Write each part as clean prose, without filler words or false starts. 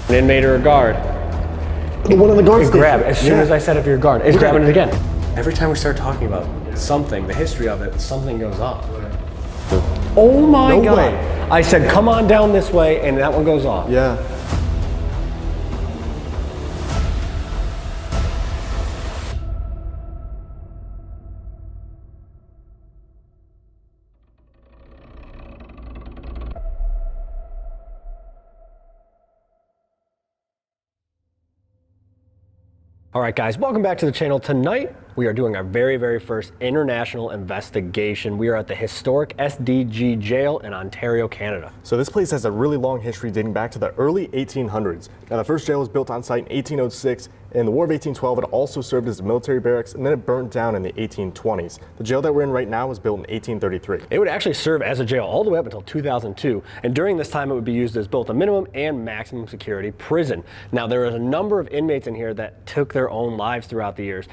An inmate or a guard. The one on the guard station. Grab, as soon as I said if you're a guard, it's grabbing it again. Every time we start talking about something, the history of it, something goes off. Oh my God. Way. I said, come on down this way, and that one goes off. Yeah. All right, guys, welcome back to the channel. Tonight, we are doing our very first international investigation. We are at the historic SDG Jail in Ontario, Canada. So this place has a really long history dating back to the early 1800s. Now, the first jail was built on site in 1806. In the War of 1812, it also served as a military barracks, and then it burned down in the 1820s. The jail that we're in right now was built in 1833. It would actually serve as a jail all the way up until 2002, and during this time it would be used as both a minimum and maximum security prison. Now, there is a number of inmates in here that took their own lives throughout the years.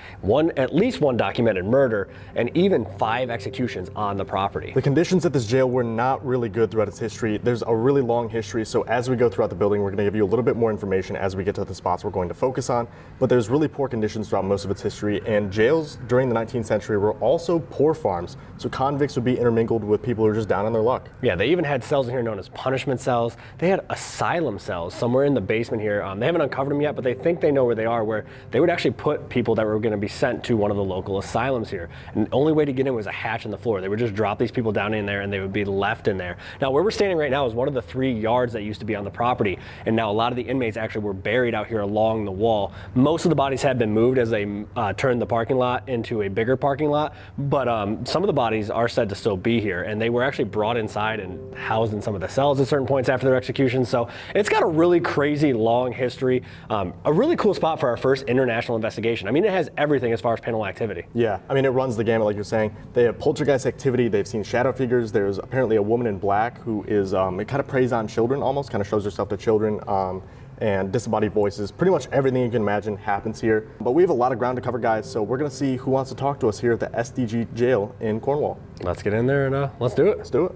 At least one documented murder, and even 5 executions on the property. The conditions at this jail were not really good throughout its history. There's a really long history, so as we go throughout the building, we're going to give you a little bit more information as we get to the spots we're going to focus on. But there's really poor conditions throughout most of its history, and jails during the 19th century were also poor farms, so convicts would be intermingled with people who are just down on their luck. Yeah, they even had cells in here known as punishment cells. They had asylum cells somewhere in the basement here. They haven't uncovered them yet, but they think they know where they are, where they would actually put people that were going to be sent to one of the local asylums here. And the only way to get in was a hatch in the floor. They would just drop these people down in there and they would be left in there. Now, where we're standing right now is one of the 3 yards that used to be on the property, and now a lot of the inmates actually were buried out here along the wall. Most of the bodies had been moved as they turned the parking lot into a bigger parking lot, but some of the bodies are said to still be here, and they were actually brought inside and housed in some of the cells at certain points after their execution. So it's got a really crazy long history, a really cool spot for our first international investigation. I mean, it has everything as far as paranormal activity. Yeah, I mean, it runs the gamut, like you're saying. They have poltergeist activity, they've seen shadow figures, there's apparently a woman in black who is, it kind of preys on children almost, kind of shows herself to children, and disembodied voices. Pretty much everything you can imagine happens here. But we have a lot of ground to cover, guys, so we're gonna see who wants to talk to us here at the SDG Jail in Cornwall. Let's get in there and let's do it. Let's do it.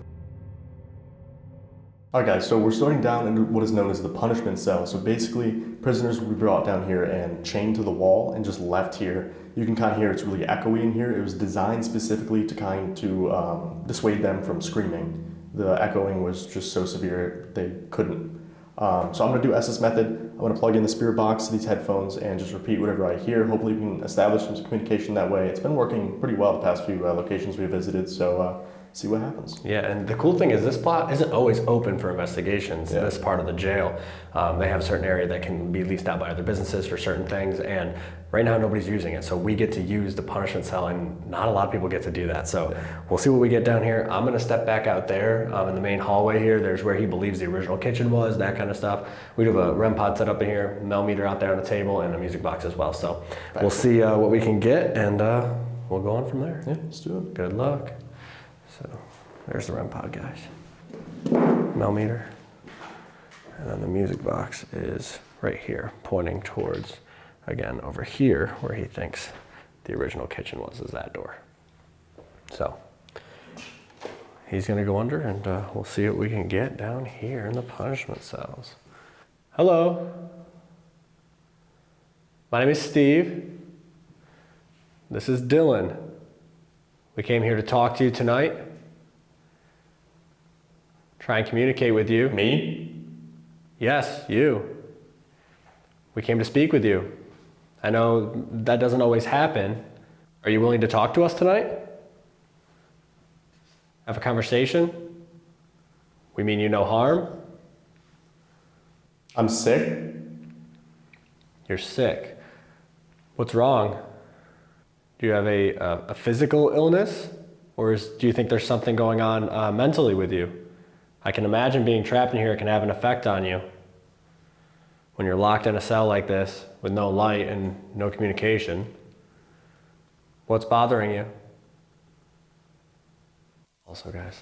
All right, guys, so we're starting down in what is known as the punishment cell. So basically, prisoners will be brought down here and chained to the wall and just left here. You can kind of hear it's really echoey in here. It was designed specifically to dissuade them from screaming. The echoing was just so severe they couldn't. So I'm gonna do SS method. I'm gonna plug in the spirit box to these headphones and just repeat whatever I hear. Hopefully we can establish some communication that way. It's been working pretty well the past few locations we visited, so see what happens. Yeah, and the cool thing is this spot isn't always open for investigations, this part of the jail. They have a certain area that can be leased out by other businesses for certain things, and right now nobody's using it, so we get to use the punishment cell, and not a lot of people get to do that. So we'll see what we get down here. I'm gonna step back out there in the main hallway here. There's where he believes the original kitchen was, that kind of stuff. We have a REM pod set up in here, Mel meter out there on the table, and a music box as well. So we'll see what we can get, and we'll go on from there. Yeah, let's do it. Good luck. So there's the REM pod, guys. Mel meter. And then the music box is right here, pointing towards, again, over here, where he thinks the original kitchen was, is that door. So he's gonna go under, and we'll see what we can get down here in the punishment cells. Hello. My name is Steve. This is Dylan. We came here to talk to you tonight. Try and communicate with you. Me? Yes, you. We came to speak with you. I know that doesn't always happen. Are you willing to talk to us tonight? Have a conversation? We mean you no harm. I'm sick. You're sick. What's wrong? Do you have a physical illness? Or do you think there's something going on mentally with you? I can imagine being trapped in here can have an effect on you. When you're locked in a cell like this with no light and no communication. What's bothering you? Also, guys,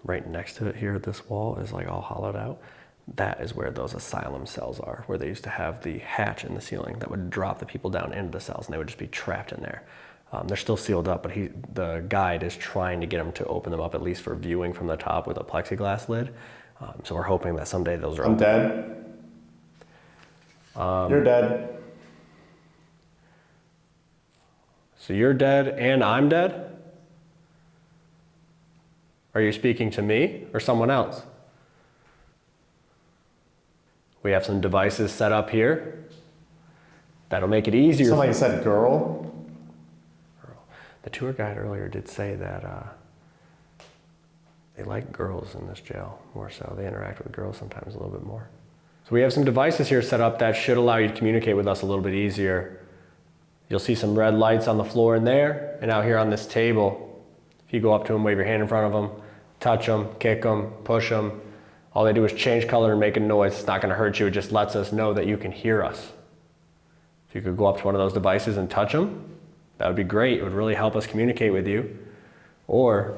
right next to it here, this wall is like all hollowed out. That is where those asylum cells are, where they used to have the hatch in the ceiling that would drop the people down into the cells, and they would just be trapped in there. They're still sealed up, but the guide is trying to get them to open them up, at least for viewing from the top with a plexiglass lid. So we're hoping that someday those are I'm open. dead. You're dead. So you're dead and I'm dead? Are you speaking to me or someone else? We have some devices set up here that'll make it easier. Somebody said girl. The tour guide earlier did say that they like girls in this jail more so. They interact with girls sometimes a little bit more. So we have some devices here set up that should allow you to communicate with us a little bit easier. You'll see some red lights on the floor in there and out here on this table. If you go up to them, wave your hand in front of them, touch them, kick them, push them, all they do is change color and make a noise. It's not going to hurt you. It just lets us know that you can hear us. If you could go up to one of those devices and touch them, that would be great. It would really help us communicate with you. Or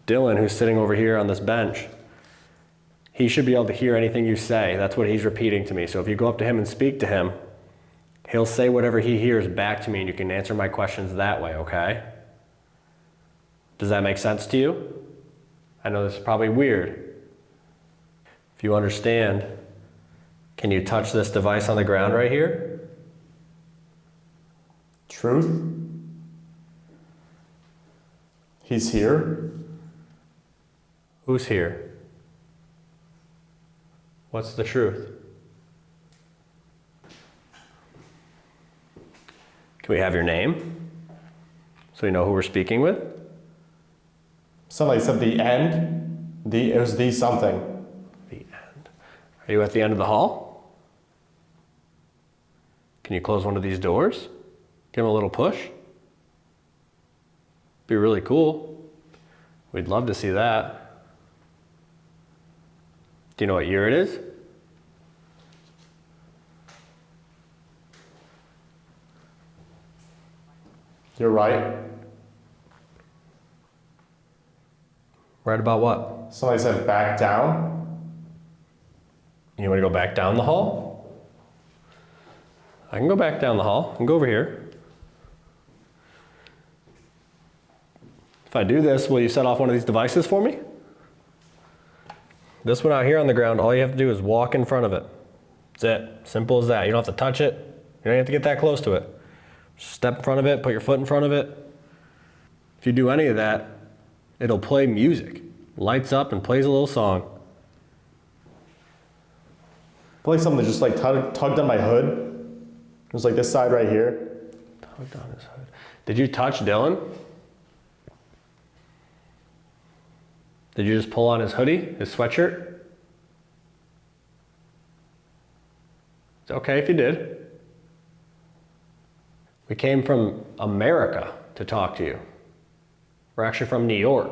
Dylan, who's sitting over here on this bench, he should be able to hear anything you say. That's what he's repeating to me. So if you go up to him and speak to him, he'll say whatever he hears back to me and you can answer my questions that way, okay? Does that make sense to you? I know this is probably weird. If you understand, can you touch this device on the ground right here? Truth? He's here? Who's here? What's the truth? Can we have your name so we know who we're speaking with? Somebody said the end? It was the something. The end. Are you at the end of the hall? Can you close one of these doors? Give him a little push? Be really cool. We'd love to see that. Do you know what year it is? You're right. Right about what? Somebody said back down. You want to go back down the hall? I can go back down the hall. I can go over here. If I do this, will you set off one of these devices for me? This one out here on the ground, all you have to do is walk in front of it. That's it. Simple as that. You don't have to touch it. You don't have to get that close to it. Just step in front of it, put your foot in front of it. If you do any of that, it'll play music. Lights up and plays a little song. Play something that just like tugged on my hood. It was like this side right here. Tugged on his hood. Did you touch Dylan? Did you just pull on his hoodie, his sweatshirt? It's okay if you did. We came from America to talk to you. We're actually from New York.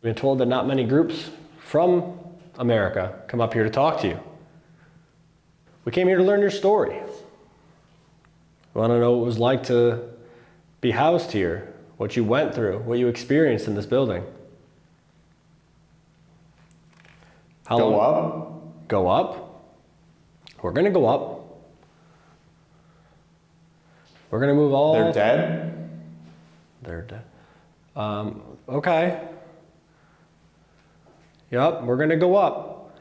We've been told that not many groups from America come up here to talk to you. We came here to learn your story. We want to know what it was like to be housed here, what you went through, what you experienced in this building. How Go long? up? Go up? We're going to go up. We're going to move all... They're dead? They're dead. Okay. Yep, we're going to go up.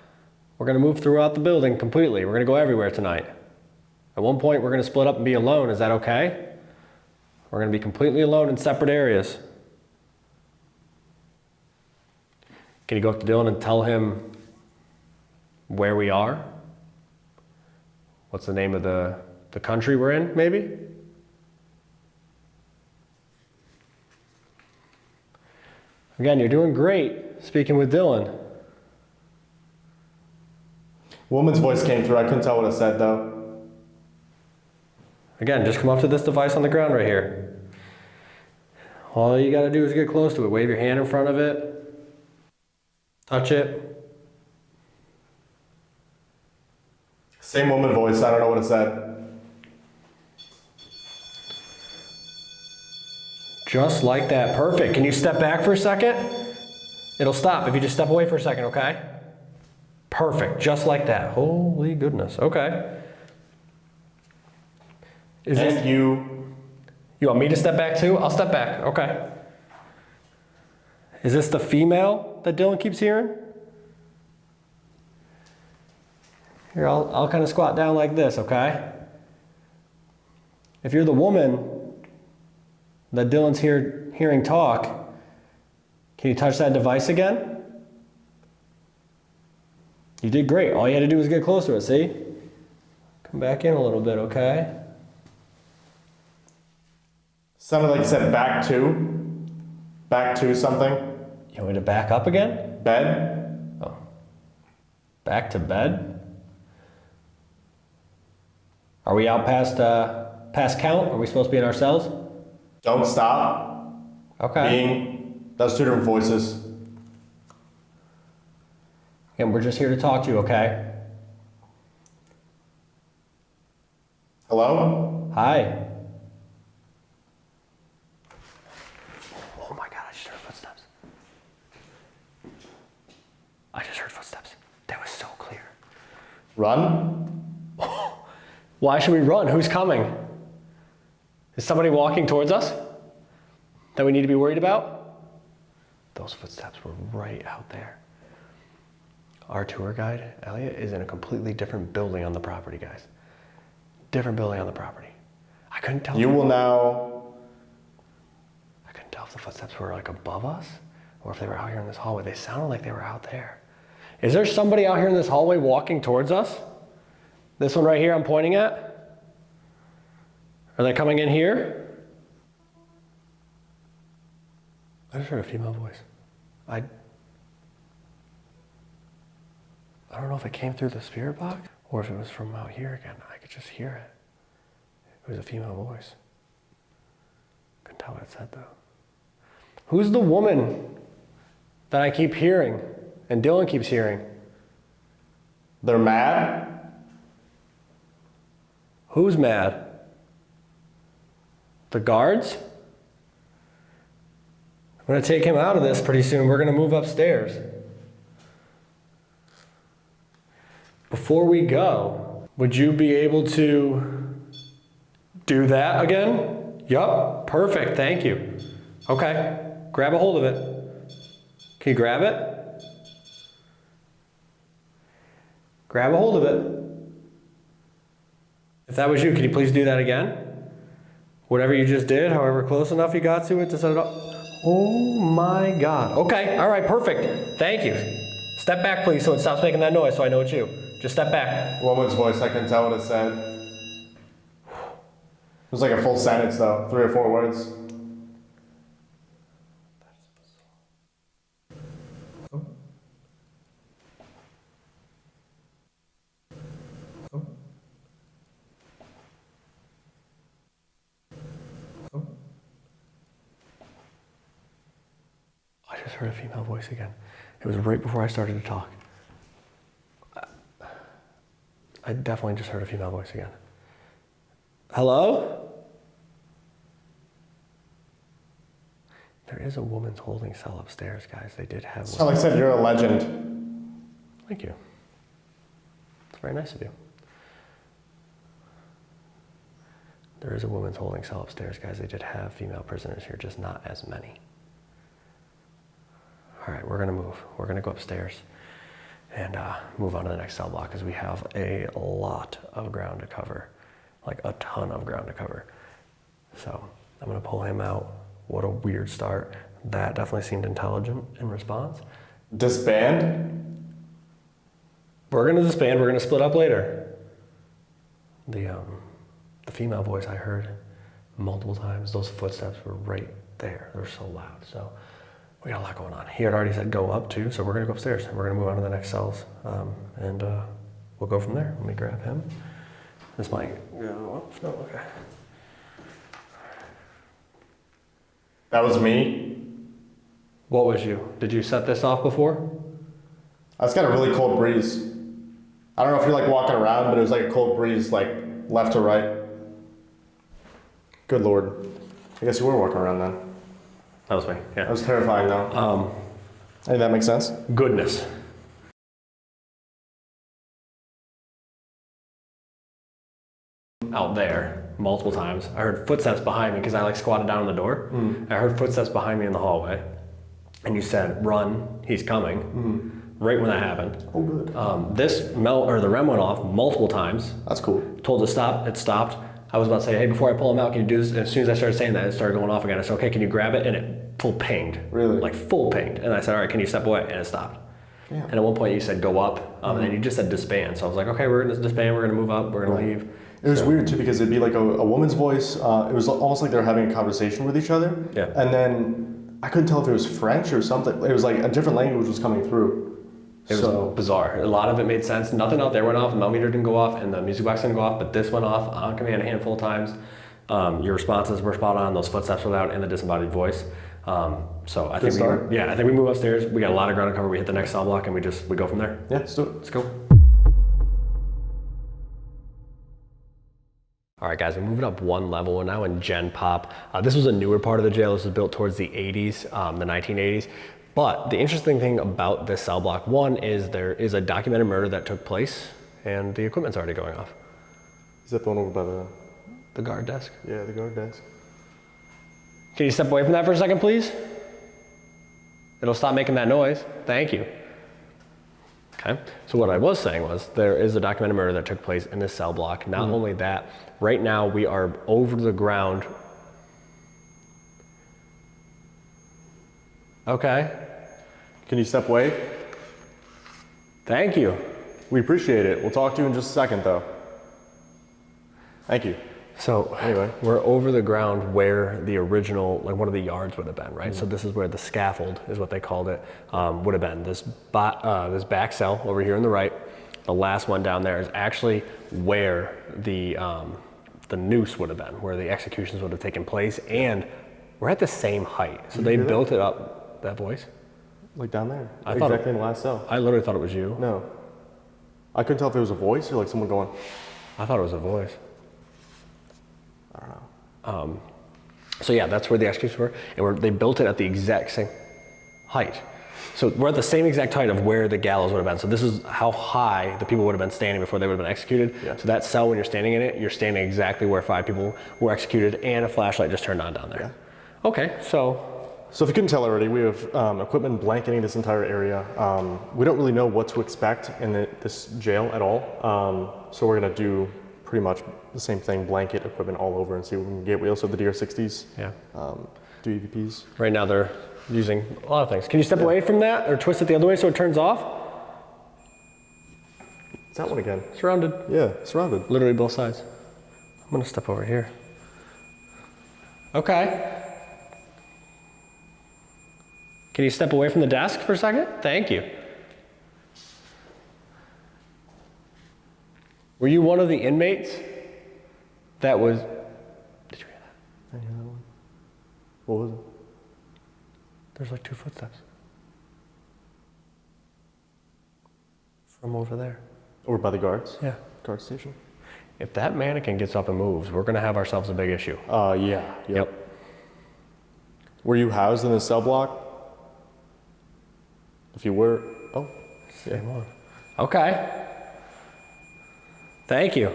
We're going to move throughout the building completely. We're going to go everywhere tonight. At one point, we're going to split up and be alone. Is that okay? We're going to be completely alone in separate areas. Can you go up to Dylan and tell him where we are? What's the name of the country we're in, maybe? Again, you're doing great speaking with Dylan. Woman's voice came through. I couldn't tell what it said though. Again, just come up to this device on the ground right here. All you gotta do is get close to it. Wave your hand in front of it. Touch it. Same woman voice. I don't know what it said. Just like that. Perfect. Can you step back for a second? It'll stop if you just step away for a second, okay? Perfect. Just like that. Holy goodness. Okay. And you want me to step back too? I'll step back. Okay. Is this the female that Dylan keeps hearing? Here, I'll kind of squat down like this, okay? If you're the woman that Dylan's hearing talk, can you touch that device again? You did great. All you had to do was get close to it, see? Come back in a little bit, okay? Sounded like you said back to something. You want me to back up again? Bed. Oh. Back to bed? Are we out past count? Are we supposed to be in our cells? Don't stop. Okay. Those two different voices. And we're just here to talk to you, okay? Hello? Hi. Oh my God, I just heard footsteps. I just heard footsteps. That was so clear. Run? Why should we run? Who's coming? Is somebody walking towards us that we need to be worried about? Those footsteps were right out there. Our tour guide, Elliot, is in a completely different building on the property, guys. Different building on the property. I couldn't tell. You will now. I couldn't tell if the footsteps were like above us or if they were out here in this hallway. They sounded like they were out there. Is there somebody out here in this hallway walking towards us? This one right here I'm pointing at? Are they coming in here? I just heard a female voice. I don't know if it came through the spirit box or if it was from out here again. I could just hear it. It was a female voice. Couldn't tell what it said though. Who's the woman that I keep hearing and Dylan keeps hearing? They're mad? Who's mad? The guards? I'm gonna take him out of this pretty soon. We're gonna move upstairs. Before we go, would you be able to do that again? Yup, perfect, thank you. Okay, grab a hold of it. Can you grab it? Grab a hold of it. If that was you, can you please do that again? Whatever you just did, however close enough you got to it to set it up. Oh my God. Okay, all right, perfect. Thank you. Step back, please, so it stops making that noise so I know it's you. Just step back. Woman's voice, I couldn't tell what it said. It was like a full sentence though, 3 or 4 words. I just heard a female voice again. It was right before I started to talk. I definitely just heard a female voice again. Hello? There is a woman's holding cell upstairs, guys. They did have one. So like I said, you're a legend. Thank you. It's very nice of you. There is a woman's holding cell upstairs, guys. They did have female prisoners here, just not as many. All right, we're gonna move. We're gonna go upstairs and move on to the next cell block because we have a lot of ground to cover, like a ton of ground to cover. So I'm gonna pull him out. What a weird start. That definitely seemed intelligent in response. Disband? We're gonna disband, we're gonna split up later. The female voice I heard multiple times, those footsteps were right there. They're so loud, so we got a lot going on. He had already said go up too, so we're gonna go upstairs and we're gonna move on to the next cells. And we'll go from there. Let me grab him. This might go up, no, okay. That was me. What was you? Did you set this off before? I just got a really cold breeze. I don't know if you're like walking around, but it was like a cold breeze, like left to right. Good Lord. I guess you were walking around then. That was me, yeah. That was terrifying though. Hey, that makes sense? Goodness. Out there multiple times. I heard footsteps behind me because I like squatted down on the door. I heard footsteps behind me in the hallway. And you said, run, he's coming. right when that happened. Oh, good. The REM went off multiple times. That's cool. Told it to stop, it stopped. I was about to say, hey, before I pull him out, can you do this? And as soon as I started saying that, it started going off again. I said, okay, can you grab it? And it full pinged. Really? Like full pinged. And I said, all right, can you step away? And it stopped. Damn. And at one point you said go up, and then you just said disband. So I was like, okay, we're gonna disband, we're gonna move up, we're gonna leave. It was weird too because it'd be like a woman's voice. It was almost like they were having a conversation with each other. Yeah. And then I couldn't tell if it was French or something. It was like a different language was coming through. It was bizarre. A lot of it made sense. Nothing out there went off, the millimeter didn't go off, and the music box didn't go off, but this went off on command a handful of times. Your responses were spot on, those footsteps were loud, and the disembodied voice. So I think we move upstairs. We got a lot of ground to cover. We hit the next cell block, and we go from there. Yeah, let's do it. Let's go. All right, guys, we're moving up one level. We're now in Gen Pop. This was a newer part of the jail. This was built towards the 80s, the 1980s. But the interesting thing about this cell block, one, is there is a documented murder that took place, and the equipment's already going off. Is that the one over by the guard desk? Yeah, the guard desk. Can you step away from that for a second, please? It'll stop making that noise. Thank you. Okay, so what I was saying was there is a documented murder that took place in this cell block. Not only that, right now we are over the ground. Okay. Can you step away? Thank you. We appreciate it. We'll talk to you in just a second, though. Thank you. So anyway, we're over the ground where the original, like one of the yards would have been, right? So this is where the scaffold is what they called it, would have been. This back cell over here on the right, the last one down there is actually where the noose would have been, where the executions would have taken place, and we're at the same height. So they built it up, that voice? Like down there, thought exactly in the last cell. I literally thought it was you. No. I couldn't tell if it was a voice or like someone going. I thought it was a voice. I don't know. So yeah, that's where the executions were, and they built it at the exact same height. So we're at the same exact height of where the gallows would have been. So this is how high the people would have been standing before they would have been executed. Yeah. So that cell, when you're standing in it, you're standing exactly where 5 people were executed, and a flashlight just turned on down there. Yeah. Okay, so if you couldn't tell already, we have equipment blanketing this entire area. We don't really know what to expect in this jail at all. So we're gonna do pretty much the same thing, blanket equipment all over and see what we can get. We also have the DR60s, yeah. Do EVPs. Right now they're using a lot of things. Can you step away from that or twist it the other way so it turns off? It's that one again. Surrounded. Yeah, surrounded. Literally both sides. I'm gonna step over here. Okay. Can you step away from the desk for a second? Thank you. Were you one of the inmates that was, did you hear that? I hear that one. What was it? There's like 2 footsteps. From over there. Over by the guards? Yeah. Guard station? If that mannequin gets up and moves, we're gonna have ourselves a big issue. Yeah. Yep. Were you housed in the cell block? If you were, Same one. Okay. Thank you.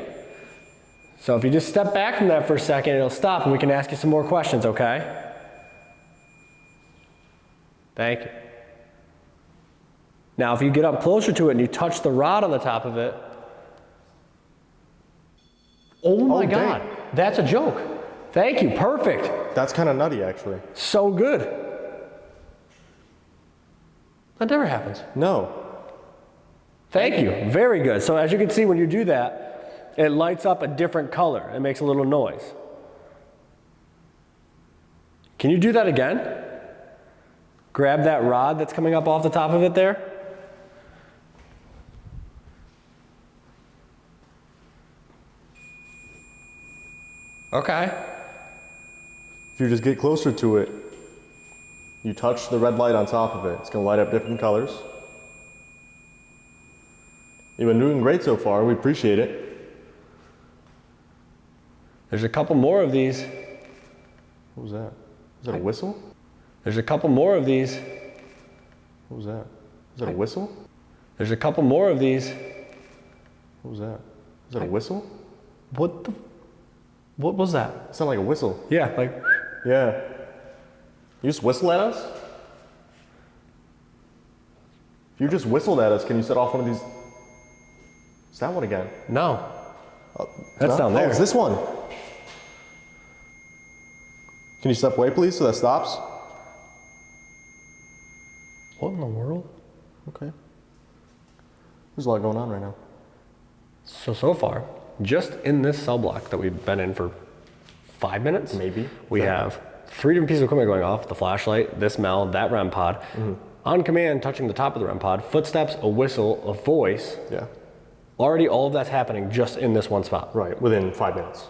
So if you just step back from that for a second, it'll stop and we can ask you some more questions, okay? Thank you. Now if you get up closer to it and you touch the rod on the top of it, oh my God, that's a joke. Thank you, perfect. That's kind of nutty, actually. So good. That never happens. No. Thank you, very good. So as you can see when you do that, it lights up a different color. It makes a little noise. Can you do that again? Grab that rod that's coming up off the top of it there. Okay. If you just get closer to it, you touch the red light on top of it. It's gonna light up different colors. You've been doing great so far. We appreciate it. There's a couple more of these. What was that? Was that a whistle? There's a couple more of these. What was that? Was that a whistle? There's a couple more of these. What was that? Was that a whistle? What was that? It sounded like a whistle. Yeah, like. Yeah. You just whistle at us? If you just whistled at us, can you set off one of these? Is that one again? No. Oh, That's down there. Oh, it's this one. Can you step away, please, so that stops? What in the world? Okay. There's a lot going on right now. So far, just in this cell block that we've been in for 5 minutes, Maybe. we have 3 different pieces of equipment going off: the flashlight, this MEL, that REM pod. On command, touching the top of the REM pod, footsteps, a whistle, a voice. Yeah. Already all of that's happening just in this one spot. Right, within 5 minutes.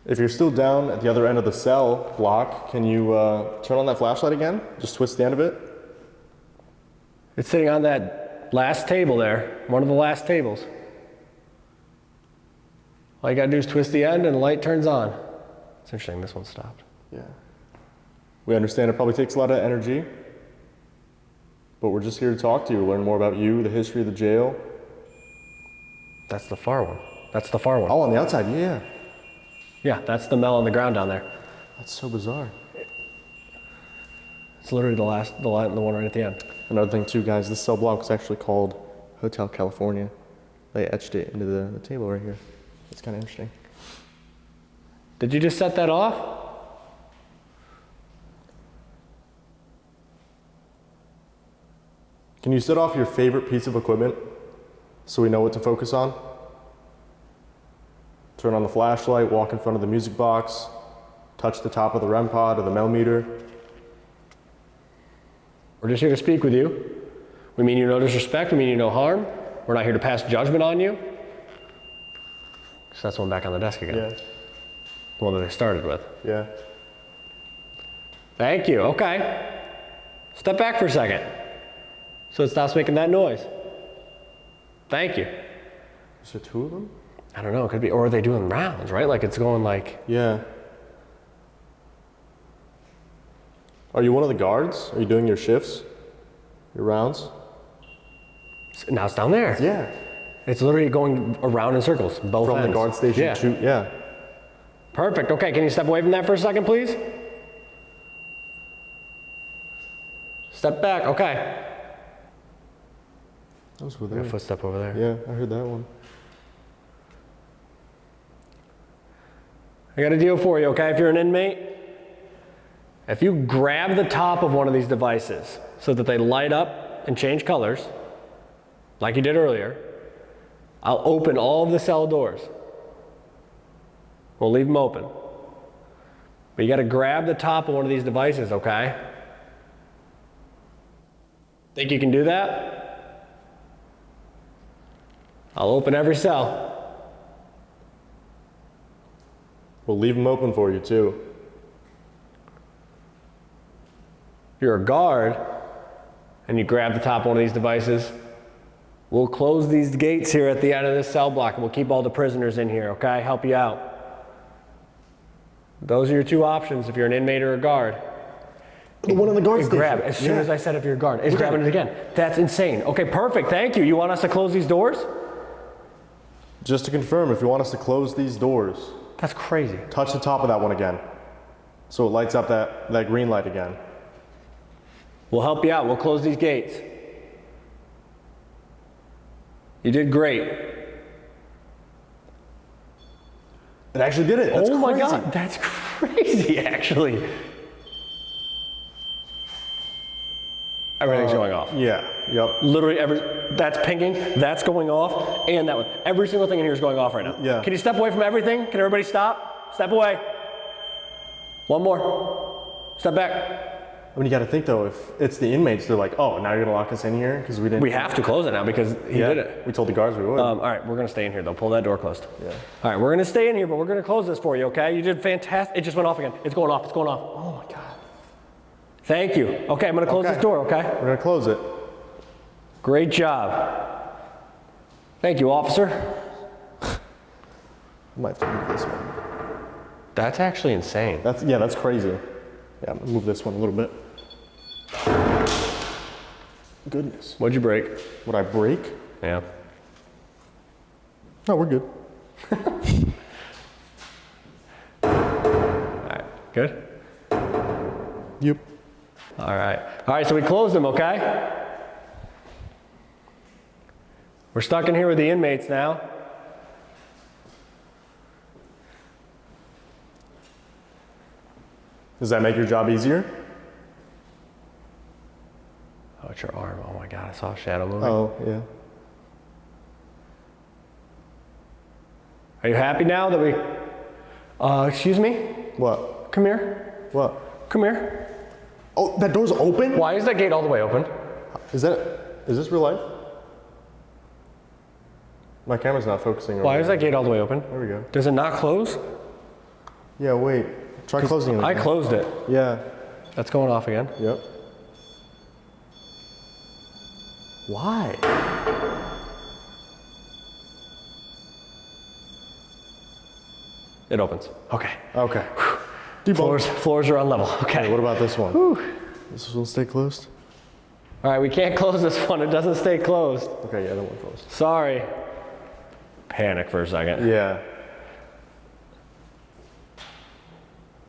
If you're still down at the other end of the cell block, can you turn on that flashlight again? Just twist the end of it. It's sitting on that last table there, one of the last tables. All you gotta do is twist the end and the light turns on. It's interesting, this one stopped. Yeah. We understand it probably takes a lot of energy, but we're just here to talk to you, learn more about you, the history of the jail. That's the far one. That's the far one. Oh, on the outside, yeah. Yeah, that's the MEL on the ground down there. That's so bizarre. It's literally the one right at the end. Another thing too, guys, this cell block was actually called Hotel California. They etched it into the table right here. It's kind of interesting. Did you just set that off? Can you set off your favorite piece of equipment so we know what to focus on? Turn on the flashlight, walk in front of the music box, touch the top of the REM pod or the MEL meter. We're just here to speak with you. We mean you no disrespect, we mean you no harm. We're not here to pass judgment on you. So that's one back on the desk again. Yeah. The one that they started with. Yeah. Thank you, okay. Step back for a second so it stops making that noise. Thank you. Is there 2 of them? I don't know, it could be, or are they doing rounds, right? Like it's going like. Yeah. Are you one of the guards? Are you doing your shifts? Your rounds? Now it's down there. Yeah. It's literally going around in circles, both From ends. the guard station Yeah. to, yeah. Perfect, okay, can you step away from that for a second, please? Step back, okay. That was over Got a there. footstep over there. Yeah, I heard that one. I got a deal for you, okay? If you're an inmate, if you grab the top of one of these devices so that they light up and change colors, like you did earlier, I'll open all of the cell doors. We'll leave them open. But you gotta grab the top of one of these devices, okay? Think you can do that? I'll open every cell. We'll leave them open for you too. If you're a guard and you grab the top of one of these devices, we'll close these gates here at the end of this cell block and we'll keep all the prisoners in here, okay? Help you out. Those are your 2 options if you're an inmate or a guard. The one on the guard station. Grab as soon as I said if you're a guard. It's grabbing it again. That's insane. Okay, perfect. Thank you. You want us to close these doors? Just to confirm, if you want us to close these doors, That's crazy. touch the top of that one again. So it lights up that green light again. We'll help you out. We'll close these gates. You did great. It actually did it. That's Oh my crazy. God, that's crazy actually. Everything's going off. Yeah, yep. Literally that's pinging, that's going off, and that one. Every single thing in here is going off right now. Yeah. Can you step away from everything? Can everybody stop? Step away. One more. Step back. I mean, you gotta think though, if it's the inmates, they're like, oh, now you're gonna lock us in here? Because we didn't. We have to close it now because he did it. We told the guards we would. All right, we're gonna stay in here though. Pull that door closed. Yeah. All right, we're gonna stay in here, but we're gonna close this for you, okay? You did fantastic. It just went off again. It's going off, it's going off. Oh my God. Thank you. Okay, I'm gonna close Okay. this door, okay? We're gonna close it. Great job. Thank you, officer. I might have to move this one. That's actually insane. That's crazy. Yeah, I'm gonna move this one a little bit. Goodness. What'd you break? Would I break? Yeah. No, we're good. All right, good? Yep. All right, so we closed them, okay? We're stuck in here with the inmates now. Does that make your job easier? Oh, it's your arm. Oh my God, I saw a shadow moving. Oh, yeah. Are you happy now that we, excuse me? What? Come here. What? Come here. Oh, that door's open? Why is that gate all the way open? Is this real life? My camera's not focusing. Why is that gate all the way open? There we go. Does it not close? Yeah, wait. Try closing it again. I closed it. Yeah. That's going off again. Yep. Why? It opens. Okay. Okay. Floors are on level. Okay. Hey, what about this one? Whew. This will stay closed? All right, we can't close this one. It doesn't stay closed. Okay, yeah, I don't want closed. Sorry. Panic for a second. Yeah.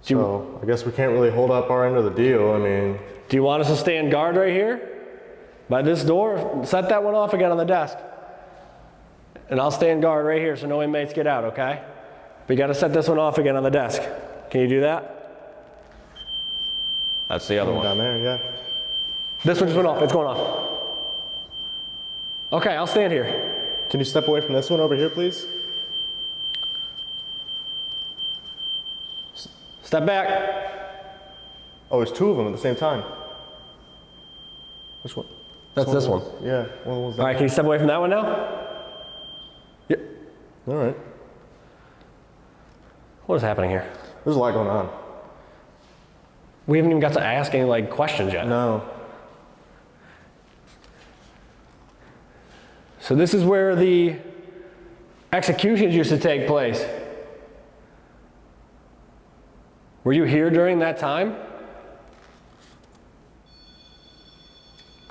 So, I guess we can't really hold up our end of the deal. I mean... Do you want us to stand guard right here? By this door? Set that one off again on the desk. And I'll stand guard right here so no inmates get out, okay? But you gotta set this one off again on the desk. Can you do that? That's the other one. Down there, yeah. This one just went off. It's going off. Okay, I'll stand here. Can you step away from this one over here, please? Step back. Oh, there's two of them at the same time. Which one? That's this one. Yeah. What was that? All right, can you step away from that one now? Yep. All right. What is happening here? There's a lot going on. We haven't even got to ask any like questions yet. No. So this is where the executions used to take place. Were you here during that time?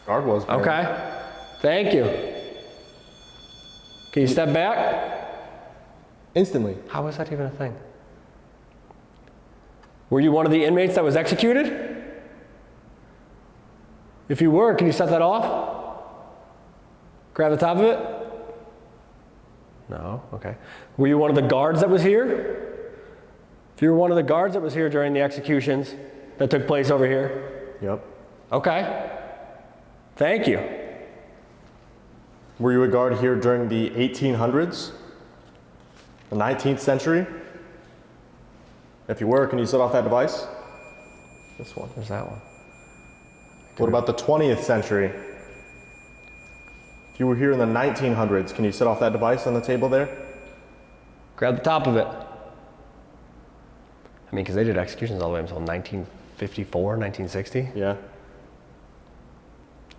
Guard was. Man. Okay. Thank you. Can you step back? Instantly. How is that even a thing? Were you one of the inmates that was executed? If you were, can you set that off? Grab the top of it? No, okay. Were you one of the guards that was here? If you were one of the guards that was here during the executions that took place over here? Yep. Okay. Thank you. Were you a guard here during the 1800s? The 19th century? If you were, can you set off that device? This one. There's that one. What about the 20th century? If you were here in the 1900s, can you set off that device on the table there? Grab the top of it. I mean, because they did executions all the way until 1954, 1960. Yeah.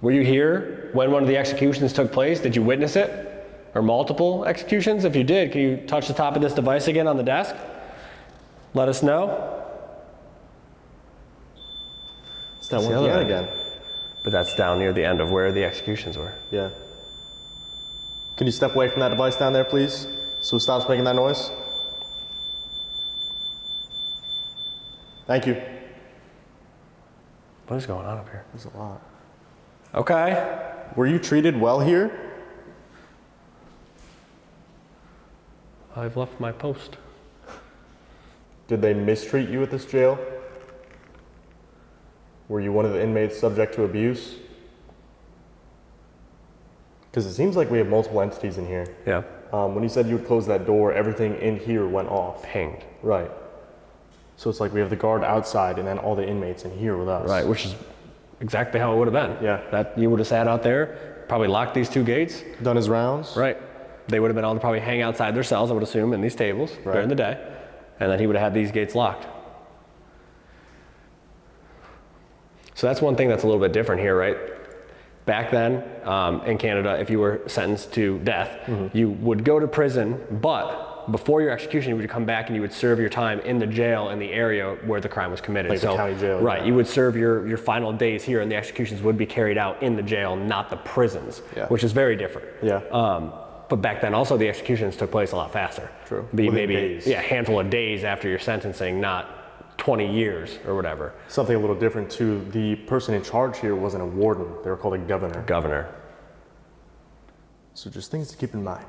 Were you here when one of the executions took place? Did you witness it? Or multiple executions? If you did, can you touch the top of this device again on the desk? Let us know. It's that It's one the other can end. again. But that's down near the end of where the executions were. Yeah. Can you step away from that device down there, please? So it stops making that noise? Thank you. What is going on up here? There's a lot. Okay. Were you treated well here? I've left my post. Did they mistreat you at this jail? Were you one of the inmates subject to abuse? Because it seems like we have multiple entities in here. Yeah. When you said you would close that door, everything in here went off. Pinged. Right. So it's like we have the guard outside and then all the inmates in here with us. Right, which is exactly how it would have been. Yeah. That you would have sat out there, probably locked these two gates. Done his rounds. Right. They would have been able to probably hang outside their cells, I would assume, in these tables during the day. And then he would have had these gates locked. So that's one thing that's a little bit different here, right? Back then, in Canada, if you were sentenced to death, you would go to prison, but before your execution, you would come back and you would serve your time in the jail in the area where the crime was committed. Like the county jail. Right, Yeah. you would serve your final days here, and the executions would be carried out in the jail, not the prisons, which is very different. Yeah. But back then, also, the executions took place a lot faster. True. Be Within maybe days. a handful of days after your sentencing, not 20 years or whatever. Something a little different too. The person in charge here wasn't a warden. They were called a governor. Governor. So just things to keep in mind.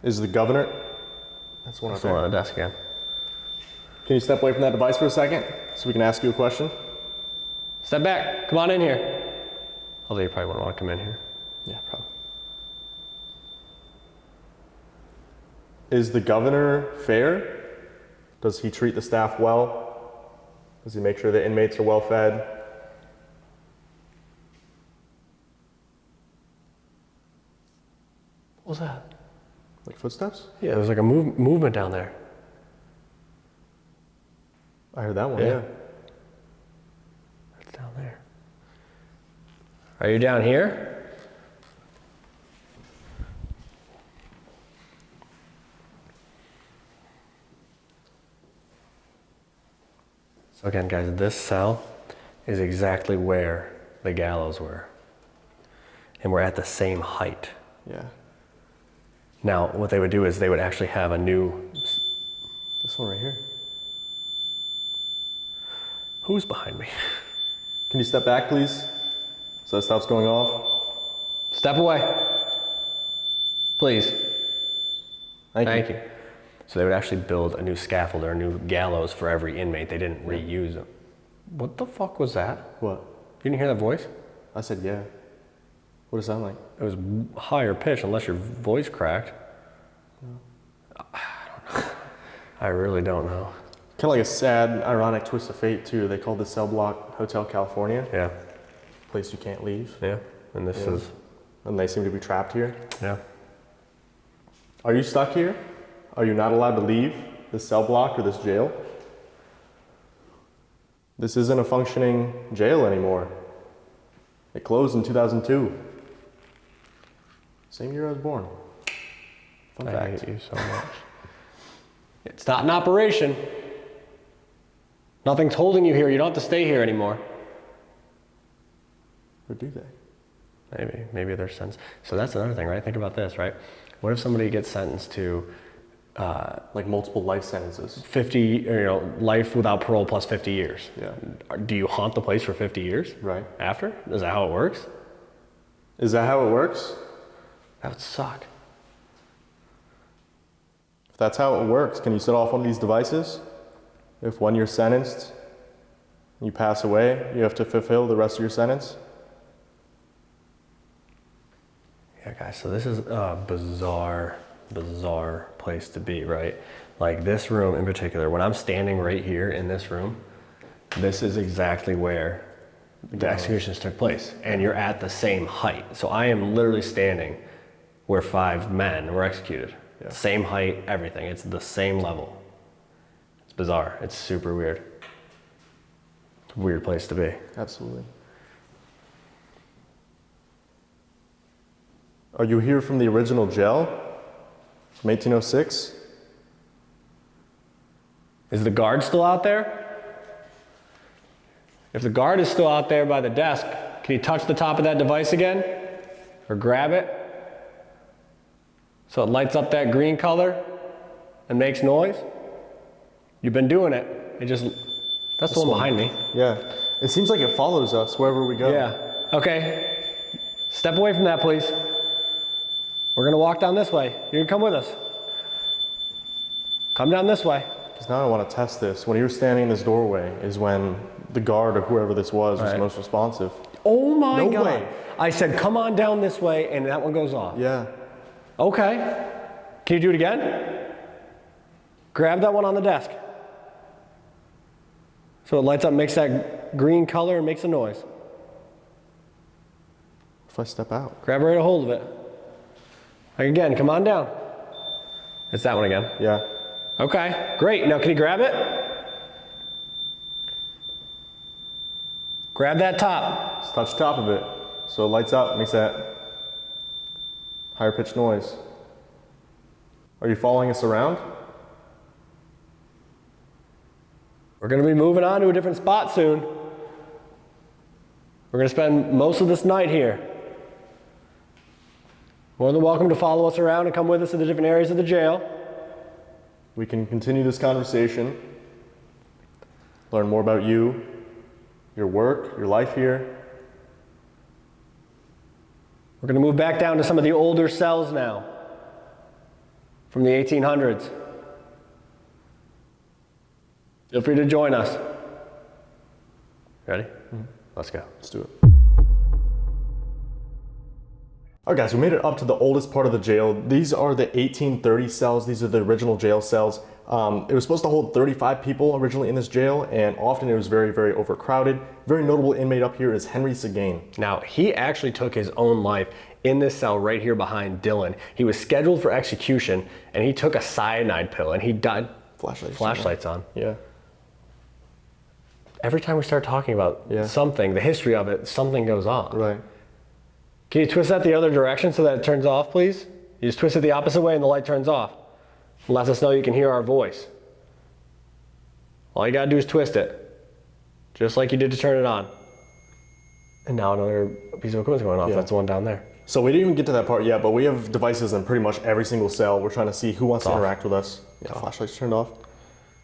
Is the governor? That's one up Still there. on the desk again. Can you step away from that device for a second so we can ask you a question? Step back. Come on in here. Although you probably wouldn't want to come in here. Yeah, probably. Is the governor fair? Does he treat the staff well? Does he make sure the inmates are well fed? What was that? Like footsteps? Yeah, there was like a movement down there. I heard that one, Yeah. yeah. It's down there. Are you down here? So again, guys, this cell is exactly where the gallows were. And we're at the same height. Yeah. Now, what they would do is they would actually have a new... This one right here. Who's behind me? Can you step back, please? So that stops going off. Step away. Please. Thank you. So they would actually build a new scaffold or a new gallows for every inmate. They didn't reuse them. What the fuck was that? What? You didn't hear that voice? I said yeah. What does it sound like? It was higher pitch unless your voice cracked. I don't know. I really don't know. Kind of like a sad, ironic twist of fate, too. They called the cell block Hotel California. Yeah. Place you can't leave. Yeah. And this is... And they seem to be trapped here. Yeah. Are you stuck here? Are you not allowed to leave this cell block or this jail? This isn't a functioning jail anymore. It closed in 2002. Same year I was born. Fun I fact. hate you so much. It's not in operation. Nothing's holding you here. You don't have to stay here anymore. Or do they? Maybe there's sense. So that's another thing, right? Think about this, right? What if somebody gets sentenced to Like multiple life sentences. 50, or, life without parole plus 50 years? Yeah. Do you haunt the place for 50 years? Right. After? Is that how it works? Is that how it works? That would suck. If that's how it works, can you set off one of these devices? If when you're sentenced, you pass away, you have to fulfill the rest of your sentence? Yeah, guys, so this is a bizarre place to be, right? Like this room in particular, when I'm standing right here in this room, this is exactly where the executions took place. And you're at the same height. So I am literally standing where 5 men were executed. Yeah. Same height, everything. It's the same level. It's bizarre. It's super weird. It's a weird place to be. Absolutely. Are you here from the original jail? From 1806? Is the guard still out there? If the guard is still out there by the desk, can you touch the top of that device again? Or grab it? So it lights up that green color and makes noise? You've been doing it. That's the one behind me. Yeah. It seems like it follows us wherever we go. Yeah. Okay. Step away from that, please. We're gonna walk down this way. You can come with us. Come down this way. Because now I want to test this. When you were standing in this doorway is when the guard or whoever this was Right. most responsive. Oh my No God. way. I said, come on down this way, and that one goes off. Yeah. Okay. Can you do it again? Grab that one on the desk. So it lights up, makes that green color, and makes a noise. If I step out. Grab right a hold of it. Again, come on down. It's that one again. Yeah. Okay, great. Now can you grab it? Grab that top. Just touch the top of it. So it lights up, makes that higher pitched noise. Are you following us around? We're gonna be moving on to a different spot soon. We're gonna spend most of this night here. More than welcome to follow us around and come with us to the different areas of the jail. We can continue this conversation, learn more about you, your work, your life here. We're going to move back down to some of the older cells now from the 1800s. Feel free to join us. Ready? Mm-hmm. Let's go. Let's do it. All right, guys, we made it up to the oldest part of the jail. These are the 1830 cells. These are the original jail cells. It was supposed to hold 35 people originally in this jail, and often it was very, very overcrowded. Very notable inmate up here is Henry Seguin. Now, he actually took his own life in this cell right here behind Dylan. He was scheduled for execution, and he took a cyanide pill, and he died. Flashlights on. Yeah. Every time we start talking about something, the history of it, something goes on. Right. Can you twist that the other direction so that it turns off, please? You just twist it the opposite way and the light turns off. It lets us know you can hear our voice. All you gotta do is twist it, just like you did to turn it on. And now another piece of equipment's going off. That's the one down there. So we didn't even get to that part yet, but we have devices in pretty much every single cell. We're trying to see who wants to interact with us. Yeah, flashlight's turned off.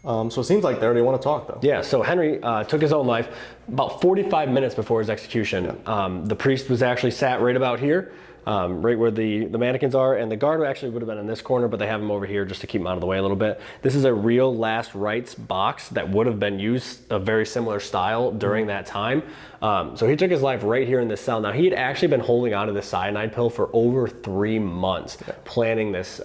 So it seems like they already want to talk, though. Yeah, so Henry took his own life about 45 minutes before his execution. The priest was actually sat right about here, right where the mannequins are, and the guard actually would have been in this corner, but they have him over here just to keep him out of the way a little bit. This is a real last rites box that would have been used a very similar style during that time. So he took his life right here in this cell. Now, he had actually been holding on to the cyanide pill for over 3 months, planning this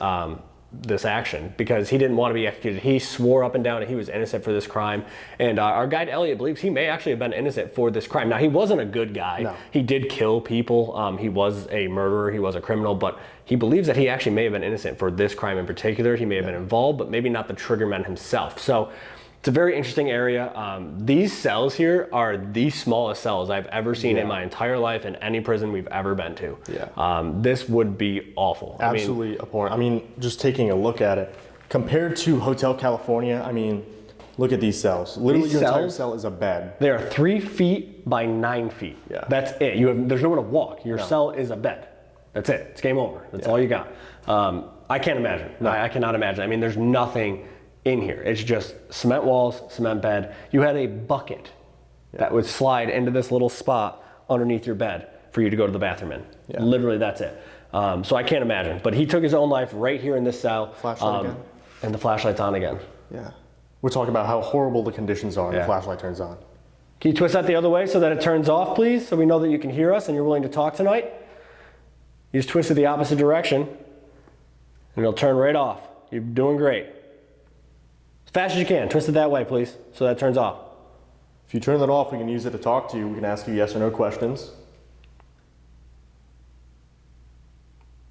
action because he didn't want to be executed. He swore up and down that he was innocent for this crime, and our guide Elliot believes he may actually have been innocent for this crime. Now, he wasn't a good guy. No. He did kill people. He was a murderer. He was a criminal, but he believes that he actually may have been innocent for this crime in particular. He may have been involved, but maybe not the triggerman himself. So it's a very interesting area. These cells here are the smallest cells I've ever seen in my entire life in any prison we've ever been to. This would be awful. Absolutely abhorrent. I mean, just taking a look at it, compared to Hotel California, I mean, look at these cells. Literally, your entire cell is a bed. They are 3 feet by 9 feet. That's it. There's nowhere to walk. Your cell is a bed. That's it. It's game over. That's all you got. I can't imagine. No. I cannot imagine. I mean, there's nothing in here. It's just cement walls, cement bed. You had a bucket that would slide into this little spot underneath your bed for you to go to the bathroom in. Literally, that's it. So I can't imagine. But he took his own life right here in this cell. Flashlight again. And the flashlight's on again. Yeah. We're talking about how horrible the conditions are and the flashlight turns on. Can you twist that the other way so that it turns off, please? So we know that you can hear us and you're willing to talk tonight. You just twist it the opposite direction and it'll turn right off. You're doing great. As fast as you can, twist it that way, please, so that turns off. If you turn that off, we can use it to talk to you. We can ask you yes or no questions.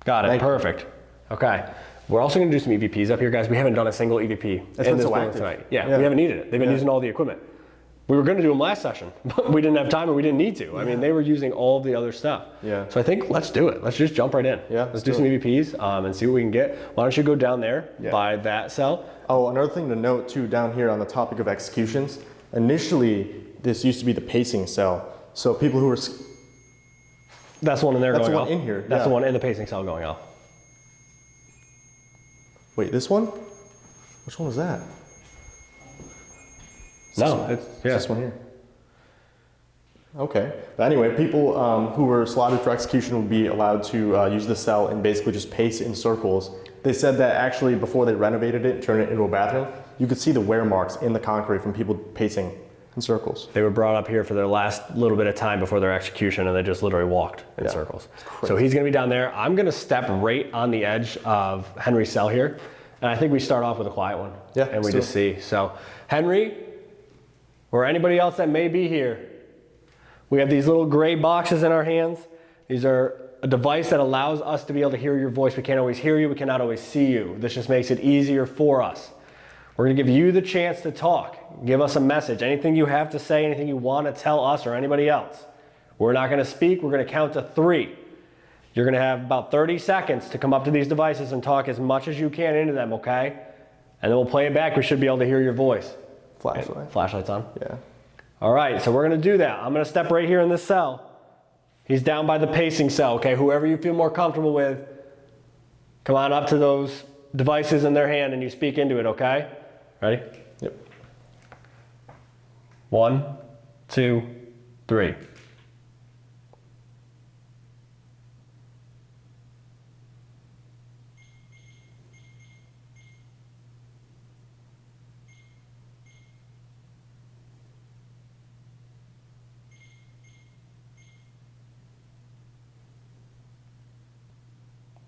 Got it, perfect. Okay, we're also gonna do some EVPs up here, guys. We haven't done a single EVP in this building tonight. Yeah, we haven't needed it. They've been using all the equipment. We were gonna do them last session, but we didn't have time and we didn't need to. I mean, they were using all of the other stuff. So I think let's do it. Let's just jump right in. Let's do some EVPs and see what we can get. Why don't you go down there by that cell? Oh, another thing to note too, down here on the topic of executions, initially this used to be the pacing cell. So people who were... That's the one in there going off. That's the one in here. That's the one in the pacing cell going off. Wait, this one? Which one was that? No, it's this one here. Okay. But anyway, people who were slotted for execution would be allowed to use the cell and basically just pace in circles. They said that actually before they renovated it, turned it into a bathroom, you could see the wear marks in the concrete from people pacing in circles. They were brought up here for their last little bit of time before their execution and they just literally walked in circles. So he's gonna be down there. I'm gonna step right on the edge of Henry's cell here. And I think we start off with a quiet one. And we just see. So Henry, or anybody else that may be here, we have these little gray boxes in our hands. These are a device that allows us to be able to hear your voice. We can't always hear you, we cannot always see you. This just makes it easier for us. We're gonna give you the chance to talk. Give us a message, anything you have to say, anything you wanna tell us or anybody else. We're not gonna speak, we're gonna count to 3. You're gonna have about 30 seconds to come up to these devices and talk as much as you can into them, okay? And then we'll play it back, we should be able to hear your voice. Flashlight. Flashlight's on? Yeah. All right, so we're gonna do that. I'm gonna step right here in this cell. He's down by the pacing cell, okay? Whoever you feel more comfortable with, come on up to those devices in their hand and you speak into it, okay? Ready? Yep. 1, 2, 3.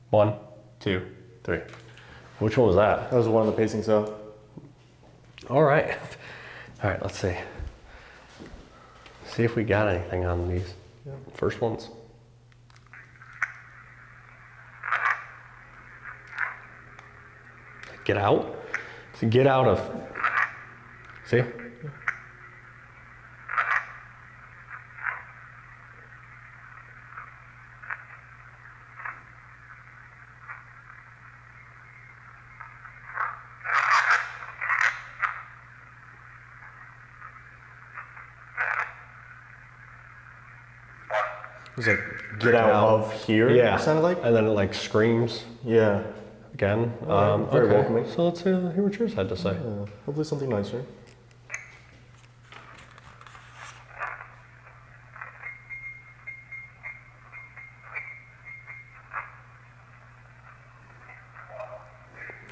1, 2, 3. Which one was that? That was the one in the pacing cell. All right. All right, let's see. See if we got anything on these first ones. Get out? So get out of, see? It was like, get out of here, Yeah. it sounded like? And then it like screams Yeah. again. Very welcoming. So let's hear what yours had to say. Yeah. Hopefully something nicer.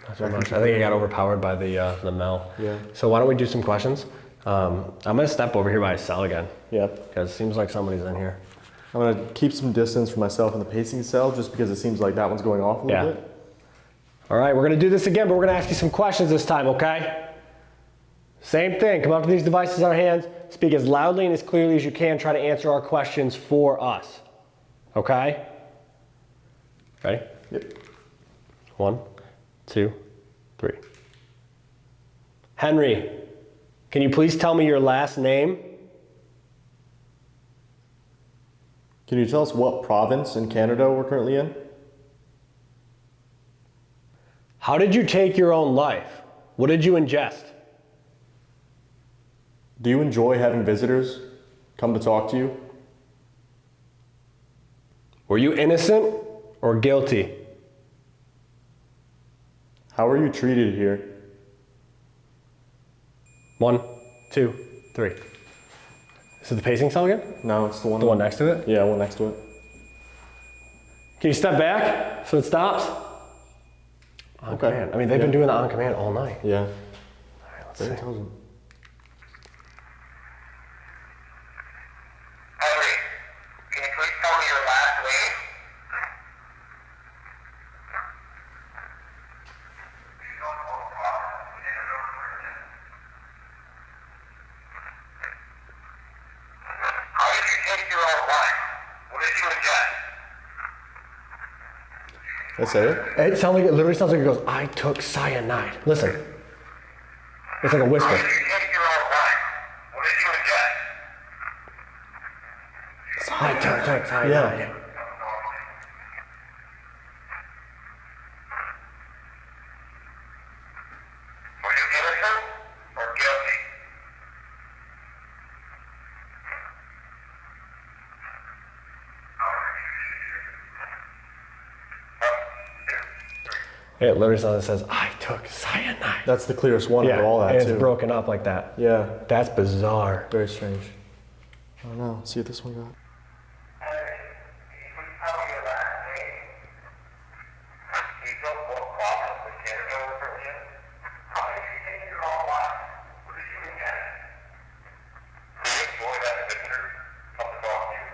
Not so much. I think it got overpowered by the Mel. Yeah. So why don't we do some questions? I'm gonna step over here by a cell again Yeah. because it seems like somebody's in here. I'm gonna keep some distance for myself in the pacing cell just because it seems like that one's going off a little Yeah. bit. All right, we're gonna do this again, but we're gonna ask you some questions this time, okay? Same thing, come up to these devices in our hands, speak as loudly and as clearly as you can, try to answer our questions for us, okay? Ready? Yep. 1, 2, 3. Henry, can you please tell me your last name? Can you tell us what province in Canada we're currently in? How did you take your own life? What did you ingest? Do you enjoy having visitors come to talk to you? Were you innocent or guilty? How are you treated here? 1, 2, 3. Is it the pacing cell again? No, it's the one. The one next to it? Yeah, one next to it. Can you step back so it stops? On Okay. command. I mean, they've been doing that on command all night. Yeah. All right, let's Very see. intelligent. Henry, can you please tell me your last name? How did you take your own life? What did you ingest? Did I say it? It literally sounds like it goes, I took cyanide. Listen. It's like a How whisper. did you take your own life? What did you ingest? I took cyanide. Yeah. Were you innocent or guilty? It literally sounds like it says, I took cyanide. That's the clearest one Yeah, of all that and it's too. broken up like that. Yeah. That's bizarre. Very strange. I don't know. Let's see what this one got. Henry, can you please tell me your last name? Can you tell me what province in Canada we're from in? How did you take your own life? What did you ingest? Do you enjoy that visitor come to talk to you?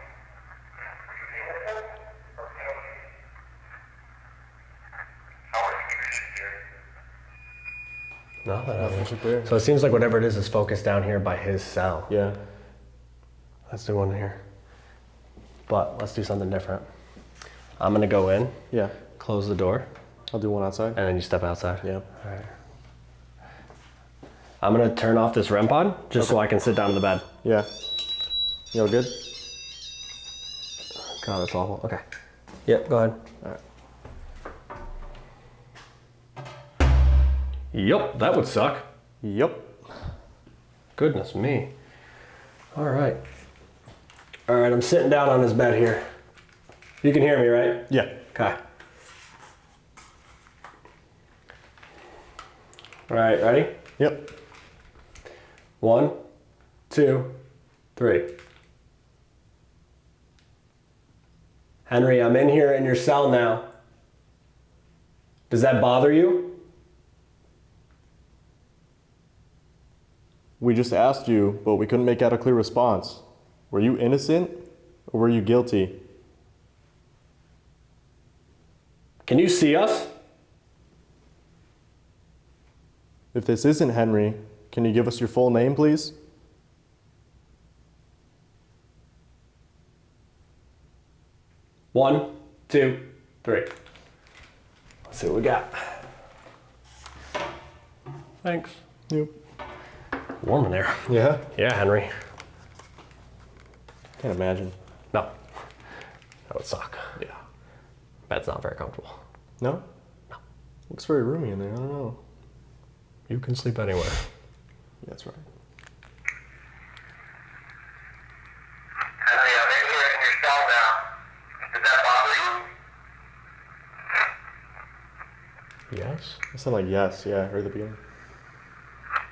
Were you innocent or guilty? How are you treated here? Nothing. Nothing too clear. So it seems like whatever it is focused down here by his cell. Yeah. Let's do one here. But let's do something different. I'm gonna go in, Yeah. close the door, I'll do one outside. and then you step outside. Yeah. All right. I'm gonna turn off this REM pod just so I can sit down in the bed. Yeah. You all good? God, that's awful. Okay. Yep, go ahead. All right. Yep, that would suck. Yep. Goodness me. All right. All right, I'm sitting down on this bed here. You can hear me, right? Yeah. Okay. All right, ready? Yep. 1, 2, 3. Henry, I'm in here in your cell now. Does that bother you? We just asked you, but we couldn't make out a clear response. Were you innocent or were you guilty? Can you see us? If this isn't Henry, can you give us your full name, please? One, two, three. Let's see what we got. Thanks. Yep. Warm in there. Yeah? Yeah, Henry. Can't imagine. No. That would suck. Yeah. Bed's not very comfortable. No? No. Looks very roomy in there. I don't know. You can sleep anywhere. That's right. Henry, I'm in here in your cell now. Does that bother you? Yes? It sounded like yes. Yeah, I heard the beginning.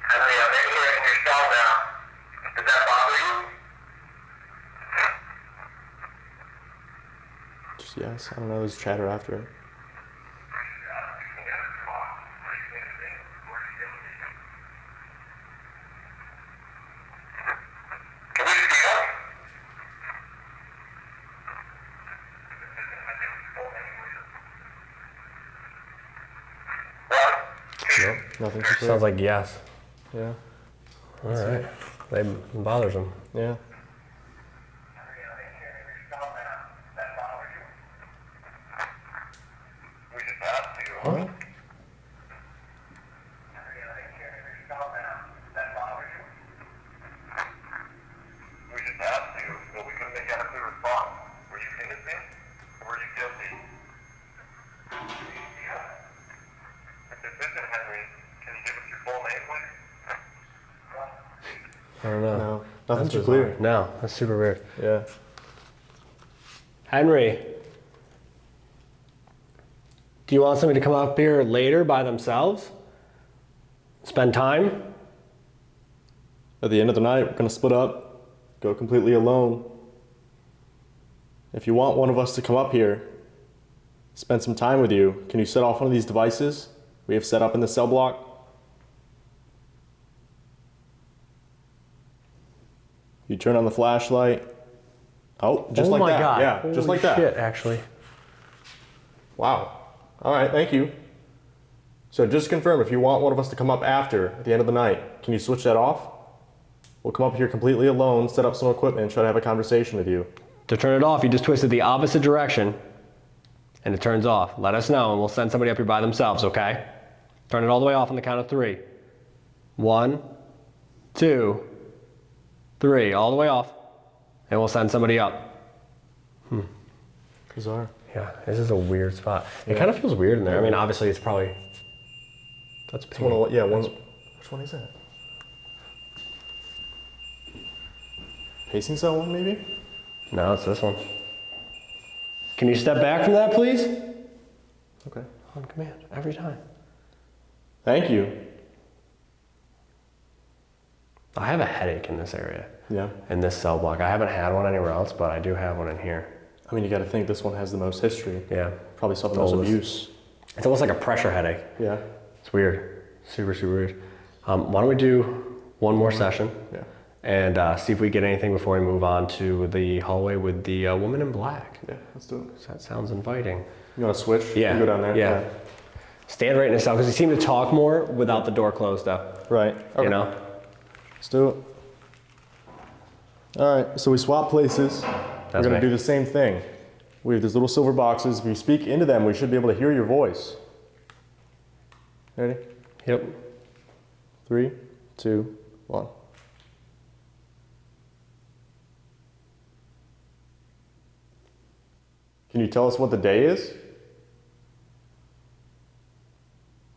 Henry, I'm in here in your cell now. Does that bother you? Just yes. I don't know. There's chatter after it. Can you see us? What? Nope. Nothing too clear. Sounds like yes. Yeah. All right. That bothers him. Yeah. Henry, I'm in here in your cell now. Does that bother you? We just asked you. Huh? Henry, I'm in here in your cell now. Does that bother you? We just asked you, but we couldn't make out a clear response. Were you innocent or were you guilty? If this isn't Henry, can you give us your full name, please? I don't know. No. Nothing That's too bizarre. clear. No, that's super weird. Yeah. Henry, do you want somebody to come up here later by themselves? Spend time? At the end of the night, we're gonna split up, go completely alone. If you want one of us to come up here, spend some time with you, can you set off one of these devices we have set up in the cell block? You turn on the flashlight. Oh, just oh like my that. God. Yeah, just Holy like that. shit, actually. Wow. All right, thank you. So just confirm, if you want one of us to come up after, at the end of the night, can you switch that off? We'll come up here completely alone, set up some equipment, and try to have a conversation with you. To turn it off, you just twist it the opposite direction and it turns off. Let us know and we'll send somebody up here by themselves, okay? Turn it all the way off on the count of three. 1, 2, 3, all the way off. And we'll send somebody up. Bizarre. Yeah, this is a weird spot. It kind of feels weird in there. I mean, obviously it's probably, that's It's one pink. of, yeah, one. Which one is that? Pacing cell one, maybe? No, it's this one. Can you step back from that, please? Okay. On command, every time. Thank you. I have a headache in this area, Yeah. in this cell block. I haven't had one anywhere else, but I do have one in here. I mean, you got to think this one has the most history. Yeah. Probably suffered the The most oldest. abuse. It's almost like a pressure headache. Yeah. It's weird. Super, super weird. Why don't we do one more session Yeah. and see if we get anything before we move on to the hallway with the woman in black. Yeah. Let's do it. That sounds inviting. You want to switch? Yeah. You go down there. Yeah. Stand right in the cell because you seem to talk more without the door closed up. Right. Okay. You know? Let's do it. All right. So we swap places. We're That's going me. to do the same thing. We have these little silver boxes. If you speak into them, we should be able to hear your voice. Ready? Yep. 3, 2, 1. Can you tell us what the day is?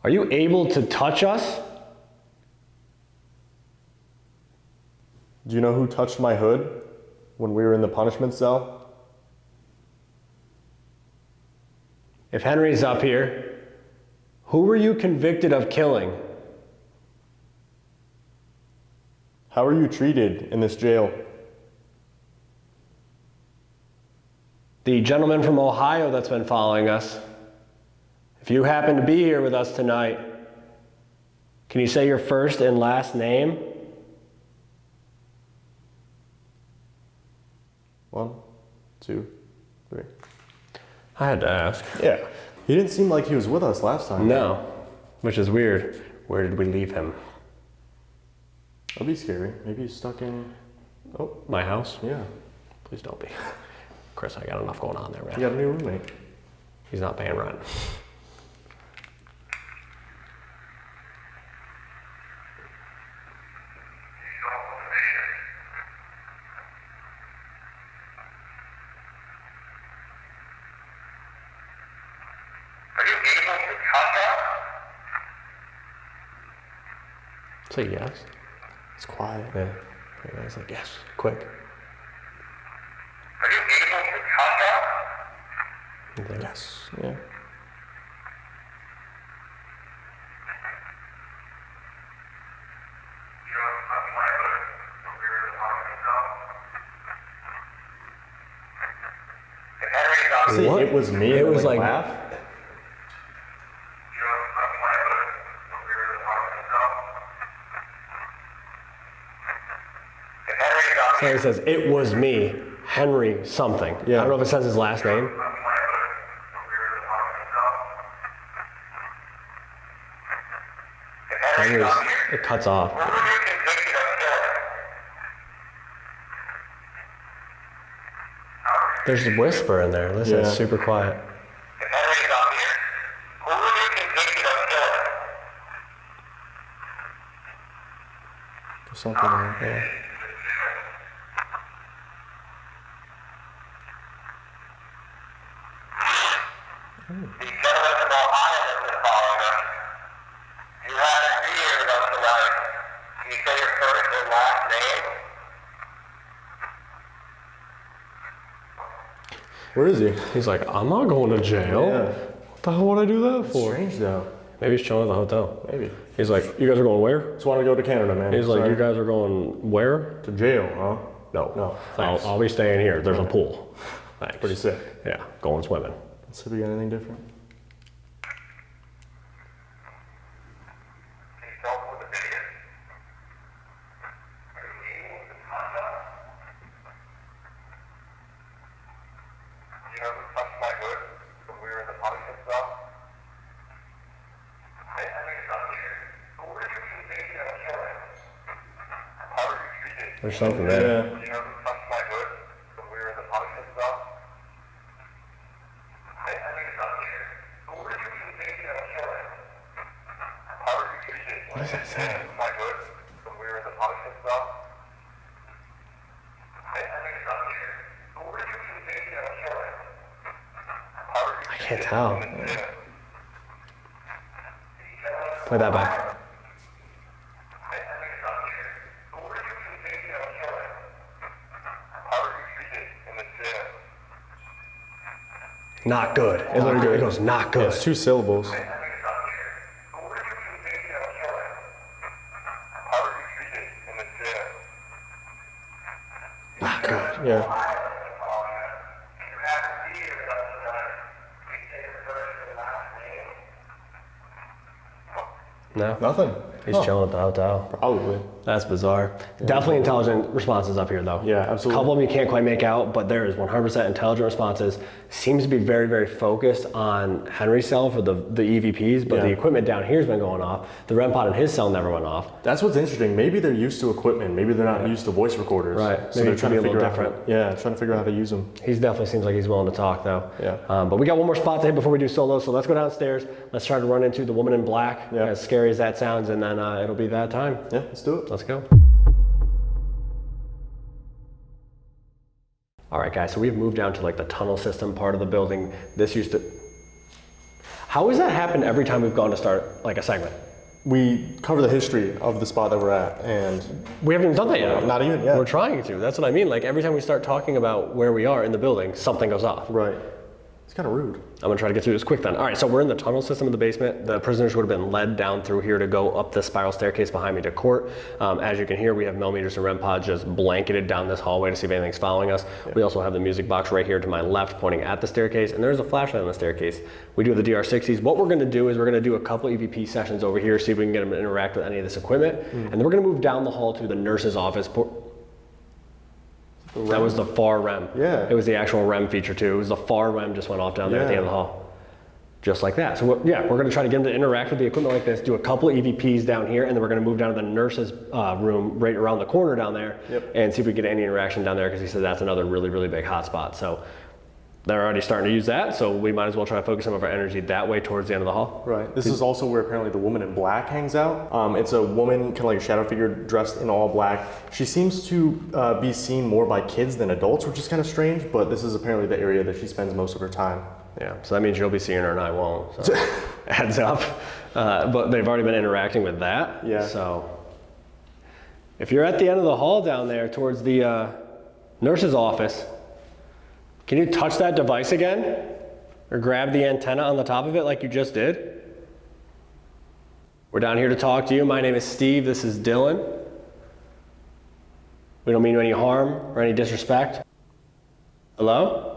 Are you able to touch us? Do you know who touched my hood when we were in the punishment cell? If Henry's up here, who were you convicted of killing? How are you treated in this jail? The gentleman from Ohio that's been following us. If you happen to be here with us tonight, can you say your first and last name? 1, 2, 3. I had to ask. Yeah. He didn't seem like he was with us last time. No, which is weird. Where did we leave him? That'd be scary. Maybe he's stuck in. Oh, My house? yeah. Please don't be. Chris, I got enough going on there, man. You got a new roommate. He's not paying rent. Are you able to contact? Say yes. It's quiet. Yeah. Yeah, he's like, yes, quick. Are you able to contact? He's there. Yes. Yeah. You know, my brother, we're in the hospital. If Henry's on See, What? it was me. It and was like- laugh. you know, my brother, we're in the hospital. If Henry's on So he says, it was me, Henry something. Yeah. I don't know if it says his last name. Henry's, it cuts off. There's a whisper in there. Listen, it's Yeah. super quiet. There's something there. Yeah. Where is he? He's like, I'm not going to jail. Yeah. What the hell would I do that for? Strange though. Maybe he's chilling at the hotel. Maybe. He's like, you guys are going where? Just want to go to Canada, man. He's like, Sorry. you guys are going where? to jail, huh? No. No, thanks. I'll be staying here. There's a pool. Thanks. Pretty sick. Yeah, going swimming. Let's see if we got anything different. You know who touched my hood when we were in the punishment cell? I mean, it's not here. But where did you think you were killing? How were you treated? There's something there. Yeah. You know who touched my hood when we were in the punishment cell? I mean, it's not here. But where did you think you were killing? How were you treated? What does that say? My hood when we were in the punishment cell? I mean, it's not here. But where did you think you were killing? How were you I can't tell. treated? Play that back. Not good. It literally goes, not good. Yeah, it's 2 syllables. Not good. Yeah. No? Nothing. He's chilling at the hotel. Probably. That's bizarre. Definitely intelligent responses up here, though. Yeah, absolutely. A couple of them you can't quite make out, but there is 100% intelligent responses. Seems to be very, very focused on Henry's cell for the EVPs, but Yeah. the equipment down here has been going off. The REM pod in his cell never went off. That's what's interesting. Maybe they're used to equipment. Maybe they're not used to voice recorders. Right. So Maybe they're it trying could to be a figure little out. different. Trying to figure out how to use them. He definitely seems like he's willing to talk, though. Yeah. But we got one more spot to hit before we do solo, so let's go downstairs. Let's try to run into the woman in black, Yeah. as scary as that sounds, and then it'll be that time. Yeah, let's do it. Let's go. All right, guys, so we've moved down to like the tunnel system part of the building. This used to... How has that happened every time we've gone to start like a segment? We cover the history of the spot that we're at, and We haven't even done that yet. not even yet. We're trying to. That's what I mean. Like every time we start talking about where we are in the building, something goes off. Right. It's kind of rude. I'm gonna try to get through this quick then. All right, so we're in the tunnel system in the basement. The prisoners would have been led down through here to go up the spiral staircase behind me to court. As you can hear, we have millimeters and REM pods just blanketed down this hallway to see if anything's following us. We also have the music box right here to my left pointing at the staircase, and there's a flashlight on the staircase. We do have the DR60s. What we're gonna do is we're gonna do a couple EVP sessions over here, see if we can get them to interact with any of this equipment. And then we're gonna move down the hall to the nurse's office. That was the far REM. Yeah. It was the actual REM feature too. It was the far REM just went off down there at the end of the hall. Just like that. So we're going to try to get them to interact with the equipment like this, do a couple of EVPs down here, and then we're going to move down to the nurse's room right around the corner down there, and see if we get any interaction down there, because he said that's another really, really big hotspot. So they're already starting to use that, so we might as well try to focus some of our energy that way towards the end of the hall. Right. This is also where apparently the woman in black hangs out. It's a woman, kind of like a shadow figure, dressed in all black. She seems to be seen more by kids than adults, which is kind of strange, but this is apparently the area that she spends most of her time. Yeah, so that means you'll be seeing her and I won't. So heads up. But they've already been interacting with that. Yeah. So if you're at the end of the hall down there towards the nurse's office, can you touch that device again? Or grab the antenna on the top of it like you just did? We're down here to talk to you. My name is Steve. This is Dylan. We don't mean you any harm or any disrespect. Hello?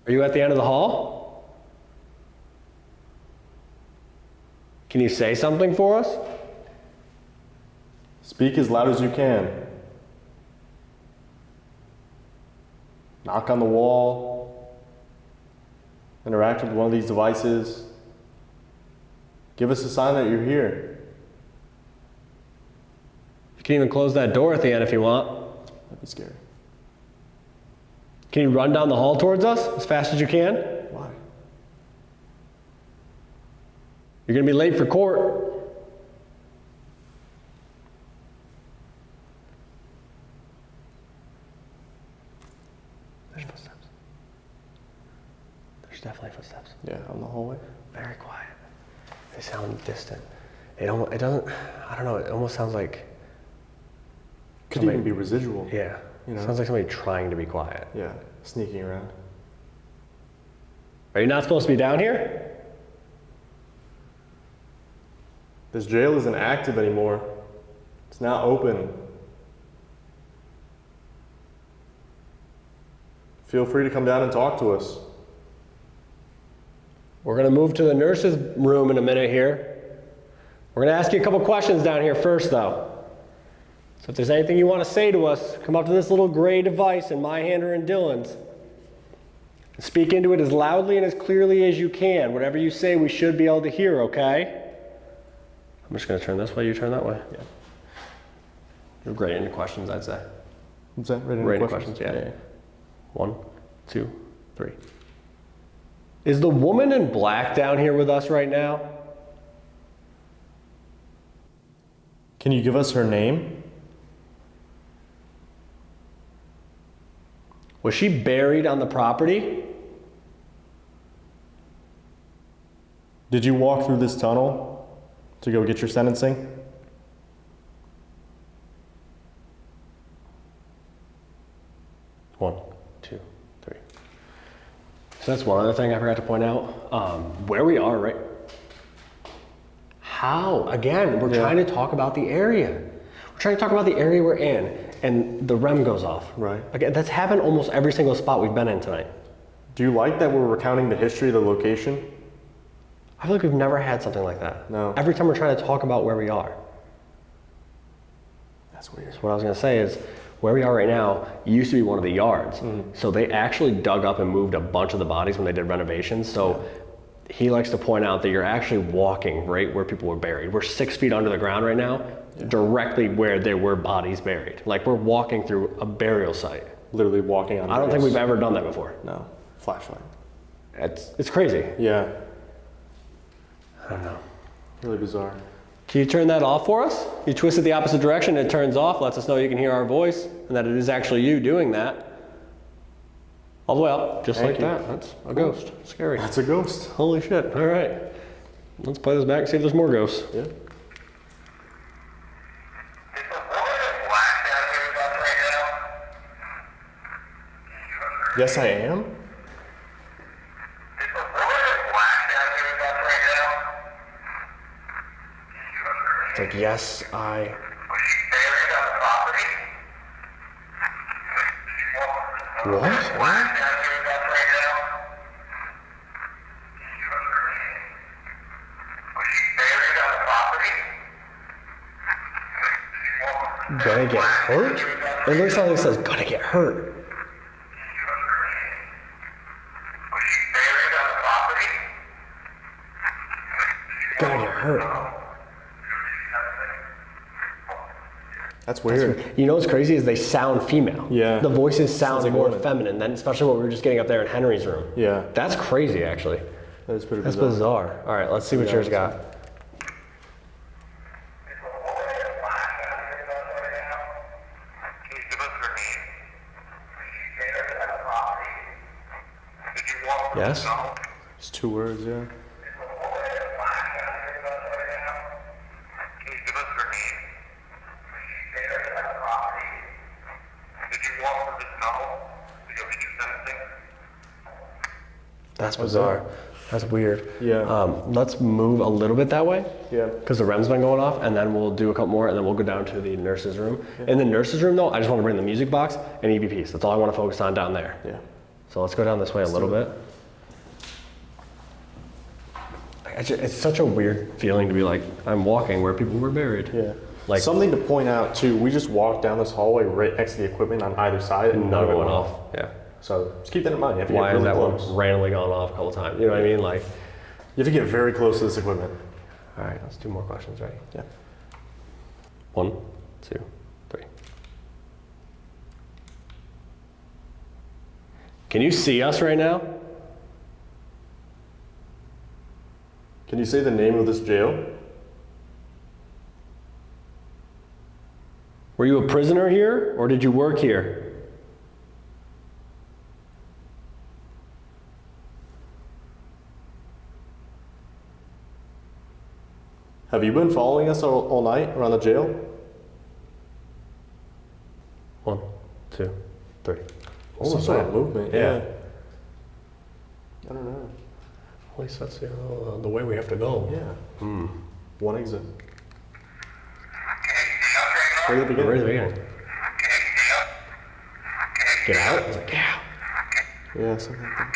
Are you at the end of the hall? Can you say something for us? Speak as loud as you can. Knock on the wall. Interact with one of these devices. Give us a sign that you're here. You can even close that door at the end if you want. That'd be scary. Can you run down the hall towards us as fast as you can? Why? You're gonna be late for court. There's footsteps. There's definitely footsteps. Yeah, on the hallway. Very quiet. They sound distant. It doesn't, I don't know, it almost sounds like, Could even be residual. yeah. You know? Sounds like somebody trying to be quiet. Yeah, sneaking around. Are you not supposed to be down here? This jail isn't active anymore. It's now open. Feel free to come down and talk to us. We're gonna move to the nurse's room in a minute here. We're gonna ask you a couple questions down here first though. So if there's anything you want to say to us, come up to this little gray device in my hand or in Dylan's. Speak into it as loudly and as clearly as you can. Whatever you say, we should be able to hear, okay? I'm just going to turn this way, you turn that way. Yeah. You're great into questions, I'd say. Is that ready? Great into questions, yeah. 1, 2, 3. Is the woman in black down here with us right now? Can you give us her name? Was she buried on the property? Did you walk through this tunnel to go get your sentencing? One, two, three. So that's one other thing I forgot to point out. Where we are, right? How? Again, we're trying to talk about the area. We're trying to talk about the area we're in, and the REM goes off. Right. Again, that's happened almost every single spot we've been in tonight. Do you like that we're recounting the history of the location? I feel like we've never had something like that. No. Every time we're trying to talk about where we are. That's weird. So what I was gonna say is, where we are right now used to be one of the yards. So they actually dug up and moved a bunch of the bodies when they did renovations. So he likes to point out that you're actually walking right where people were buried. We're 6 feet under the ground right now, directly where there were bodies buried. Like we're walking through a burial site. Literally walking on I don't think we've ever done that before. No. Flashlight. It's crazy. Yeah. I don't know. Really bizarre. Can you turn that off for us? You twist it the opposite direction, it turns off, lets us know you can hear our voice and that it is actually you doing that. All the way up, just Thank like you. that. That's a ghost. Scary. That's a ghost. Holy shit. All right. Let's play this back and see if there's more ghosts. Yeah. Is the woman in black down here with us right now? Yes, I am. Is the woman in black down here with us right now? It's like, yes, I. Was she buried on the property? What? Black down here with us right now? Was she buried on the property? Gonna get hurt? It looks like it says, gonna get hurt. heard. That's weird. You know what's crazy is they sound female. Yeah. The voices Sounds sound like a more woman. feminine than especially what we were just getting up there in Henry's room. Yeah. That's crazy, actually. That is pretty That's bizarre. bizarre. All right, let's see what Yeah, yours that's got. Yes? Just 2 words, yeah. That's bizarre. That's weird. Yeah. Let's move a little bit that way. Yeah. Because the REM's been going off, and then we'll do a couple more, and then we'll go down to the nurse's room. In the nurse's room, though, I just want to bring the music box and EVPs. That's all I want to focus on down there. Yeah. So let's go down this way a little bit. It's such a weird feeling to be like, I'm walking where people were buried. Yeah. Like, something to point out too, we just walked down this hallway right next to the equipment on either side and none of it went went off. Yeah. So just keep that in mind. You have to Why get is really that close. one randomly gone off a couple times? You know what I mean? Like, You have to get very close to this equipment. all right, let's do more questions, right? Yeah. 1, 2, 3. Can you see us right now? Can you say the name of this jail? Were you a prisoner here, or did you work here? Have you been following us all night around the jail? 1, 2, 3. What Some was sort that? of movement. Yeah. I don't know. At least that's the way we have to go. Yeah. One exit. Right at the Right at the beginning. beginning. Get out? I was like, yeah. Yeah, something like that.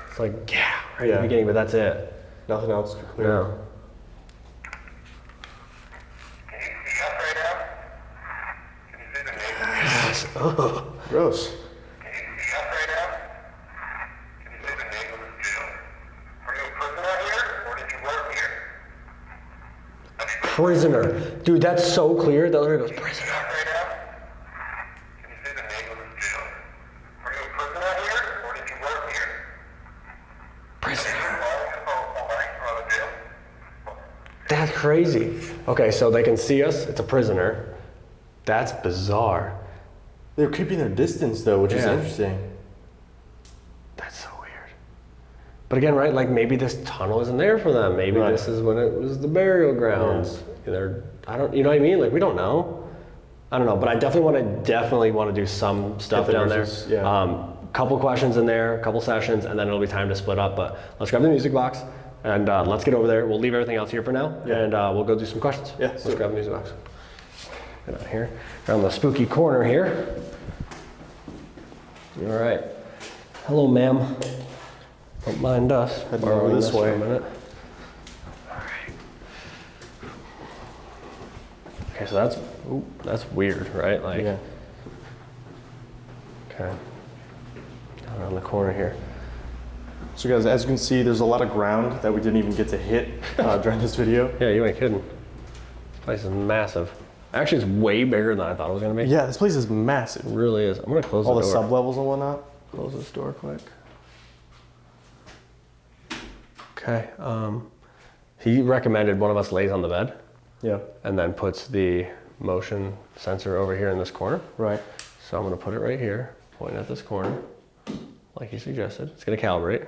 It's like, yeah, right at Yeah. the beginning, but that's it. Nothing else clear. No. Yes. Ugh. Gross. Prisoner. Dude, that's so clear. The other guy goes, prisoner. Prisoner. That's crazy. Okay, so they can see us. It's a prisoner. That's bizarre. They're keeping their distance though, which is Yeah. interesting. That's so weird. But again, right? Like maybe this tunnel isn't there for them. Maybe Right. this is when it was the burial grounds. I don't. You know what I mean? Like we don't know. I don't know. But I definitely want to do some stuff the down nurses, there. yeah. Couple questions in there, couple sessions, and then it'll be time to split up. But let's grab the music box and let's get over there. We'll leave everything else here for now, Yeah. and we'll go do some questions. Yeah, Let's sure. grab the music box. Get out here, around the spooky corner here. All right. Hello, ma'am. Don't mind us. Heading borrowing over this for way. a minute. All right. Okay, so that's weird, right? Like, Yeah. okay. Down around the corner here. So guys, as you can see, there's a lot of ground that we didn't even get to hit during this video. Yeah, you ain't kidding. This place is massive. Actually, it's way bigger than I thought it was gonna be. Yeah, this place is massive. It really is. I'm gonna close All the the door. sub-levels and whatnot. Close this door quick. Okay. He recommended one of us lays on the bed Yeah. and then puts the motion sensor over here in this corner. Right. So I'm gonna put it right here, pointing at this corner, like he suggested. It's gonna calibrate.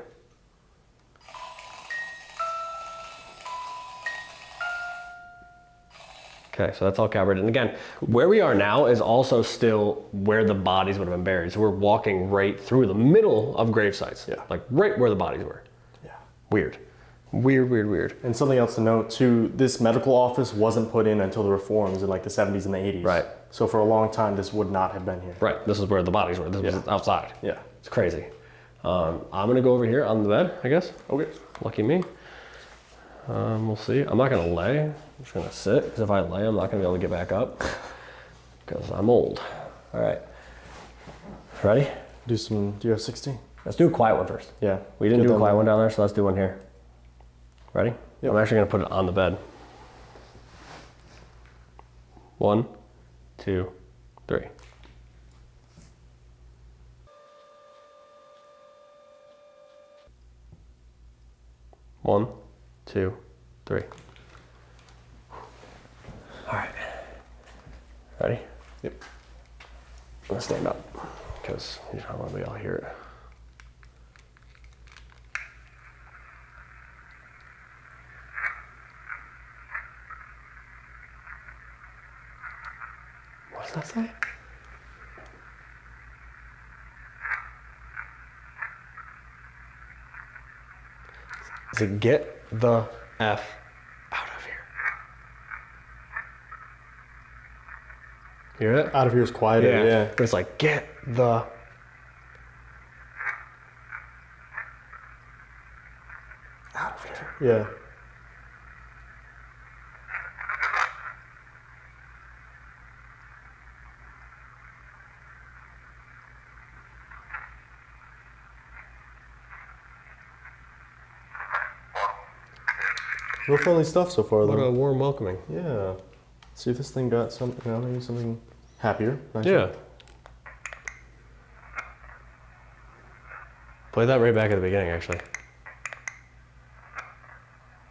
Okay, so that's all calibrated. And again, where we are now is also still where the bodies would have been buried. So we're walking right through the middle of grave sites. Yeah. Like right where the bodies were. Yeah. Weird. Weird, weird, weird. And something else to note too, this medical office wasn't put in until the reforms in like the 70s and the 80s. Right. So for a long time, this would not have been here. Right, this is where the bodies were. This Yeah. was outside. Yeah. It's crazy. I'm gonna go over here on the bed, I guess. Okay. Lucky me. We'll see. I'm not gonna lay. I'm just gonna sit, because if I lay, I'm not gonna be able to get back up, because I'm old. All right, ready? Do some DR60. Let's do a quiet one first. Yeah. We didn't Get do a that quiet one down there, so let's do one here. Ready? Yep. I'm actually gonna put it on the bed. 1, 2, 3. One, 2, 3. All right. Ready? Yep. I'm gonna stand up because you don't want to be able to hear it. What's that say? Is it get the F out of here? Hear it? Out of here is quieter. Yeah. But it's like, get the out of here. Yeah. Real friendly stuff so far, What though. a warm welcoming. Yeah. See if this thing got something, maybe something happier. Nicer. Yeah. Play that right back at the beginning, actually.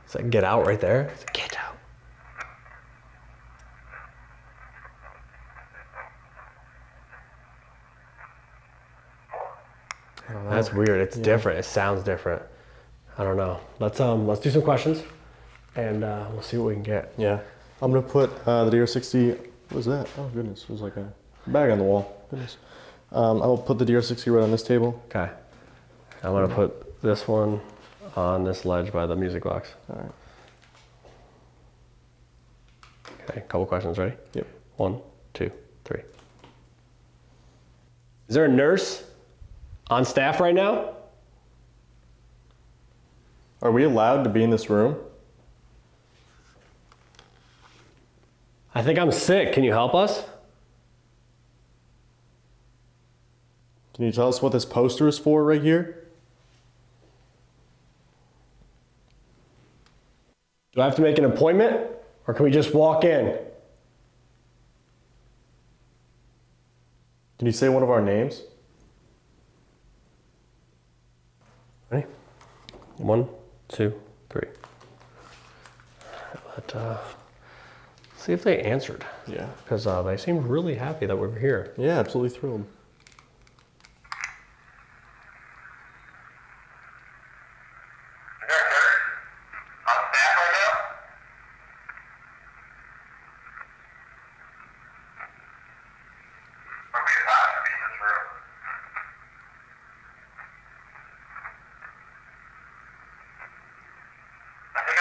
Is that get out right there? It's like, get out. I don't know. That's weird. It's different. It sounds different. I don't know. Let's do some questions, and we'll see what we can get. Yeah. I'm gonna put the DR60. What was that? Oh goodness, it was like a bag on the wall. Goodness. I'll put the DR60 right on this table. Okay. I'm gonna put this one on this ledge by the music box. All right. Okay. Couple questions. Ready? Yep. 1, 2, 3. Is there a nurse on staff right now? Are we allowed to be in this room? I think I'm sick. Can you help us? Can you tell us what this poster is for right here? Do I have to make an appointment, or can we just walk in? Can you say one of our names? Ready? 1, 2, 3. Let's see if they answered, Yeah. because they seemed really happy that we were here. Yeah, absolutely thrilled.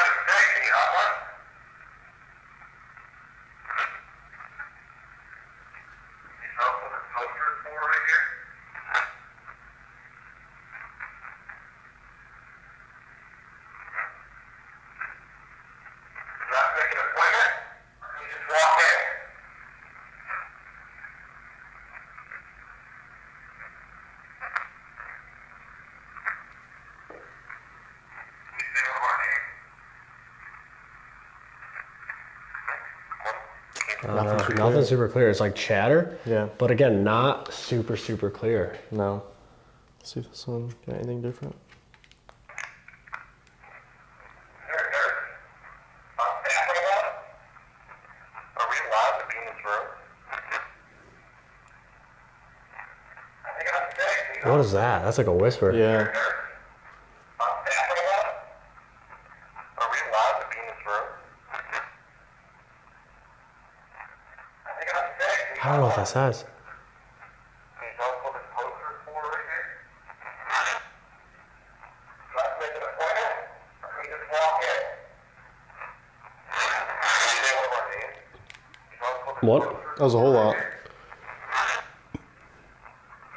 Is there a nurse on staff right now? Are we allowed to be in this room? I think I'm sick. Can you help us? Can you tell us what this poster is for right here? Do I have to make an appointment? Or can we just walk in? Can you say one more name? Nothing super clear. It's like chatter, Yeah. but again, not super clear. No. Let's see if this one got anything different. Is there a nurse on staff right now? Are we allowed to be in this room? I think I'm sick. Can you What is that? That's like a whisper. Yeah. nurse on staff right now? Are we allowed to be in this room? I think I'm sick. I don't know what that says. Can you tell us what this poster is for right here? Do I have to make an appointment? Or can we just walk in? Can you say one of our names? Can you tell us what this What? poster is That was a whole lot. Do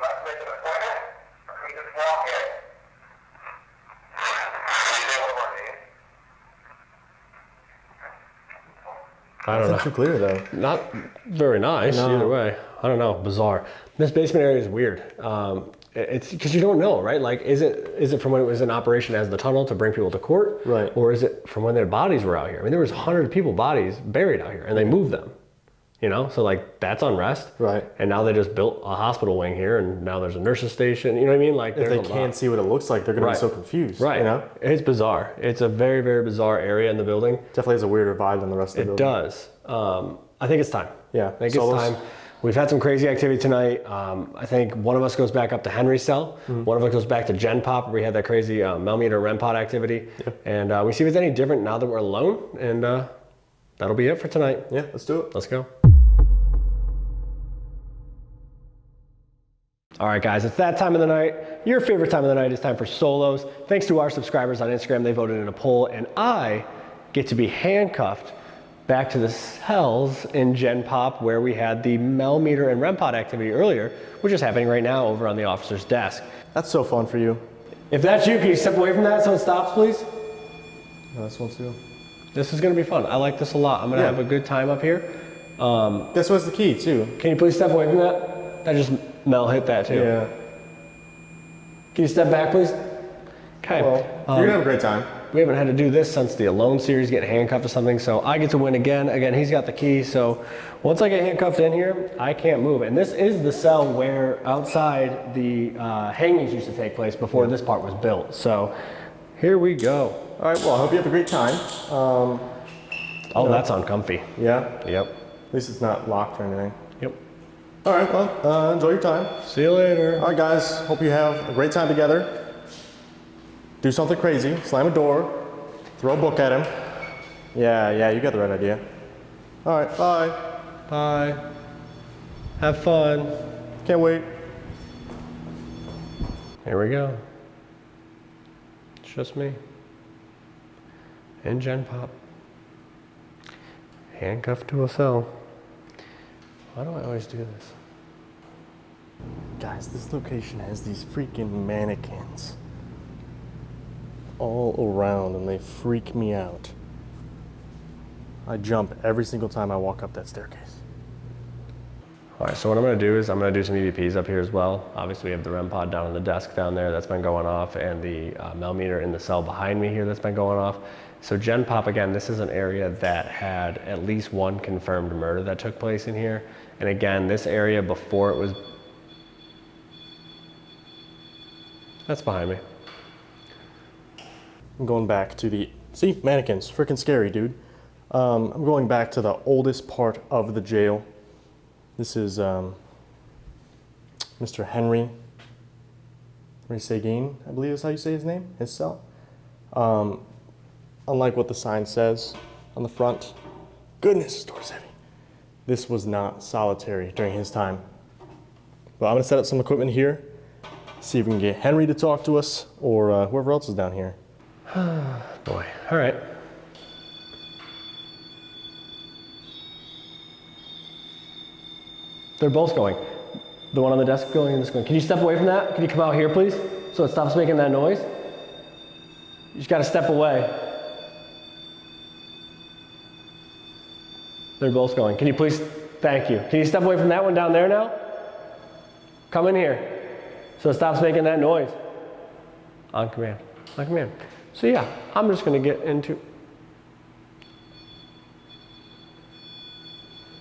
I have to make an appointment? Or can we just walk in? Can you say one of our names? Do I I don't know. Too clear though. Not very nice either way. I don't know, bizarre. This basement area is weird. It's because you don't know, right? Like, is it from when it was in operation as the tunnel to bring people to court? Right. Or is it from when their bodies were out here? I mean, there was 100 people bodies buried out here and they moved them, you know? So like, that's unrest. Right. And now they just built a hospital wing here and now there's a nurse's station, you know what I mean? Like, If they can't see what it looks like, they're gonna be so confused. Right. You know? It's bizarre. It's a very, very bizarre area in the building. Definitely has a weirder vibe than the rest of the It building. does. I think it's time. Yeah. I think it's time. We've had some crazy activity tonight. I think one of us goes back up to Henry's cell. One of us goes back to Gen Pop, where we had that crazy Melmeter REM pod activity. And we see if it's any different now that we're alone. And that'll be it for tonight. Yeah, let's do it. Let's go. All right, guys, it's that time of the night. Your favorite time of the night is time for solos. Thanks to our subscribers on Instagram, they voted in a poll, and I get to be handcuffed back to the cells in Gen Pop where we had the Melmeter and REM pod activity earlier, which is happening right now over on the officer's desk. That's so fun for you. If that's you, can you step away from that so it stops, please? No, this one too. This is gonna be fun. I like this a lot. I'm gonna have a good time up here. This was the key too. Can you please step away from that? That just, Mel hit that too. Yeah. Can you step back, please? Okay. Well, you're gonna have a great time. We haven't had to do this since the Alone series, getting handcuffed or something, so I get to win again. Again, he's got the key, so once I get handcuffed in here, I can't move. And this is the cell where outside the hangings used to take place before this part was built. So here we go. All right, well, I hope you have a great time. Oh, that's uncomfy. Yeah? Yep. At least it's not locked or anything. Yep. All right, well, enjoy your time. See you later. All right, guys, hope you have a great time together. Do something crazy, slam a door, throw a book at him. Yeah, you got the right idea. All right, bye. Bye. Have fun. Can't wait. Here we go. It's just me. And Gen Pop. Handcuffed to a cell. Why do I always do this? Guys, this location has these freaking mannequins all around and they freak me out. I jump every single time I walk up that staircase. All right, so what I'm gonna do is I'm gonna do some EVPs up here as well. Obviously we have the REM pod down on the desk down there that's been going off, and the Melmeter in the cell behind me here that's been going off. So Gen Pop, again, this is an area that had at least one confirmed murder that took place in here. And again, this area before it was, that's behind me. I'm going back to the, see, mannequins, freaking scary, dude. I'm going back to the oldest part of the jail. This is Mr. Henry Seguin, I believe is how you say his name, his cell. Unlike what the sign says on the front, goodness, this door's heavy. This was not solitary during his time. But I'm gonna set up some equipment here, see if we can get Henry to talk to us or whoever else is down here. Boy, all right. They're both going. The one on the desk going and this going. Can you step away from that? Can you come out here, please? So it stops making that noise? You just gotta step away. They're both going. Can you please, thank you. Can you step away from that one down there now? Come in here. So it stops making that noise. On command, on command. So yeah, I'm just gonna get into,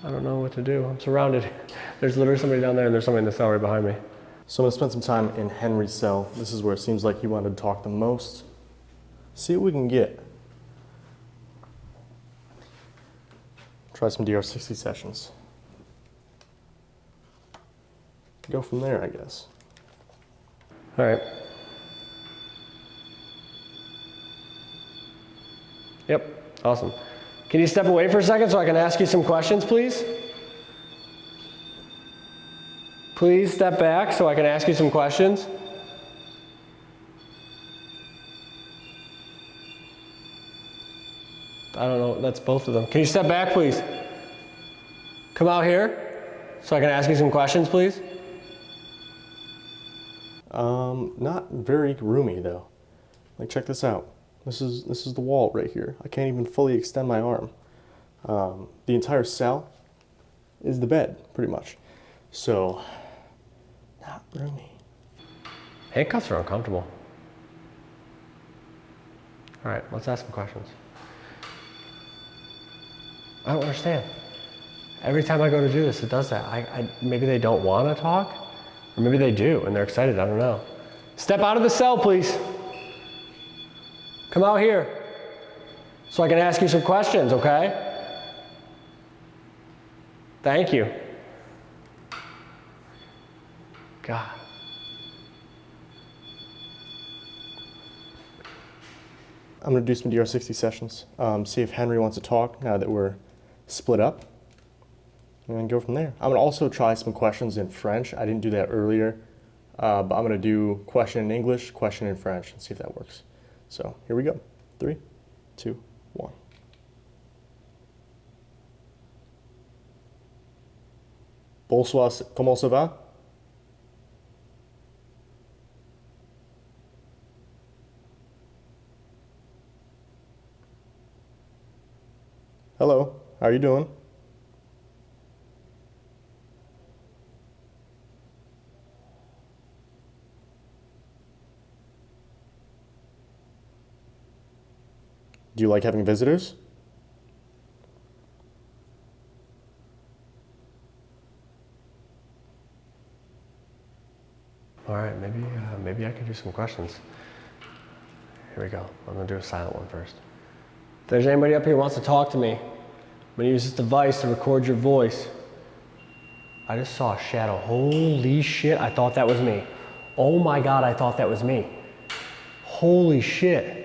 I don't know what to do. I'm surrounded. There's literally somebody down there and there's somebody in the cell right behind me. So I'm gonna spend some time in Henry's cell. This is where it seems like he wanted to talk the most. See what we can get. Try some DR60 sessions. Go from there, I guess. All right. Yep, awesome. Can you step away for a second so I can ask you some questions, please? Please step back so I can ask you some questions. I don't know, that's both of them. Can you step back, please? Come out here so I can ask you some questions, please. Not very roomy though. Like, check this out. This is the wall right here. I can't even fully extend my arm. The entire cell is the bed, pretty much. So, not roomy. Handcuffs are uncomfortable. All right, let's ask some questions. I don't understand. Every time I go to do this, it does that. Maybe they don't want to talk, or maybe they do and they're excited. I don't know. Step out of the cell, please. Come out here so I can ask you some questions, okay? Thank you. God. I'm gonna do some DR60 sessions, see if Henry wants to talk now that we're split up, and then go from there. I'm gonna also try some questions in French. I didn't do that earlier, but I'm gonna do question in English, question in French, and see if that works. So here we go. 3, 2, 1. Bonsoir, comment ça va? Hello, how are you doing? Do you like having visitors? All right, maybe I can do some questions. Here we go. I'm gonna do a silent one first. If there's anybody up here who wants to talk to me, I'm gonna use this device to record your voice. I just saw a shadow. Holy shit, I thought that was me. Oh my God, I thought that was me. Holy shit.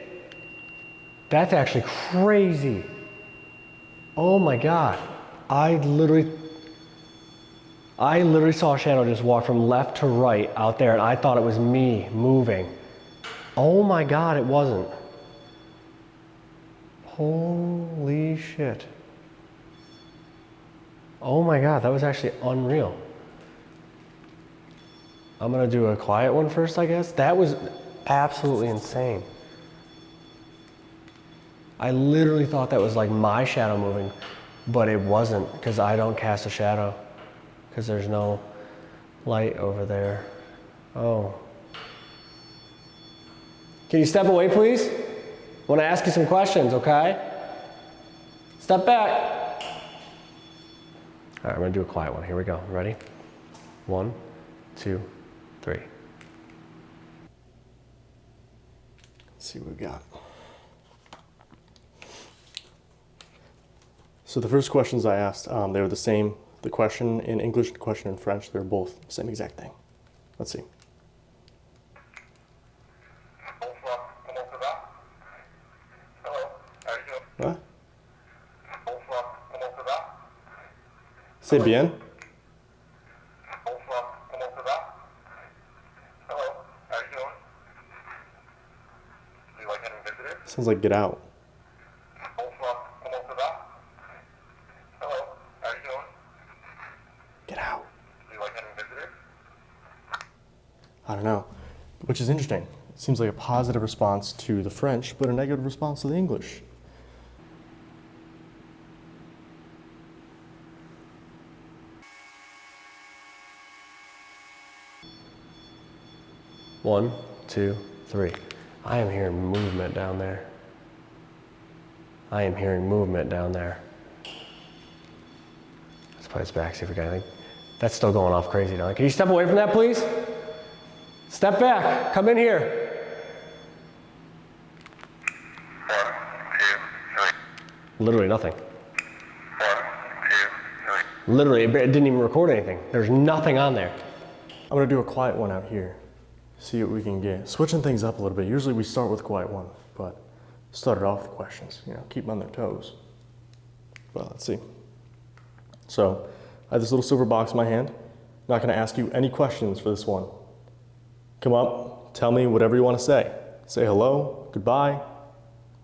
That's actually crazy. Oh my God. I literally saw a shadow just walk from left to right out there, and I thought it was me moving. Oh my God, it wasn't. Holy shit. Oh my God, that was actually unreal. I'm gonna do a quiet one first, I guess. That was absolutely insane. I literally thought that was like my shadow moving, but it wasn't, because I don't cast a shadow, because there's no light over there. Oh. Can you step away, please? I want to ask you some questions, okay? Step back. All right, I'm gonna do a quiet one. Here we go. Ready? 1, 2, 3. Let's see what we got. So the first questions I asked, they were the same. The question in English and the question in French, they're both the same exact thing. Let's see. Bonsoir, comment ça va? Hello, how are you doing? What? Bonsoir, comment ça va? C'est bien. Bonsoir, comment ça va? Hello, how are you doing? Do you like having visitors? Sounds like Get Out. Bonsoir, comment ça va? Hello, how are you doing? Get Out. Do you like having visitors? I don't know, which is interesting. It seems like a positive response to the French, but a negative response to the English. One, 2, 3. I am hearing movement down there. I am hearing movement down there. Let's play this back, see if we got anything. That's still going off crazy down there. Can you step away from that, please? Step back. Come in here. 1, 2, 3. Literally nothing. 1, 2, 3. Literally, it didn't even record anything. There's nothing on there. I'm gonna do a quiet one out here. See what we can get. Switching things up a little bit. Usually we start with a quiet one, but started off with questions. You know, keep them on their toes. Well, let's see. So, I have this little silver box in my hand. Not gonna ask you any questions for this one. Come up, tell me whatever you want to say. Say hello, goodbye,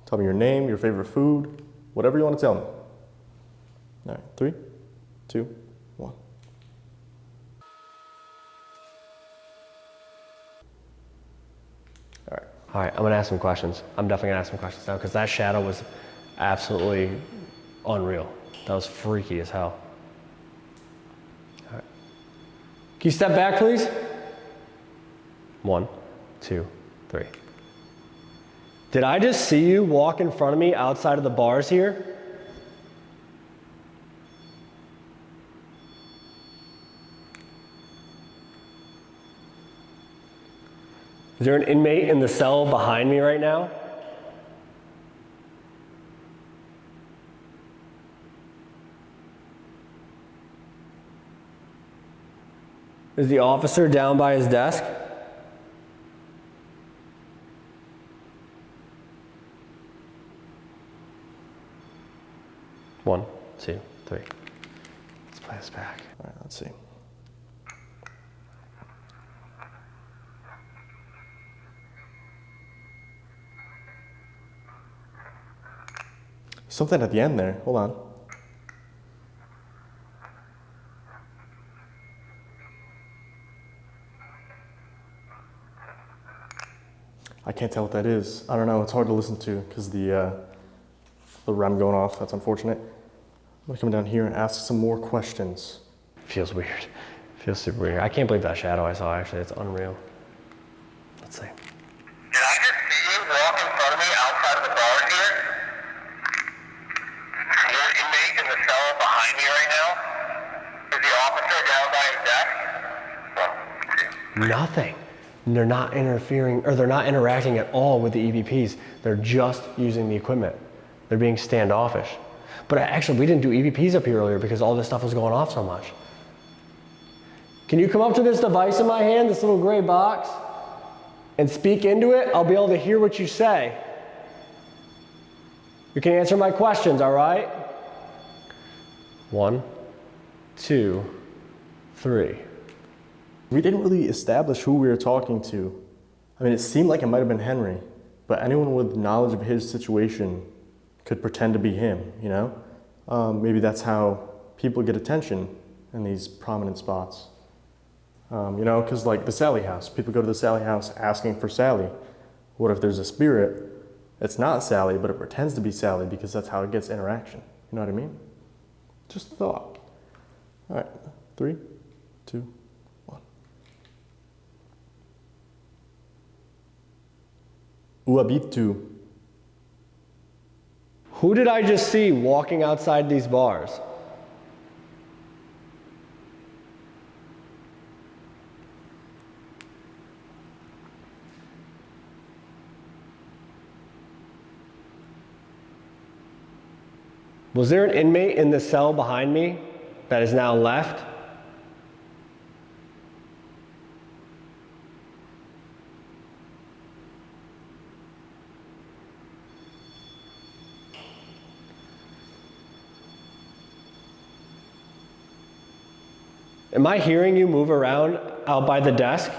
tell me your name, your favorite food, whatever you want to tell me. All right, 3, 2, 1. All right, I'm gonna ask some questions. I'm definitely gonna ask some questions now because that shadow was absolutely unreal. That was freaky as hell. All right. Can you step back, please? 1, 2, 3. Did I just see you walk in front of me outside of the bars here? Is there an inmate in the cell behind me right now? Is the officer down by his desk? One, 2, 3. Let's play this back. All right, let's see. Something at the end there. Hold on. I can't tell what that is. I don't know. It's hard to listen to because the REM going off. That's unfortunate. I'm gonna come down here and ask some more questions. Feels weird. Feels super weird. I can't believe that shadow I saw, actually. It's unreal. Let's see. Did I just see you walk in front of me outside of the bars here? You're an inmate in the cell behind me right now? Is the officer down by his desk? 1, 2. Nothing. They're not interfering, or they're not interacting at all with the EVPs. They're just using the equipment. They're being standoffish. But actually, we didn't do EVPs up here earlier because all this stuff was going off so much. Can you come up to this device in my hand, this little gray box, and speak into it? I'll be able to hear what you say. You can answer my questions, all right? 1, 2, 3. We didn't really establish who we were talking to. I mean, it seemed like it might have been Henry, but anyone with knowledge of his situation could pretend to be him, you know? Maybe that's how people get attention in these prominent spots. You know, because like the Sally house, people go to the Sally house asking for Sally. What if there's a spirit? It's not Sally, but it pretends to be Sally because that's how it gets interaction. You know what I mean? Just a thought. All right, 3, 2, 1. Où habites-tu? Who did I just see walking outside these bars? Was there an inmate in the cell behind me that is now left? Am I hearing you move around out by the desk?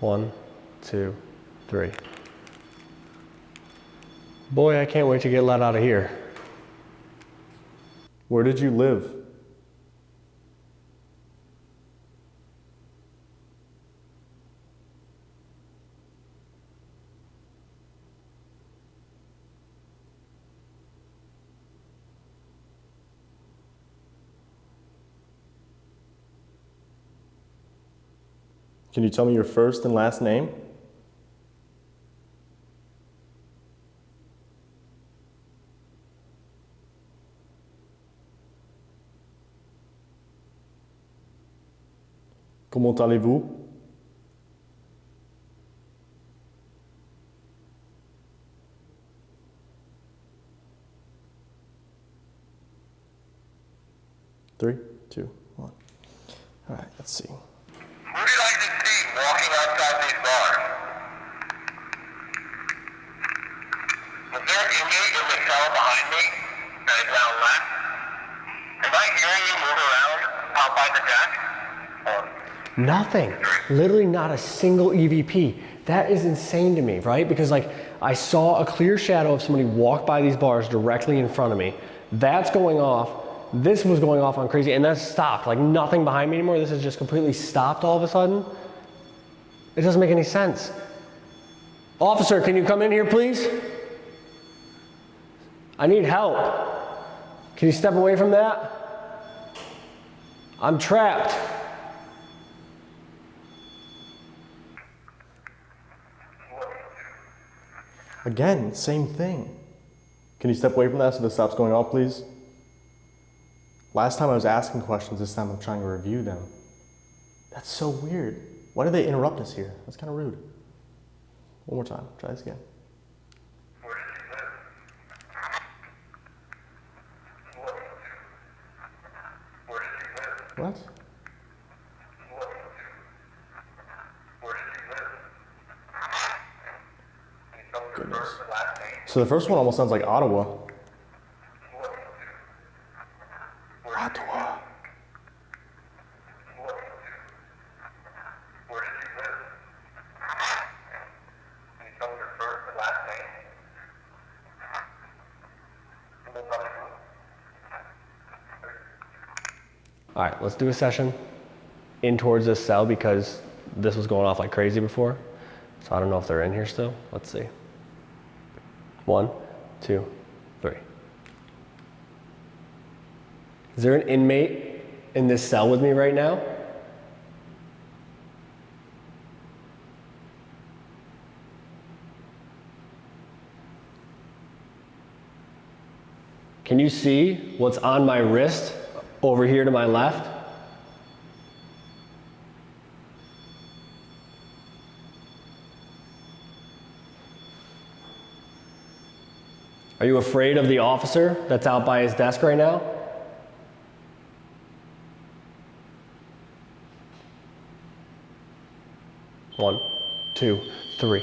One, 2, 3. Boy, I can't wait to get let out of here. Where did you live? Can you tell me your first and last name? Comment allez-vous? Three, 2, 1. All right, let's see. Who did I just see walking outside these bars? Was there an inmate in the cell behind me that is now left? Am I hearing you move around out by the desk? Nothing. Literally not a single EVP. That is insane to me, right? Because like I saw a clear shadow of somebody walk by these bars directly in front of me. That's going off. This was going off on crazy, and that's stopped. Like nothing behind me anymore. This is just completely stopped all of a sudden. It doesn't make any sense. Officer, can you come in here, please? I need help. Can you step away from that? I'm trapped. Again, same thing. Can you step away from that so this stops going off, please? Last time I was asking questions, this time I'm trying to review them. That's so weird. Why did they interrupt us here? That's kind of rude. One more time, try this again. What? Goodness. So the first one almost sounds like Ottawa. Ottawa. All right, let's do a session in towards this cell because this was going off like crazy before. So I don't know if they're in here still. Let's see. 1, 2, 3. Is there an inmate in this cell with me right now? Can you see what's on my wrist over here to my left? Are you afraid of the officer that's out by his desk right now? One, 2, 3.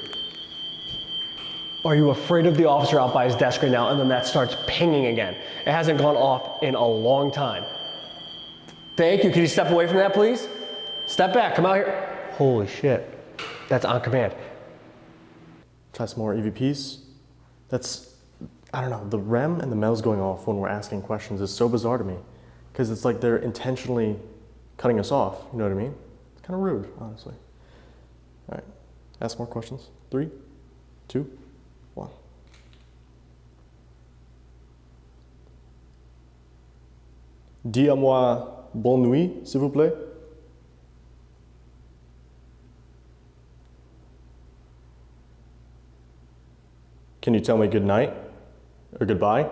Are you afraid of the officer out by his desk right now? And then that starts pinging again. It hasn't gone off in a long time. Thank you. Can you step away from that, please? Step back. Come out here. Holy shit. That's on command. Try some more EVPs. That's, I don't know, the REM and the MELS going off when we're asking questions is so bizarre to me. Because it's like they're intentionally cutting us off, you know what I mean? It's kind of rude, honestly. All right, ask more questions. 3, 2, 1. Dis à moi bonne nuit, s'il vous plaît. Can you tell me good night or goodbye?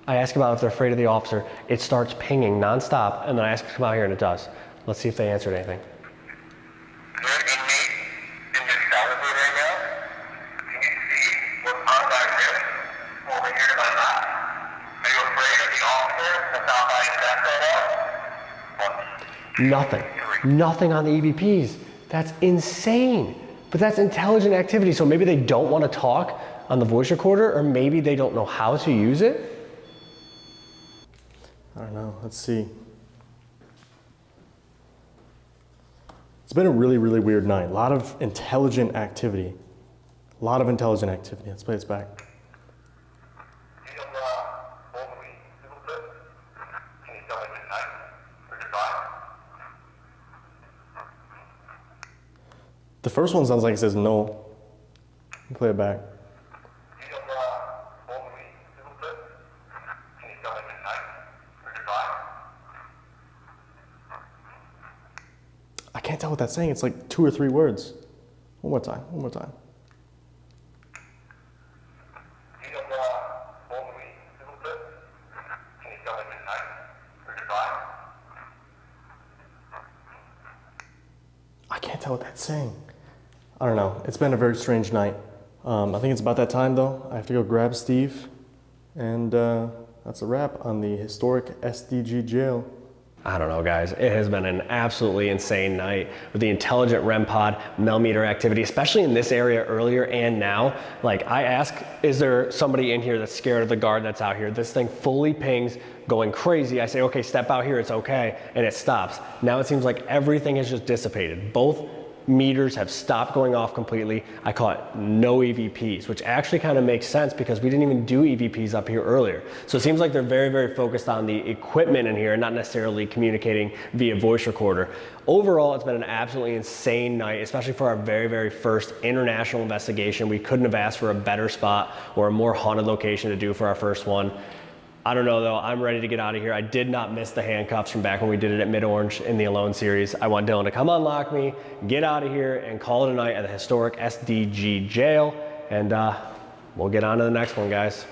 I ask about if they're afraid of the officer. It starts pinging nonstop, and then I ask to come out here, and it does. Let's see if they answered anything. Is there an inmate in this cell with me right now? Can you see what's on that wrist over here to my left? Are you afraid of the officer that's out by his desk right now? 1, Nothing. Nothing on the EVPs. That's insane. But that's intelligent activity, so maybe they don't want to talk on the voice recorder, or maybe they don't know how to use it. I don't know, let's see. It's been a really, really weird night. A lot of intelligent activity. Let's play this back. Dis à moi bonne nuit, s'il vous plaît. Can you tell me good night or goodbye? The first one sounds like it says no. Play it back. Dis à moi bonne nuit, s'il vous plaît. Can you tell me good night or goodbye? I can't tell what that's saying. It's like 2 or 3 words. One more time. Dis à moi bonne nuit, s'il vous plaît. Can you tell me good night or goodbye? I can't tell what that's saying. I don't know. It's been a very strange night. I think it's about that time though. I have to go grab Steve. And that's a wrap on the historic SDG jail. I don't know, guys. It has been an absolutely insane night with the intelligent REM pod, millimeter activity, especially in this area earlier and now. Like, I ask, is there somebody in here that's scared of the guard that's out here? This thing fully pings, going crazy. I say, okay, step out here, it's okay, and it stops. Now it seems like everything has just dissipated. Both meters have stopped going off completely. I caught no EVPs, which actually kind of makes sense because we didn't even do EVPs up here earlier. So it seems like they're very, very focused on the equipment in here and not necessarily communicating via voice recorder. Overall, it's been an absolutely insane night, especially for our very, very first international investigation. We couldn't have asked for a better spot or a more haunted location to do for our first one. I don't know though, I'm ready to get out of here. I did not miss the handcuffs from back when we did it at Mid-Orange in the Alone series. I want Dylan to come unlock me, get out of here, and call it a night at the historic SDG Jail. And we'll get on to the next one, guys.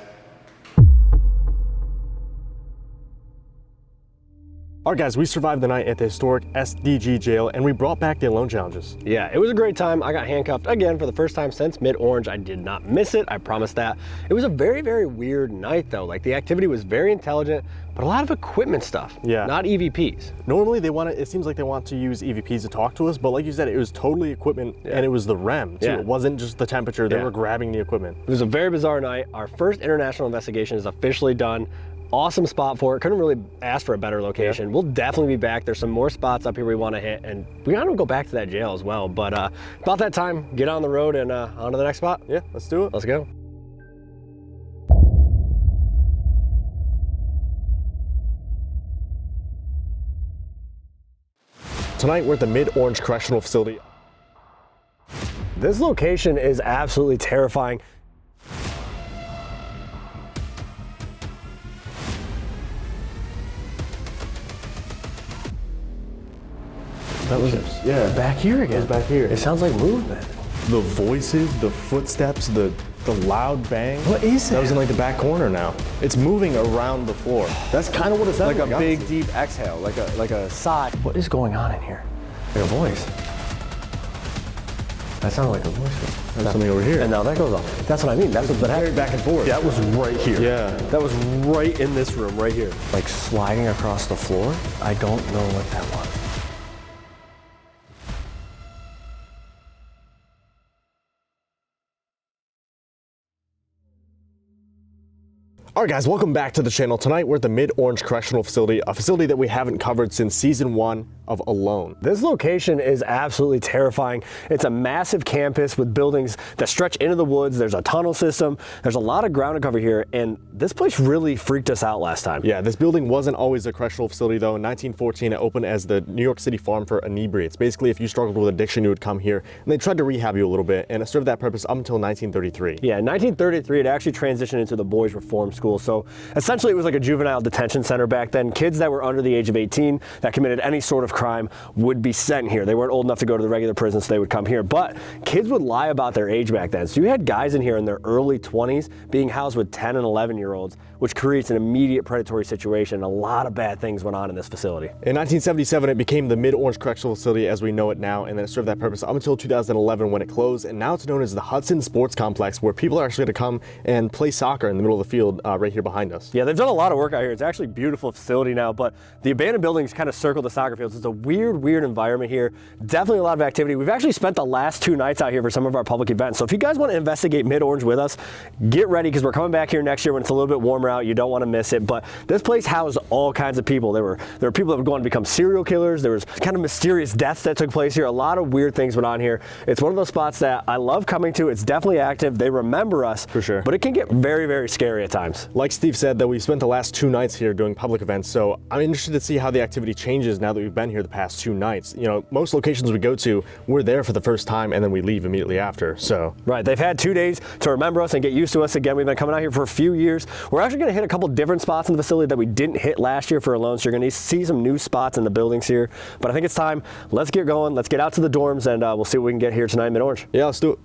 All right, guys, we survived the night at the historic SDG Jail, and we brought back the Alone challenges. Yeah, it was a great time. I got handcuffed again for the first time since Mid-Orange. I did not miss it, I promise that. It was a very, very weird night though. Like the activity was very intelligent, but a lot of equipment stuff, yeah, not EVPs. Normally it seems like they want to use EVPs to talk to us, but like you said, it was totally equipment, and it was the REM too. It wasn't just the temperature, they were grabbing the equipment. It was a very bizarre night. Our first international investigation is officially done. Awesome spot for it. Couldn't really ask for a better location. We'll definitely be back. There's some more spots up here we want to hit, and we got to go back to that jail as well. But about that time, get on the road and on to the next spot. Yeah, let's do it. Let's go. Tonight, we're at the Mid-Orange Correctional Facility. This location is absolutely terrifying. That was back here again. It was back here. It sounds like movement. The voices, the footsteps, the loud bang. What is it? That was in like the back corner now. It's moving around the floor. That's kind of what it sounds like. Like a big, deep exhale, like a sigh. What is going on in here? Like a voice. That sounded like a voice. There's something over here. And now that goes off. That's what I mean. That's what happened. Back and forth. That was right here. Yeah. That was right in this room, right here. Like sliding across the floor. I don't know what that was. All right, guys, welcome back to the channel. Tonight, we're at the Mid-Orange Correctional Facility, a facility that we haven't covered since season 1 of Alone. This location is absolutely terrifying. It's a massive campus with buildings that stretch into the woods. There's a tunnel system. There's a lot of ground to cover here, and this place really freaked us out last time. Yeah, this building wasn't always a correctional facility, though. In 1914, it opened as the New York City Farm for Inebriates. Basically, if you struggled with addiction, you would come here, and they tried to rehab you a little bit, and it served that purpose up until 1933. Yeah, in 1933, it actually transitioned into the Boys Reform School. So essentially, it was like a juvenile detention center back then. Kids that were under the age of 18 that committed any sort of crime would be sent here. They weren't old enough to go to the regular prison, so they would come here. But kids would lie about their age back then. So you had guys in here in their early 20s being housed with 10 and 11-year-olds, which creates an immediate predatory situation. A lot of bad things went on in this facility. In 1977, it became the Mid-Orange Correctional Facility as we know it now, and then it served that purpose up until 2011 when it closed, and now it's known as the Hudson Sports Complex, where people are actually going to come and play soccer in the middle of the field right here behind us. Yeah, they've done a lot of work out here. It's actually a beautiful facility now, but the abandoned buildings kind of circle the soccer fields. It's a weird environment here. Definitely a lot of activity. We've actually spent the last 2 nights out here for some of our public events. So if you guys want to investigate Mid-Orange with us, get ready because we're coming back here next year when it's a little bit warmer out. You don't want to miss it. But this place housed all kinds of people. There were people that would go on to become serial killers. There was kind of mysterious deaths that took place here. A lot of weird things went on here. It's one of those spots that I love coming to. It's definitely active. They remember us. For sure. But it can get very, very scary at times. Like Steve said, that we spent the last 2 nights here doing public events, so I'm interested to see how the activity changes now that we've been here the past 2 nights. You know, most locations we go to, we're there for the first time and then we leave immediately after, so. Right, they've had 2 days to remember us and get used to us again. We've been coming out here for a few years. We're actually gonna hit a couple different spots in the facility that we didn't hit last year for Alone, so you're gonna see some new spots in the buildings here. But I think it's time, let's get going, let's get out to the dorms, and we'll see what we can get here tonight in Mid-Orange. Yeah, let's do it.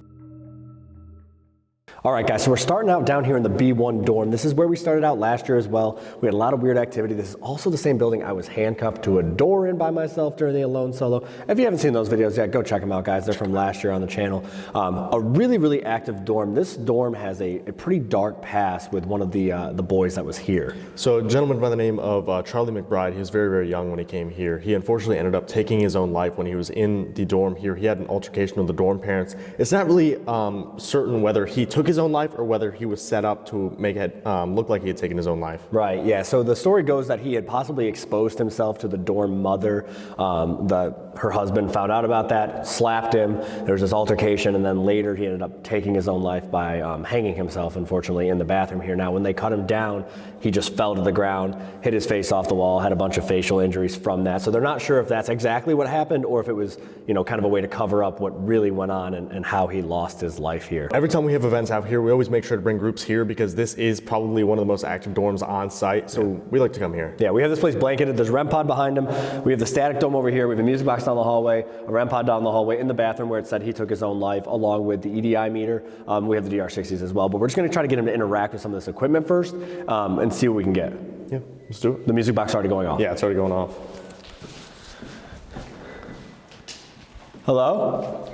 All right, guys, so we're starting out down here in the B1 dorm. This is where we started out last year as well. We had a lot of weird activity. This is also the same building I was handcuffed to a door in by myself during the Alone solo. If you haven't seen those videos yet, go check them out, guys. They're from last year on the channel. A really active dorm. This dorm has a pretty dark past with one of the boys that was here. So a gentleman by the name of Charlie McBride, he was very young when he came here. He unfortunately ended up taking his own life when he was in the dorm here. He had an altercation with the dorm parents. It's not really certain whether he took his his own life or whether he was set up to make it look like he had taken his own life. Right, yeah. So the story goes that he had possibly exposed himself to the dorm mother. Her husband found out about that, slapped him. There was this altercation, and then later he ended up taking his own life by hanging himself, unfortunately, in the bathroom here. Now, when they cut him down, he just fell to the ground, hit his face off the wall, had a bunch of facial injuries from that. So they're not sure if that's exactly what happened or if it was, kind of a way to cover up what really went on and how he lost his life here. Every time we have events out here, we always make sure to bring groups here because this is probably one of the most active dorms on site, so we like to come here. Yeah, we have this place blanketed. There's a REM pod behind him. We have the static dome over here. We have a music box down the hallway, a REM pod down the hallway, in the bathroom where it said he took his own life, along with the EDI meter. We have the DR60s as well, but we're just going to try to get him to interact with some of this equipment first and see what we can get. Yeah, let's do it. The music box already going off. Yeah, it's already going off. Hello?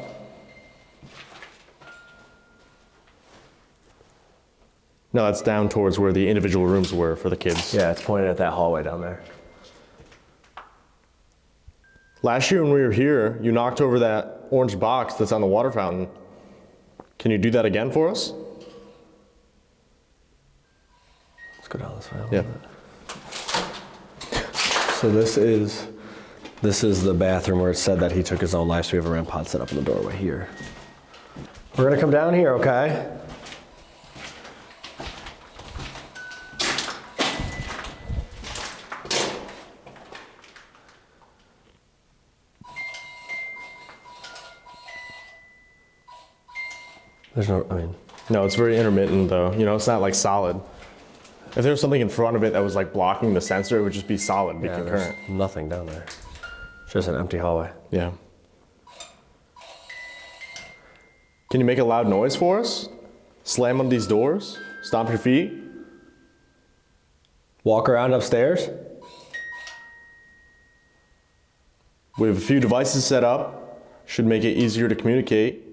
No, that's down towards where the individual rooms were for the kids. Yeah, it's pointed at that hallway down there. Last year when we were here, you knocked over that orange box that's on the water fountain. Can you do that again for us? Let's go down this way. Yeah. So this is the bathroom where it said that he took his own life, so we have a REM pod set up in the doorway here. We're gonna come down here, okay? There's no, No, it's very intermittent though. It's not like solid. If there was something in front of it that was like blocking the sensor, it would just be solid, be concurrent. there's nothing down there. It's just an empty hallway. Yeah. Can you make a loud noise for us? Slam on these doors? Stomp your feet? Walk around upstairs. We have a few devices set up. Should make it easier to communicate.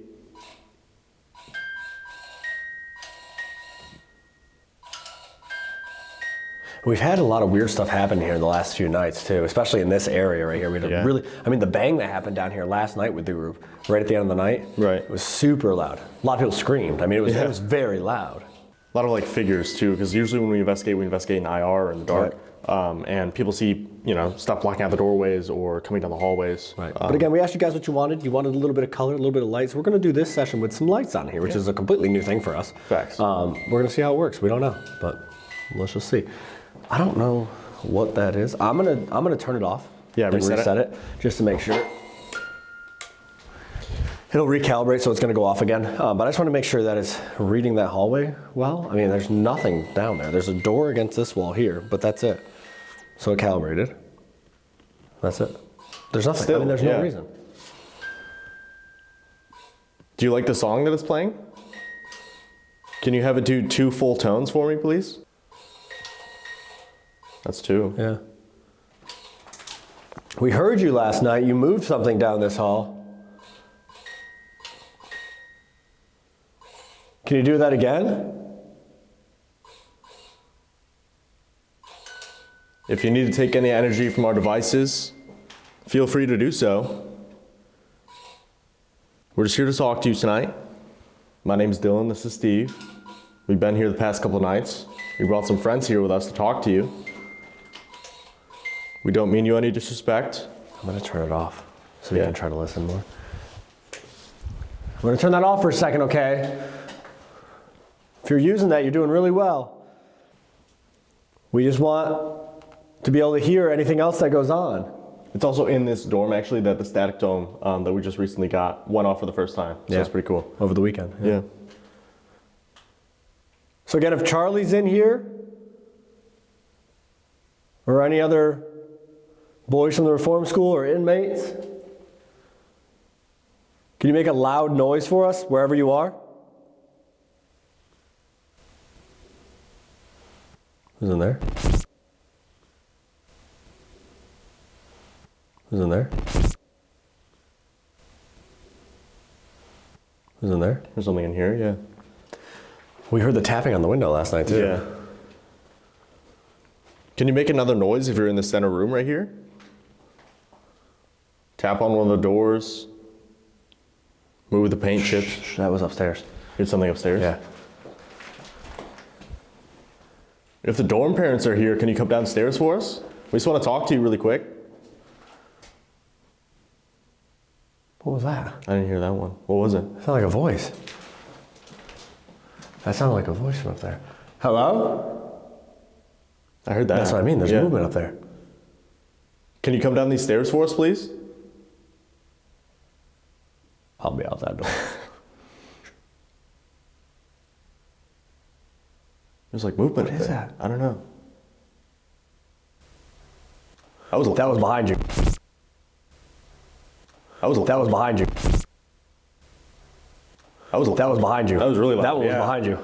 We've had a lot of weird stuff happen here the last few nights too, especially in this area right here. We had the bang that happened down here last night with the group, right at the end of the night. Right. It was super loud. A lot of people screamed. It was very loud. A lot of like figures too, because usually when we investigate in IR or in the dark. Right. And people see, stuff blocking out the doorways or coming down the hallways. Right. But again, we asked you guys what you wanted. You wanted a little bit of color, a little bit of light. So we're going to do this session with some lights on here, which is a completely new thing for us. Facts. We're going to see how it works. We don't know, but let's just see. I don't know what that is. I'm gonna turn it off. Yeah, and reset it just to make sure. It'll recalibrate, so it's gonna go off again. But I just want to make sure that it's reading that hallway well. There's nothing down there. There's a door against this wall here, but that's it. So it calibrated. That's it. There's nothing. Still, there's no reason. Do you like the song that it's playing? Can you have it do 2 full tones for me, please? That's 2. Yeah. We heard you last night. You moved something down this hall. Can you do that again? If you need to take any energy from our devices, feel free to do so. We're just here to talk to you tonight. My name's Dylan, this is Steve. We've been here the past couple of nights. We brought some friends here with us to talk to you. We don't mean you any disrespect. I'm gonna turn it off so you can try to listen more. I'm gonna turn that off for a second, okay? If you're using that, you're doing really well. We just want to be able to hear anything else that goes on. It's also in this dorm actually that the static dome that we just recently got went off for the first time. So that's pretty cool. Over the weekend. Yeah. So again, if Charlie's in here, or any other boys from the reform school or inmates, can you make a loud noise for us wherever you are? Who's in there? Who's in there? Who's in there? There's something in here, yeah. We heard the tapping on the window last night too. Yeah. Can you make another noise if you're in the center room right here? Tap on one of the doors. Move the paint chips. That was upstairs. Here's something upstairs. Yeah. If the dorm parents are here, can you come downstairs for us? We just want to talk to you really quick. What was that? I didn't hear that one. What was it? It sounded like a voice. That sounded like a voice from up there. Hello? I heard that. That's what I mean. There's Yeah. movement up there. Can you come down these stairs for us, please? I'll be out that door. There's like movement. What is that? I don't know. That was behind you. That was behind you. That was behind you. That was really loud. That one was Yeah. behind you.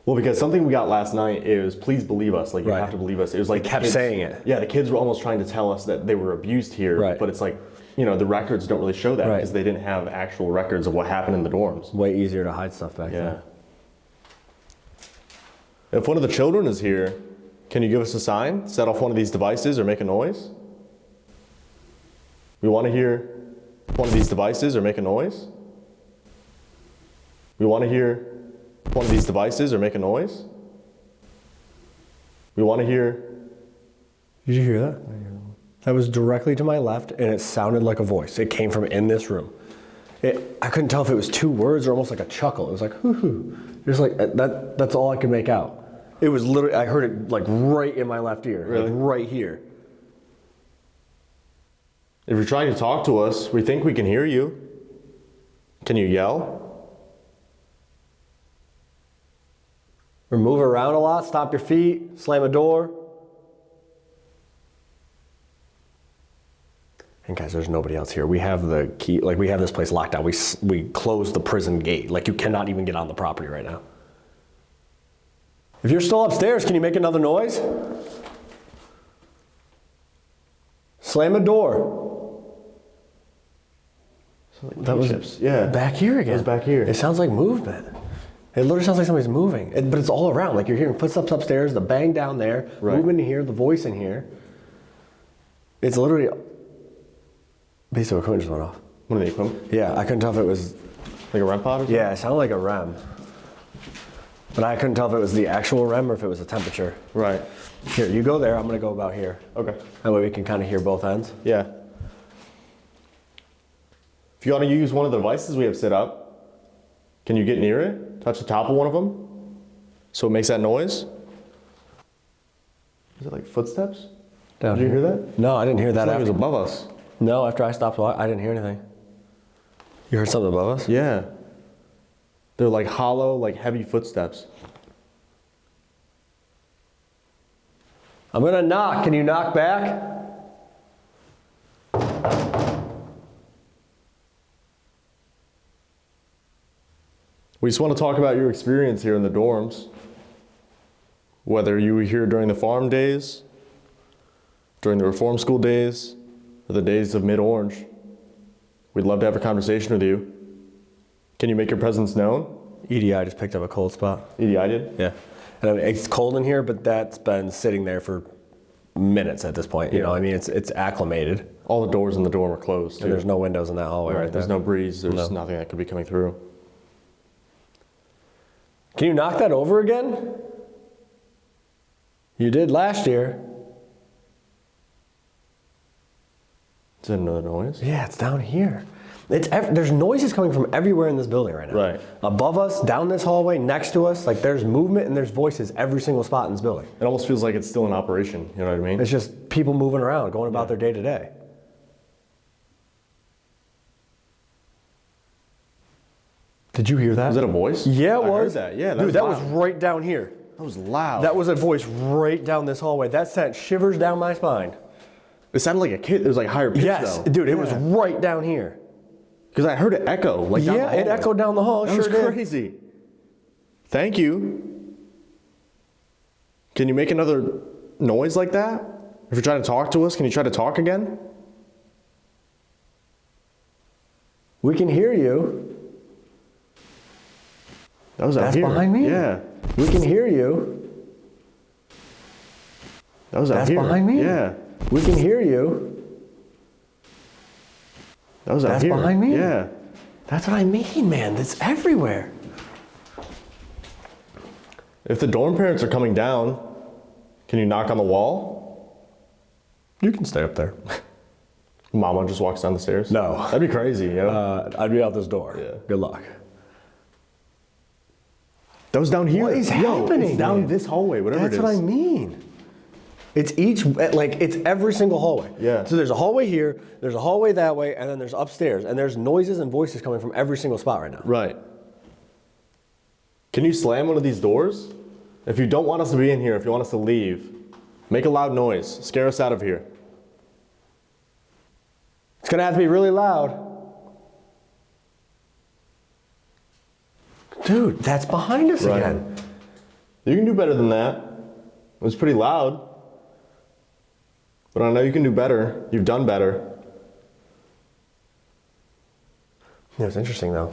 Well, because something we got last night is please believe us. Like you Right. have to believe us. It was like They kept saying it. Yeah, the kids were almost trying to tell us that they were abused here. Right. But it's like, the records don't really show that Right. because they didn't have actual records of what happened in the dorms. Way easier to hide stuff back Yeah. then. If one of the children is here, can you give us a sign, set off one of these devices, or make a noise? We want to hear one of these devices or make a noise. We want to hear one of these devices or make a noise. We want to hear. Did you hear that? That was directly to my left, and it sounded like a voice. It came from in this room. I couldn't tell if it was two words or almost like a chuckle. It was like, hoo hoo. Just like that. That's all I could make out. It was literally, I heard it like right in my left ear. Really? Like right here. If you're trying to talk to us, we think we can hear you. Can you yell? Or move around a lot, stomp your feet, slam a door. And guys, there's nobody else here. We have the key, like we have this place locked down. We closed the prison gate. Like you cannot even get on the property right now. If you're still upstairs, can you make another noise? Slam a door. That was back here again. It was back here. It sounds like movement. It literally sounds like somebody's moving, but it's all around. Like you're hearing footsteps upstairs, the bang down there, Right. movement in here, the voice in here. It's literally. Basic equipment just went off. One of the equipment? Yeah, I couldn't tell if it was. Like a REM pod or something? Yeah, it sounded like a REM. But I couldn't tell if it was the actual REM or if it was a temperature. Right. Here, you go there. I'm going to go about here. Okay. That way we can kind of hear both ends. Yeah. If you want to use one of the devices we have set up, can you get near it? Touch the top of one of them? So it makes that noise? Is it like footsteps? Down Did you here. hear that? No, I didn't hear that It was after. above us. No, after I stopped, I didn't hear anything. You heard something above us? Yeah. They're like hollow, like heavy footsteps. I'm going to knock. Can you knock back? We just want to talk about your experience here in the dorms. Whether you were here during the farm days, during the reform school days, or the days of mid-orange. We'd love to have a conversation with you. Can you make your presence known? EDI just picked up a cold spot. EDI did? Yeah. And I mean, it's cold in here, but that's been sitting there for minutes at this point. You know, I mean, it's acclimated. All the doors in the dorm are closed, too. And there's no windows in that hallway right there. There's no breeze. There's No. nothing that could be coming through. Can you knock that over again? You did last year. Is that another noise? Yeah, it's down here. There's noises coming from everywhere in this building right now. Right. Above us, down this hallway, next to us. Like there's movement and there's voices every single spot in this building. It almost feels like it's still in operation. You know what I mean? It's just people moving around, going about their day to day. Did you hear that? Was that a voice? Yeah, it I was. heard that. Yeah, Dude, that was loud. right down here. That was loud. That was a voice right down this hallway. That sent shivers down my spine. It sounded like a kid. It was like higher pitch Yes, though. dude, it was right down here. Because I heard it echo. Like down the Yeah, it hallway. echoed down the hall. That Sure was did. crazy. Thank you. Can you make another noise like that? If you're trying to talk to us, can you try to talk again? We can hear you. That was out That's here. behind me? Yeah. We can hear you. That was out That's here. behind me? Yeah. We can hear you. That was out That's here. behind me? Yeah. That's what I mean, man. That's everywhere. If the dorm parents are coming down, can you knock on the wall? You can stay up there. Mama just walks down the stairs? No. That'd be crazy, you know? I'd be out this door. Yeah. Good luck. That was down here. What is Yo, happening, it's down man? this hallway, whatever That's it is. what I mean. It's it's every single hallway. Yeah. So there's a hallway here, there's a hallway that way, and then there's upstairs, and there's noises and voices coming from every single spot right now. Right. Can you slam one of these doors? If you don't want us to be in here, if you want us to leave, make a loud noise. Scare us out of here. It's gonna have to be really loud. Dude, that's behind us Right. again. You can do better than that. It was pretty loud. But I know you can do better. You've done better. You know, it's interesting though.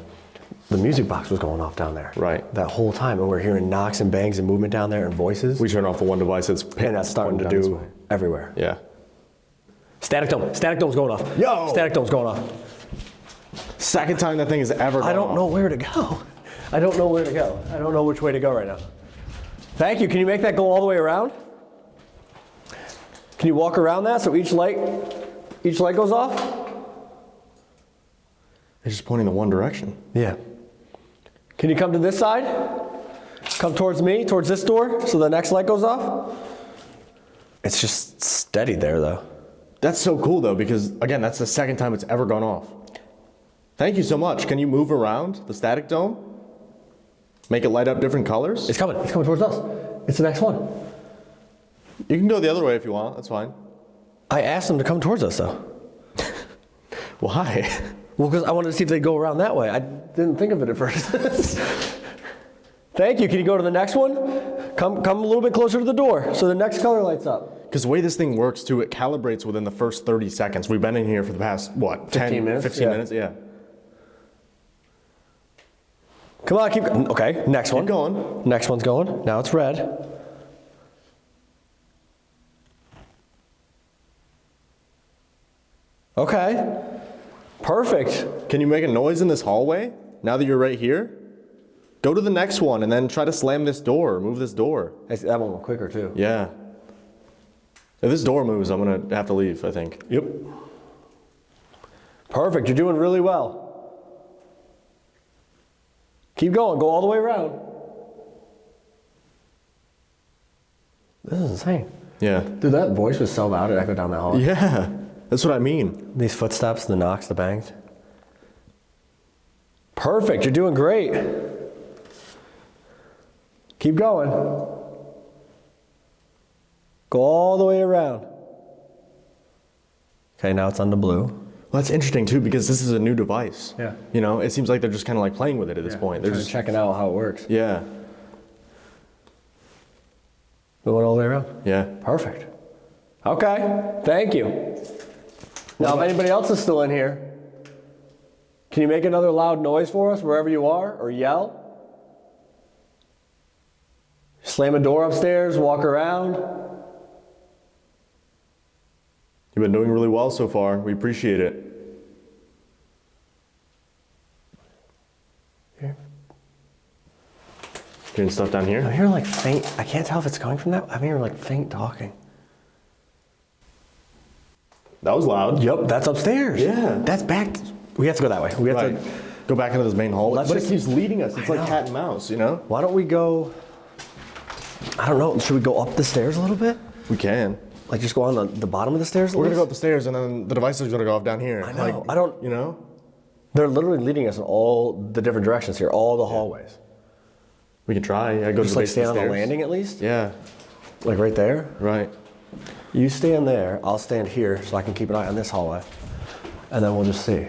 The music box was going off down there. Right. That whole time, and we're hearing knocks and bangs and movement down there and voices. We turn off the one device that's And that's starting to pointing down do this way. everywhere. Yeah. Static dome. Static dome's going off. Yo! Static dome's going off. Second time that thing has ever gone I don't off. know where to go. I don't know where to go. I don't know which way to go right now. Thank you. Can you make that go all the way around? Can you walk around that so each light goes off? It's just pointing in one direction. Yeah. Can you come to this side? Come towards me, towards this door, so the next light goes off? It's just steady there though. That's so cool though, because again, that's the second time it's ever gone off. Thank you so much. Can you move around the static dome? Make it light up different colors? It's coming towards us. It's the next one. You can go the other way if you want, that's fine. I asked them to come towards us though. Why? Well, because I wanted to see if they'd go around that way. I didn't think of it at first. Thank you. Can you go to the next one? Come a little bit closer to the door so the next color lights up. Because the way this thing works too, it calibrates within the first 30 seconds. We've been in here for the past, what, 15 minutes? 15 Yeah. minutes? Yeah. Come on, keep going. Okay, next one. Keep going. Next one's going. Now it's red. Okay. Perfect. Can you make a noise in this hallway now that you're right here? Go to the next one and then try to slam this door, move this door. That one went quicker too. Yeah. If this door moves, I'm gonna have to leave, I think. Yep. Perfect. You're doing really well. Keep going. Go all the way around. This is insane. Yeah. Dude, that voice was so loud it echoed down that hall. Yeah, that's what I mean. These footsteps, the knocks, the bangs. Perfect. You're doing great. Keep going. Go all the way around. Okay, now it's on the blue. Well, that's interesting too because this is a new device. Yeah. You know, it seems like they're just kind of like playing with it at this point. They're just checking out how it works. Yeah. Going all the way around. Yeah. Perfect. Okay, thank you. Now, if anybody else is still in here, can you make another loud noise for us wherever you are, or yell? Slam a door upstairs, walk around. You've been doing really well so far. We appreciate it. Here. Hearing stuff down I'm here? hearing like faint, I can't tell if it's coming from that. I'm hearing like faint talking. That was loud. Yep, that's upstairs. Yeah. That's back. We have to go that way. We have Right. to. Go back into this main hallway. Let's But it just- keeps leading us. It's I like know. cat and mouse, you know? Why don't we go? I don't know. Should we go up the stairs a little bit? We can. Like just go on the bottom of the stairs? We're gonna go up the stairs and then the device is gonna go off down here. I know. Like, I don't- You know? They're literally leading us in all the different directions here, all the hallways. We can try. I go Just to the like base of stand on the stairs. landing at least? Yeah. Like right there? Right. You stand there, I'll stand here so I can keep an eye on this hallway. And then we'll just see.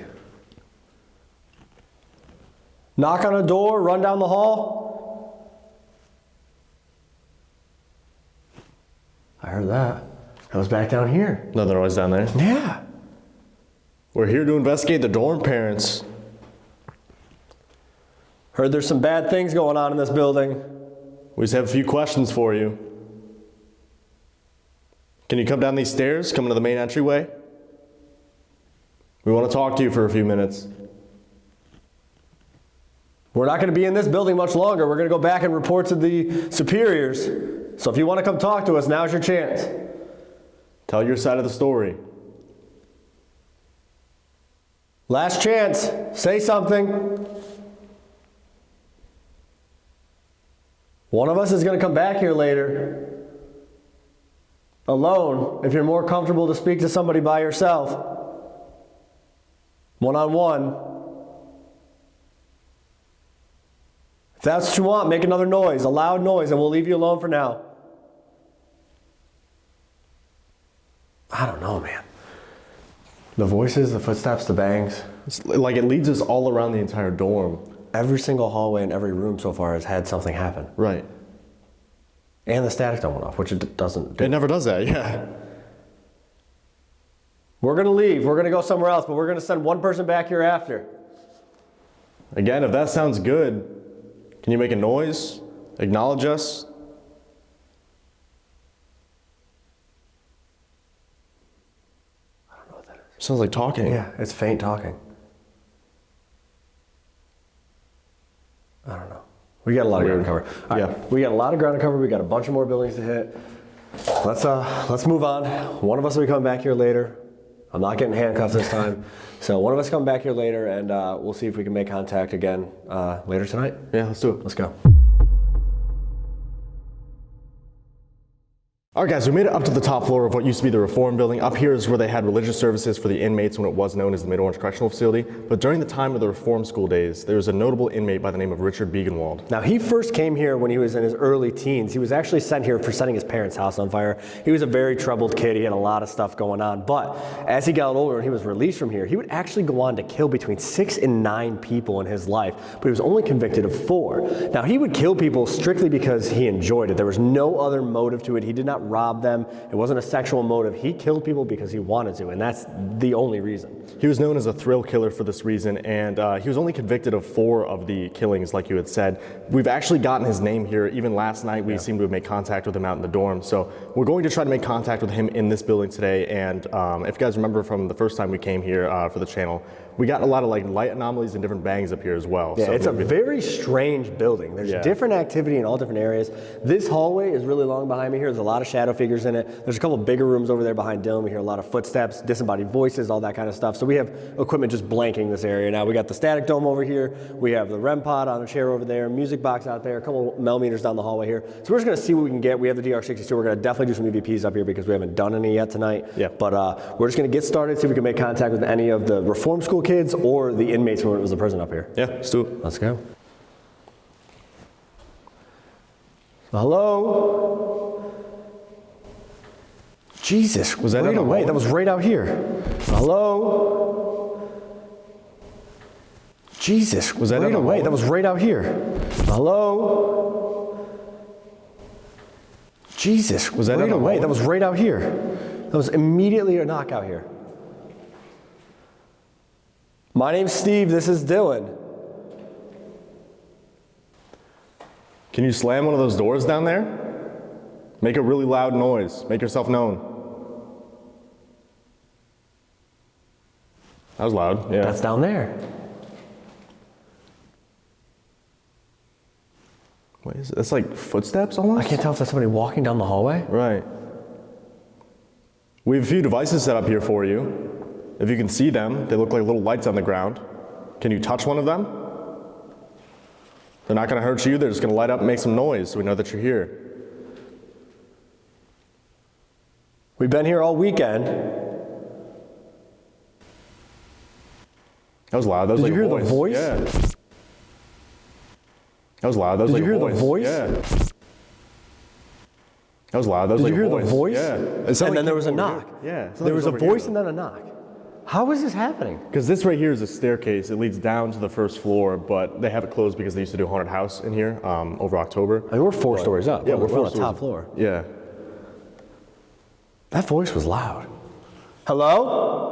Knock on a door, run down the hall. I heard that. That was back down here. Nothing noise down there. Yeah. We're here to investigate the dorm parents. Heard there's some bad things going on in this building. We just have a few questions for you. Can you come down these stairs, come into the main entryway? We want to talk to you for a few minutes. We're not going to be in this building much longer. We're going to go back and report to the superiors. So if you want to come talk to us, now's your chance. Tell your side of the story. Last chance. Say something. One of us is going to come back here later. Alone, if you're more comfortable to speak to somebody by yourself. One-on-one. If that's what you want, make another noise, a loud noise, and we'll leave you alone for now. I don't know, man. The voices, the footsteps, the bangs. It's like it leads us all around the entire dorm. Every single hallway in every room so far has had something happen. Right. And the static don't went off, which it doesn't do. It never does that, yeah. We're going to leave. We're going to go somewhere else, but we're going to send one person back here after. Again, if that sounds good, can you make a noise? Acknowledge us? I don't know what that is. Sounds like talking. Yeah, it's faint talking. I don't know. We got a lot of ground to cover. All right, Yeah. we got a lot of ground to cover. We got a bunch of more buildings to hit. Let's move on. One of us will be coming back here later. I'm not getting handcuffed this time. So one of us come back here later, and we'll see if we can make contact again later tonight. Yeah, let's do it. Let's go. All right, guys, we made it up to the top floor of what used to be the Reform Building. Up here is where they had religious services for the inmates when it was known as the Mid-Orange Correctional Facility. But during the time of the Reform School days, there was a notable inmate by the name of Richard Begenwald. Now, he first came here when he was in his early teens. He was actually sent here for setting his parents' house on fire. He was a very troubled kid. He had a lot of stuff going on. But as he got older and he was released from here, he would actually go on to kill between 6 and 9 people in his life. But he was only convicted of 4. Now, he would kill people strictly because he enjoyed it. There was no other motive to it. He did not rob them. It wasn't a sexual motive. He killed people because he wanted to, and that's the only reason. He was known as a thrill killer for this reason, and he was only convicted of 4 of the killings, like you had said. We've actually gotten his name here. Even last night, we seemed to have made contact with him out in the dorm. So we're going to try to make contact with him in this building today. And if you guys remember from the first time we came here for the channel, we got a lot of like light anomalies and different bangs up here as well. Yeah, so it's a very strange building. There's different activity in all different areas. This hallway is really long behind me here. There's a lot of shadow figures in it. There's a couple bigger rooms over there behind Dylan. We hear a lot of footsteps, disembodied voices, all that kind of stuff. So we have equipment just blanking this area. Now we got the static dome over here. We have the REM pod on a chair over there, music box out there, a couple millimeters down the hallway here. So we're just gonna see what we can get. We have the DR62. We're gonna definitely do some EVPs up here because we haven't done any yet tonight. Yeah. But we're just gonna get started, see if we can make contact with any of the reform school kids or the inmates when it was a prison up here. Yeah, let's do it. Let's go. Hello? Jesus, Was that right in the away? hallway? That was right out here. Hello? Jesus, Was that in right the away? hallway? That was right out here. Hello? Jesus, Was that right in the away? hallway? That was right out here. That was immediately a knock out here. My name's Steve, this is Dylan. Can you slam one of those doors down there? Make a really loud noise. Make yourself known. That was loud, yeah. That's down there. What is it? That's like footsteps almost? I can't tell if that's somebody walking down the hallway. Right. We have a few devices set up here for you. If you can see them, they look like little lights on the ground. Can you touch one of them? They're not going to hurt you. They're just going to light up and make some noise so we know that you're here. We've been here all weekend. That was loud. That was Did like you a hear the voice? Yeah. That was loud. That was Did like you a hear the voice? Yeah. That was loud. That was Did like you a hear the voice? Yeah. And then there was a knock. Yeah. There was a voice and then a knock. How is this happening? Because this right here is a staircase. It leads down to the first floor, but they have it closed because they used to do a haunted house in here over October. I mean, we're 4 stories up. Yeah, we're we're on 4 the stories top up. floor. Yeah. That voice was loud. Hello?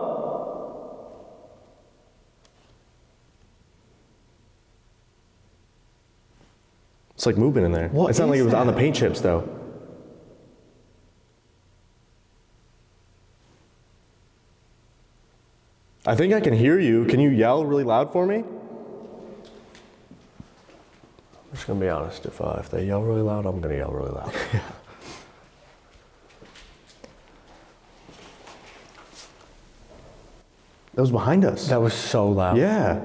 It's like moving in there. What It sounded like is it was on the that? paint chips though. I think I can hear you. Can you yell really loud for me? just gonna be honest. If they yell really loud, I'm gonna yell really loud. That was behind us. That was so loud. Yeah.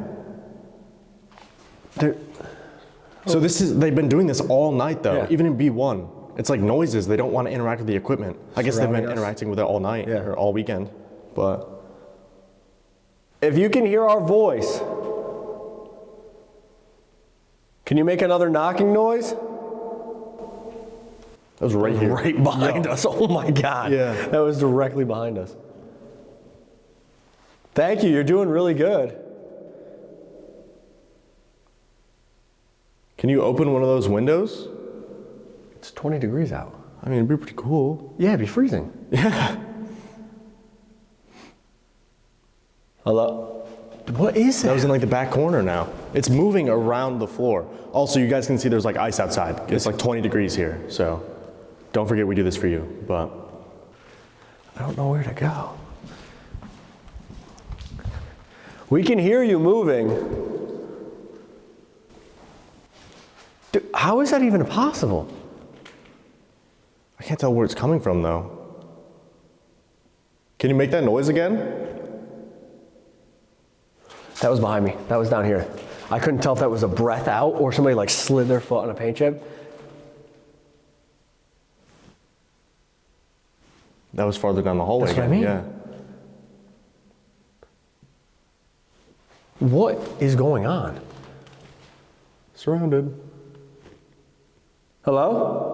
So they've been doing this all night though, Yeah. even in B1. It's like noises, they don't want to interact with the equipment. I guess they've been Surrounding us. interacting with it all night or all weekend, but. If you can hear our voice, can you make another knocking noise? That was right here. Right behind us. Oh my God. Yeah. That was directly behind us. Thank you. You're doing really good. Can you open one of those windows? It's 20 degrees out. I mean, it'd be pretty cool. Yeah, it'd be freezing. Yeah. Hello? What is That that? was in like the back corner now. It's moving around the floor. Also, you guys can see there's like ice outside. It's like 20 degrees here, so don't forget we do this for you, but. I don't know where to go. We can hear you moving. Dude, how is that even possible? I can't tell where it's coming from though. Can you make that noise again? That was behind me. That was down here. I couldn't tell if that was a breath out or somebody like slid their foot on a paint chip. That was farther down the hallway. That's what I again. mean. Yeah. What is going on? Surrounded. Hello?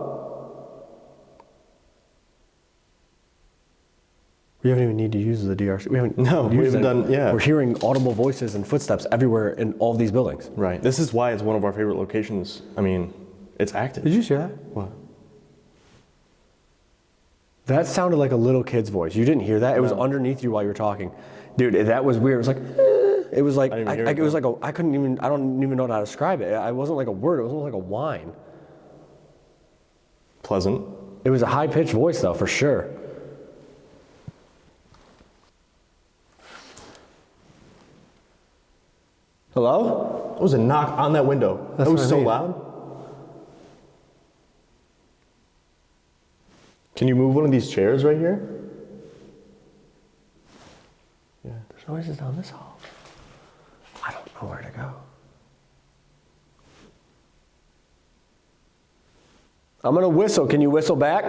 We haven't even need to use the DRC. We haven't. No, we used haven't it. done- yeah. We're hearing audible voices and footsteps everywhere in all these buildings. Right. This is why it's one of our favorite locations. I mean, it's active. Did you hear that? What? That sounded like a little kid's voice. You didn't hear that? It was underneath you while you were talking. Dude, that was weird. It was like, it was like, I didn't even hear it, it was like a, I don't even know how to describe it. It wasn't like a word, it was almost like a whine. Pleasant. It was a high-pitched voice though, for sure. Hello? It was a knock on that window. That's That was what I so mean. loud. Can you move one of these chairs right here? Yeah. There's noises down this hall. I don't know where to go. I'm gonna whistle. Can you whistle back?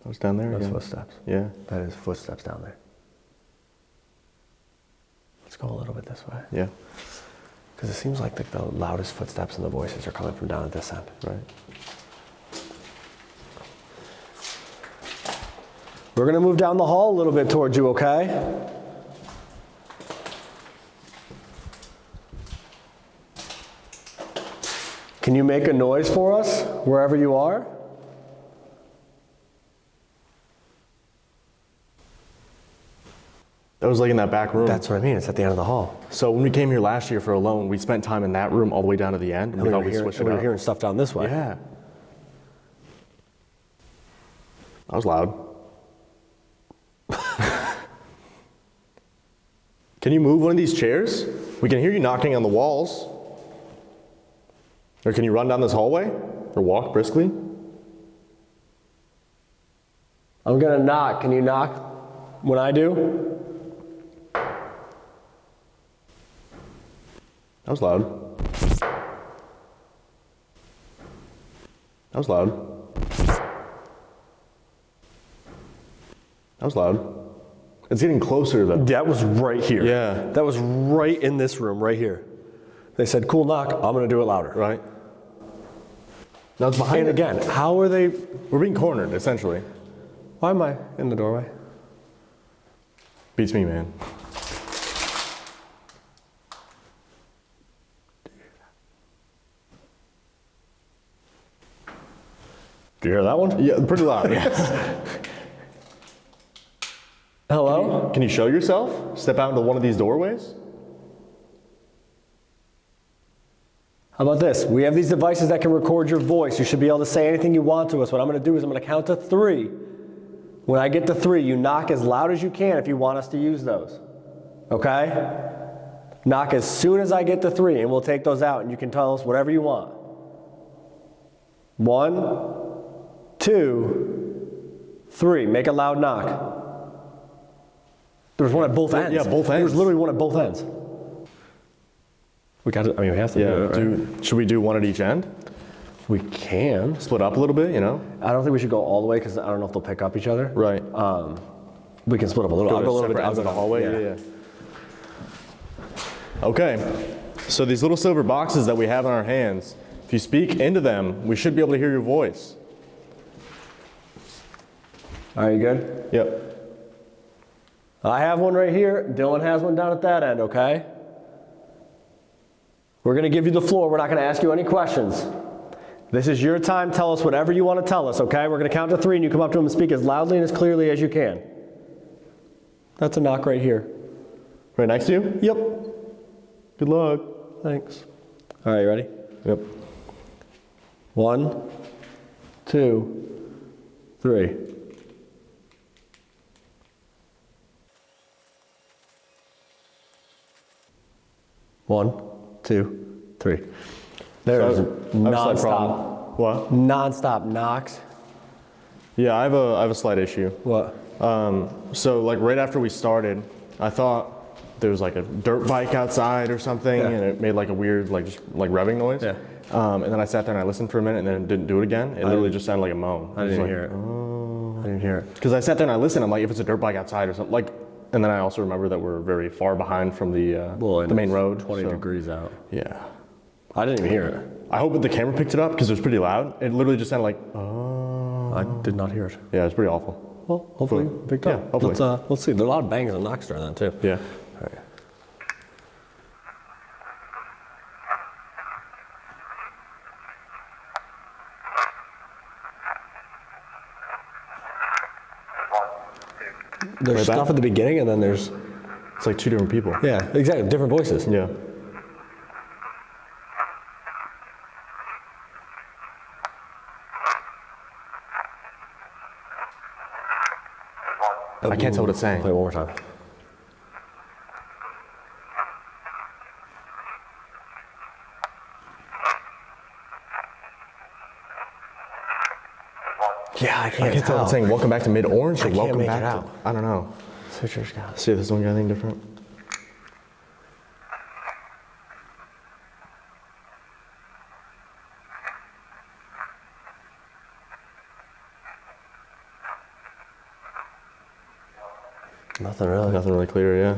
I was down there Those again. footsteps. Yeah. That is footsteps down there. Let's go a little bit this way. Yeah. Because it seems like the loudest footsteps and the voices are coming from down at this end. Right. We're gonna move down the hall a little bit towards you, okay? Can you make a noise for us wherever you are? That was like in that back room. That's what I mean. It's at the end of the hall. So when we came here last year for a loan, we spent time in that room all the way down to the end, and we thought we'd switch it we were up. hearing stuff down this way. Yeah. That was loud. Can you move one of these chairs? We can hear you knocking on the walls. Or can you run down this hallway? Or walk briskly? I'm gonna knock. Can you knock when I do? That was loud. That was loud. That was loud. It's getting closer though. That was right here. Yeah. That was right in this room, right here. They said, cool knock, I'm gonna do it louder. Right? Now it's behind And it. again, how are they, We're being cornered, essentially. why am I in the doorway? Beats me, man. Do you hear that one? Yeah, pretty loud. Yeah. Hello? Can you show yourself? Step out into one of these doorways? How about this? We have these devices that can record your voice. You should be able to say anything you want to us. What I'm gonna do is I'm gonna count to 3. When I get to 3, you knock as loud as you can if you want us to use those. Okay? Knock as soon as I get to 3, and we'll take those out, and you can tell us whatever you want. 1, 2, 3. Make a loud knock. There's one at both ends. Yeah, both ends. There's literally one at both ends. We got to, I mean, we have to do it, right? Should we do one at each end? We can. Split up a little bit, you know? I don't think we should go all the way because I don't know if they'll pick up each other. Right. We can split up a little. Go I'll to go a little separate bit. ends of the hallway. Yeah. Okay. So these little silver boxes that we have in our hands, if you speak into them, we should be able to hear your voice. Are you good? Yep. I have one right here. Dylan has one down at that end, okay? We're going to give you the floor. We're not going to ask you any questions. This is your time. Tell us whatever you want to tell us, okay? We're going to count to 3, and you come up to him and speak as loudly and as clearly as you can. That's a knock right here. Right next to you? Yep. Good luck. Thanks. All right, you ready? Yep. 1, 2, 3. One, 2, 3. There's non-stop. What? Non-stop knocks. Yeah, I have a slight issue. What? So like right after we started, I thought there was like a dirt bike outside or something, Yeah. and it made like a weird just revving noise. Yeah. And then I sat there and I listened for a minute, and then it didn't do it again. It literally just sounded like a moan. I didn't hear it. I didn't hear it. Because I sat there and I listened. I'm like, if it's a dirt bike outside or something, and then I also remember that we're very far behind from the main road. 20 so, degrees out. Yeah. I didn't even hear it. I hope that the camera picked it up because it was pretty loud. It literally just sounded like, oh. I did not hear it. Yeah, it was pretty awful. Well, hopefully it picked up. Yeah, hopefully. Let's see. There are a lot of bangs and knocks during that too. Yeah. All right. There's Right back? stuff at the beginning, and then there's It's like 2 different people. yeah, exactly, different voices. Yeah. I can't tell what it's saying. Play it one more time. Yeah, I I can't tell tell. if it's saying welcome back to Mid Orange or I can't welcome make back it to. out. I don't know. Switcher's got. See if this one got anything different. Nothing really. Nothing really clear, yeah.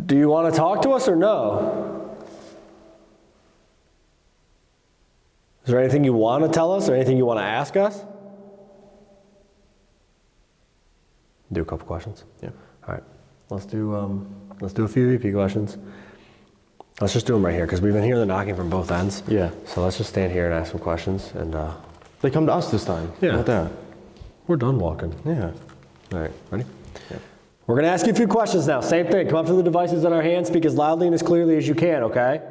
Do you want to talk to us or no? Is there anything you want to tell us or anything you want to ask us? Do a couple questions. Yeah. All right. Let's do a few EP questions. Let's just do them right here because we've been hearing the knocking from both ends. Yeah. So let's just stand here and ask some questions and They come to us this time. Yeah. How about that? we're done walking. Yeah. All right. Ready? Yeah. We're going to ask you a few questions now. Same thing. Come up to the devices in our hands. Speak as loudly and as clearly as you can, okay?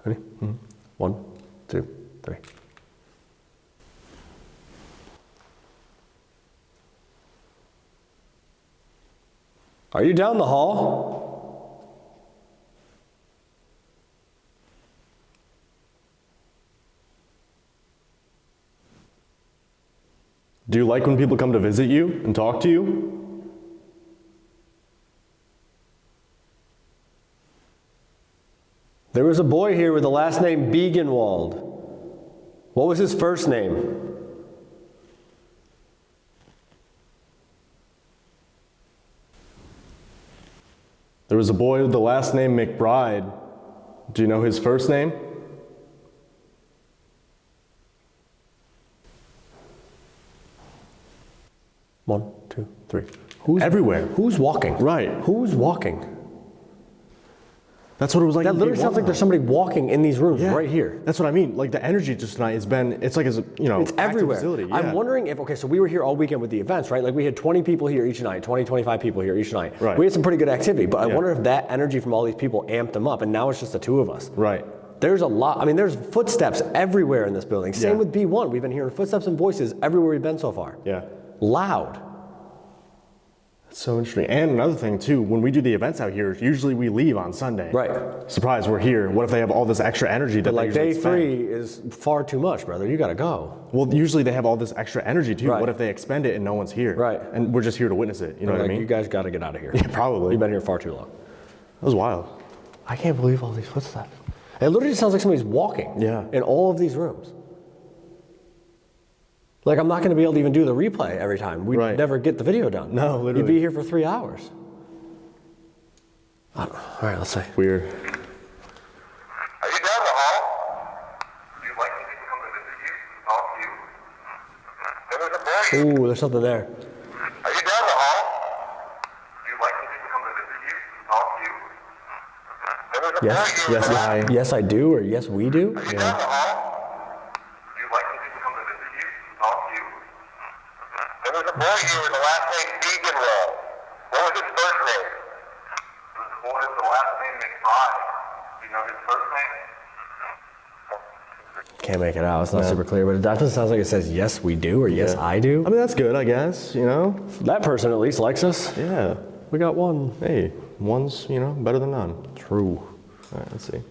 Ready? Mm-hmm. 1, 2, 3. Are you down the hall? Do you like when people come to visit you and talk to you? There was a boy here with the last name Begenwald. What was his first name? There was a boy with the last name McBride. Do you know his first name? One, two, three. Everywhere. Who's walking? Right. Who's walking? That's what it was like. That in literally day sounds one. like there's somebody walking in these rooms Yeah. right here. That's what I mean. Like the energy just tonight has been, it's like, it's It's everywhere. Facility. Yeah. I'm wondering if, okay, so we were here all weekend with the events, right? Like we had 20 people here each night, 20, 25 people here each night. Right. We had some pretty good activity, but I Yeah. wonder if that energy from all these people amped them up, and now it's just the two of us. Right. There's a lot, I mean, there's footsteps everywhere in this building. Same Yeah. with B1. We've been hearing footsteps and voices everywhere we've been so far. Yeah. loud. It's so interesting. And another thing too, when we do the events out here, usually we leave on Sunday. Right. Surprise, we're here. What if they have all this extra energy that But like they day usually expend? 3 is far too much, brother. You gotta go. Well, usually they have all this extra energy too. Right. What if they expend it and no one's here? Right. And we're just here to witness it. You know what I Like, mean? you guys gotta get out of here. Yeah, probably. You've been here far too long. That was wild. I can't believe all these footsteps. It literally sounds like somebody's walking. Yeah. In all of these rooms. Like, I'm not going to be able to even do the replay every time. We'd Right. never get the video done. No, literally. You'd be here for 3 hours. All right, let's see. Weird. Are you down the hall? Do you like when people come to visit you, talk to you? There was a boy. Ooh, there's something there. Are you down the hall? Do you like when people come to visit you, talk to you? There was a Yes, boy here. Yes, I. Yes, I do, or yes, we do. Are you down the hall? Do you like when people come to visit you, talk to you? There was a boy here with the last name Deegan Roll. What was his first name? There was a boy with the last name McBride. Do you know his first name? Can't make it out. It's not super clear, but it definitely sounds like it says yes, we do, or yes, Yeah. I do. I mean, that's good, I guess, you know? That person at least likes us. Yeah. We got one. Hey, one's, you know, better than none. True. All right, let's see. Are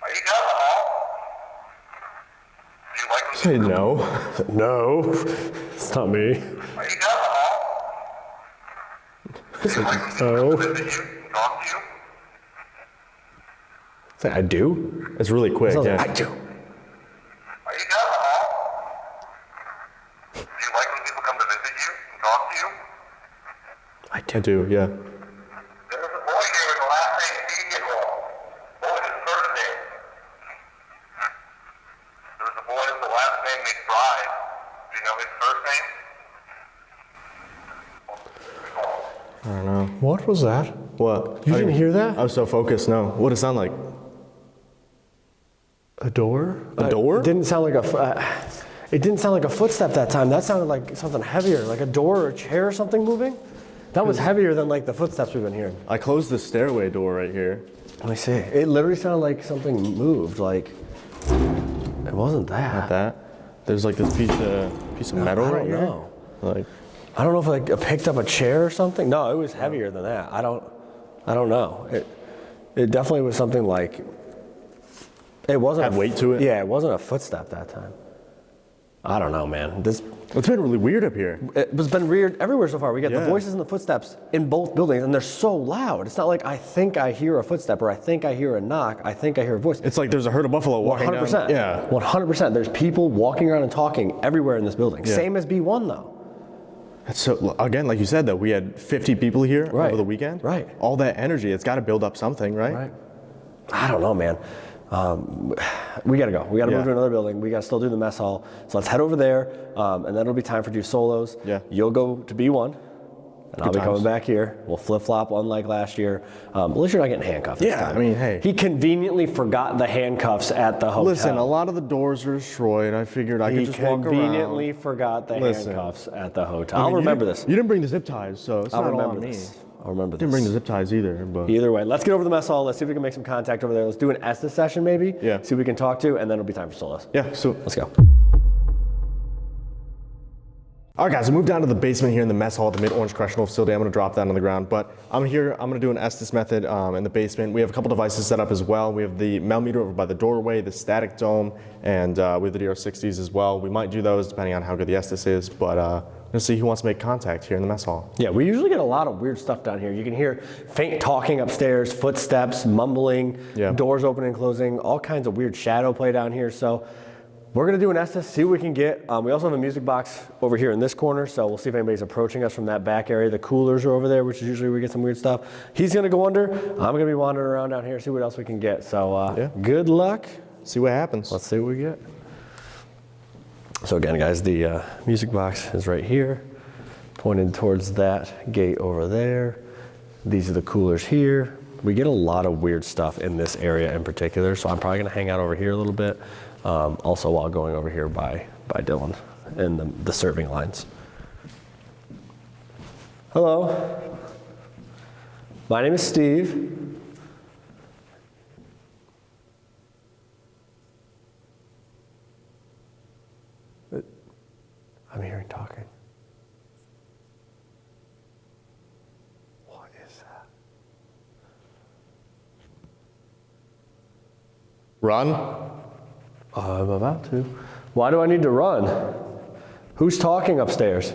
you down the hall? Do you like when Say no. No, it's not me. Are you down the hall? Do you like when people No. come to visit you, talk to you? Say I do. It's really quick, Sounds yeah. like I do. Are you down the hall? Do you like when people come to visit you and talk to you? I do, yeah. There was a boy here with the last name Deegan Roll. What was his first name? There was a boy with the last name McBride. Do you know his first name? I don't know. What was that? What? You didn't hear that? I was so focused, no. What did it sound like? A door? A door? It didn't sound like it didn't sound like a footstep that time. That sounded like something heavier, like a door or a chair or something moving. That was heavier than like the footsteps we've been hearing. I closed the stairway door right here. Let me see. It literally sounded like something moved. Like it wasn't that. Not that. There's like this piece of metal I right don't here. know. Like, I don't know if like it picked up a chair or something. No, it was heavier than that. I don't know. It definitely was something like. It wasn't Had weight to it? Yeah, it wasn't a footstep that time. I don't know, man. it's been really weird up here. It's been weird everywhere so far. We got the Yeah. voices and the footsteps in both buildings, and they're so loud. It's not like I think I hear a footstep or I think I hear a knock. I think I hear a voice. It's like there's a herd of buffalo walking 100%. down. Yeah. 100%. There's people walking around and talking everywhere in this building. Yeah. Same as B1 though. It's so, again, like you said, though, we had 50 people here Right. over the weekend. Right. All that energy, it's got to build up something, right? Right. I don't know, man. We gotta go. We gotta Yeah. move to another building. We gotta still do the mess hall. So let's head over there, and then it'll be time for do solos. Yeah. You'll go to B1, and I'll be times. coming back here. We'll flip flop, unlike last year. At least you're not getting handcuffed. this Yeah, time. I mean, hey. He conveniently forgot the handcuffs at the hotel. Listen, a lot of the doors are destroyed. I figured I could He just walk conveniently around. forgot the Listen. handcuffs at the hotel. I mean, I'll remember you this. You didn't bring the zip ties, so it's I'll not all remember on me. this. I'll remember Didn't this. bring the zip ties either, but Either way, let's get over to the mess hall. Let's see if we can make some contact over there. Let's do an Estes session maybe. Yeah. See who we can talk to, and then it'll be time for solos. yeah. So Let's go. all right, guys, we moved down to the basement here in the mess hall at the Mid-Orange Correctional Facility. I'm going to drop that on the ground, but I'm here. I'm going to do an Estes method in the basement. We have a couple devices set up as well. We have the Mel meter over by the doorway, the static dome, and we have the DR60s as well. We might do those depending on how good the Estes is, but we're going to see who wants to make contact here in the mess hall. Yeah, we usually get a lot of weird stuff down here. You can hear faint talking upstairs, footsteps, mumbling, Yeah. doors opening and closing, all kinds of weird shadow play down here. So we're gonna do an Estes, see what we can get. We also have a music box over here in this corner, so we'll see if anybody's approaching us from that back area. The coolers are over there, which is usually where we get some weird stuff. He's gonna go under. I'm gonna be wandering around down here, see what else we can get. So Yeah. good luck. See what happens. Let's see what we get. So again, guys, the music box is right here, pointed towards that gate over there. These are the coolers here. We get a lot of weird stuff in this area in particular, so I'm probably gonna hang out over here a little bit. Also while going over here by Dylan and the serving lines. Hello, my name is Steve. Run? I'm about to. Why do I need to run? Who's talking upstairs?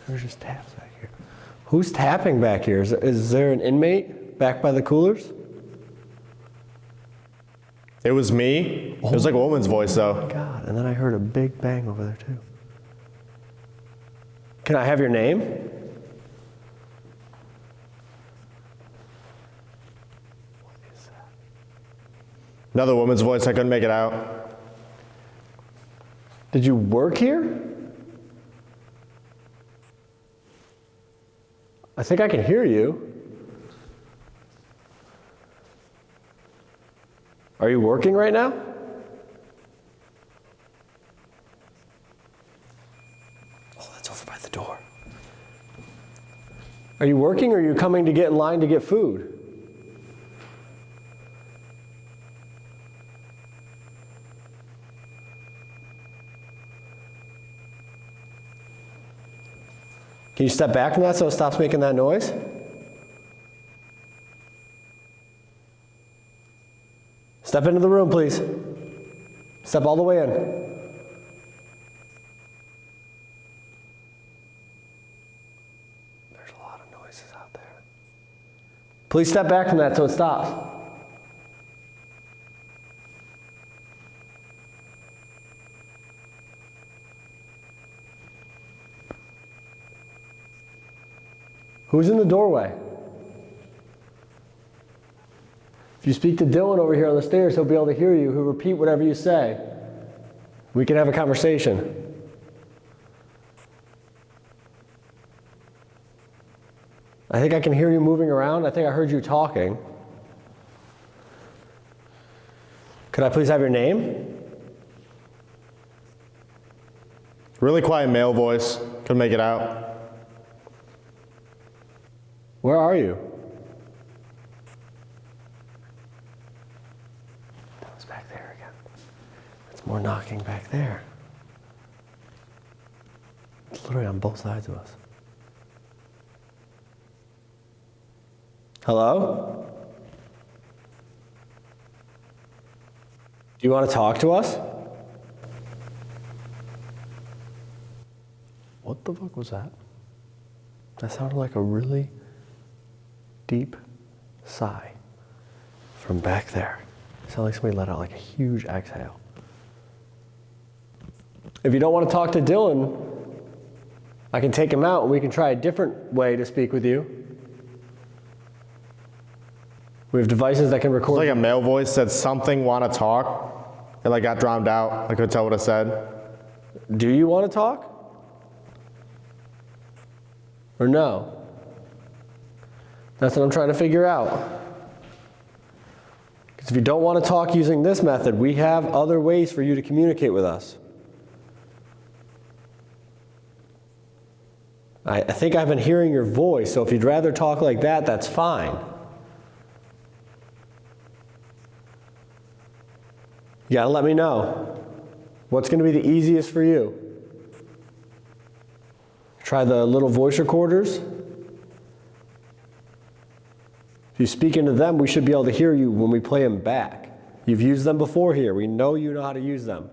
There's just taps back here. Who's tapping back here? Is there an inmate back by the coolers? It was me. It was like a woman's voice though. God, and then I heard a big bang over there too. Can I have your name? What is that? Another woman's voice, I couldn't make it out. Did you work here? I think I can hear you. Are you working right now? Oh, that's over by the door. Are you working or are you coming to get in line to get food? Can you step back from that so it stops making that noise? Step into the room, please. Step all the way in. There's a lot of noises out there. Please step back from that so it stops. Who's in the doorway? If you speak to Dylan over here on the stairs, he'll be able to hear you. He'll repeat whatever you say. We can have a conversation. I think I can hear you moving around. I think I heard you talking. Could I please have your name? Really quiet male voice, couldn't make it out. Where are you? That was back there again. It's more knocking back there. It's literally on both sides of us. Hello? Do you want to talk to us? What the fuck was that? That sounded like a really deep sigh from back there. It sounded like somebody let out like a huge exhale. If you don't want to talk to Dylan, I can take him out and we can try a different way to speak with you. We have devices that can It's record. like a male voice said something, want to talk. It like got drowned out. I couldn't tell what I said. Do you want to talk? Or no? That's what I'm trying to figure out. Because if you don't want to talk using this method, we have other ways for you to communicate with us. I think I've been hearing your voice, so if you'd rather talk like that, that's fine. You gotta let me know. What's gonna be the easiest for you? Try the little voice recorders. If you speak into them, we should be able to hear you when we play them back. You've used them before here. We know you know how to use them.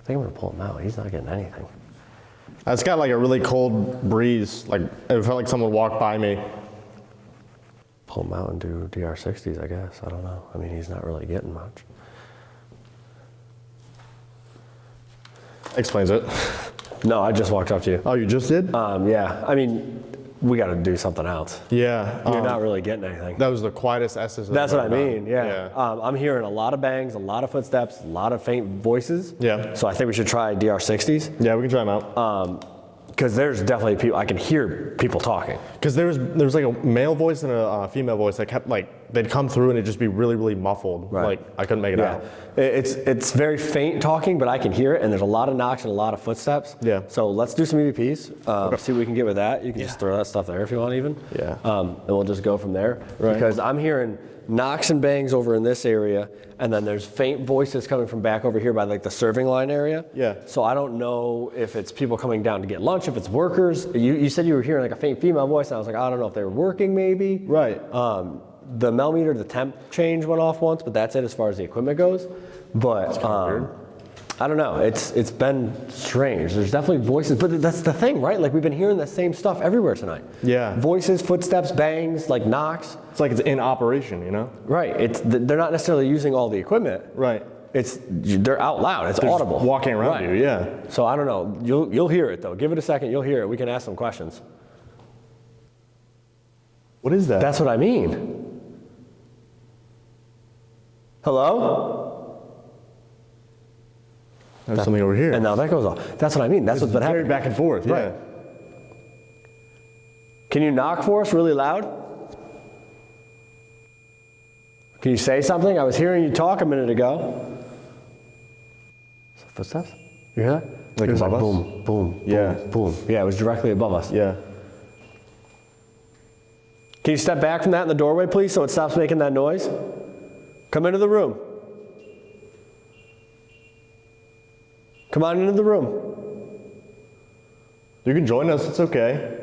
I think I'm gonna pull him out. He's not getting anything. It's got like a really cold breeze. Like it felt like someone walked by me. Pull him out and do DR60s, I guess. I don't know. I mean, he's not really getting much. Explains it. No, I just walked up to you. Oh, you just did? Yeah, I mean, we got to do something else. Yeah. You're not really getting anything. That was the quietest S's. That's what I mean, yeah. Yeah. I'm hearing a lot of bangs, a lot of footsteps, a lot of faint voices. Yeah. So I think we should try DR60s. Yeah, we can try them out. Because there's definitely people, I can hear people talking. Because there was like a male voice and a female voice that kept like they'd come through and it'd just be really, really muffled. Right. Like I couldn't make it out. It's very faint talking, but I can hear it, and there's a lot of knocks and a lot of footsteps. Yeah. So let's do some EVPs, see what we can get with that. You can just throw that stuff there if you want even. Yeah. And we'll just go from there. Right. Because I'm hearing knocks and bangs over in this area, and then there's faint voices coming from back over here by like the serving line area. Yeah. So I don't know if it's people coming down to get lunch, if it's workers. You said you were hearing like a faint female voice, and I was like, I don't know if they were working maybe. Right. The millimeter, the temp change went off once, but that's it as far as the equipment goes. But I don't know. It's been strange. There's definitely voices, but that's the thing, right? Like we've been hearing the same stuff everywhere tonight. Yeah. Voices, footsteps, bangs, like knocks. It's like it's in operation, you know? Right. They're not necessarily using all the equipment. Right. They're out loud. It's They're audible. just walking around Right. you, yeah. So I don't know. You'll hear it though. Give it a second. You'll hear it. We can ask some questions. What is that? That's what I mean. Hello? There's something over here. And now that goes off. That's what I mean. That's what's been very happening. back and forth, yeah. Right. Can you knock for us really loud? Can you say something? I was hearing you talk a minute ago. Footsteps? You hear that? Like it was above like us? boom, boom, Yeah. boom, boom. Yeah, it was directly above us. Yeah. Can you step back from that in the doorway, please, so it stops making that noise? Come into the room. Come on into the room. You can join us, it's okay.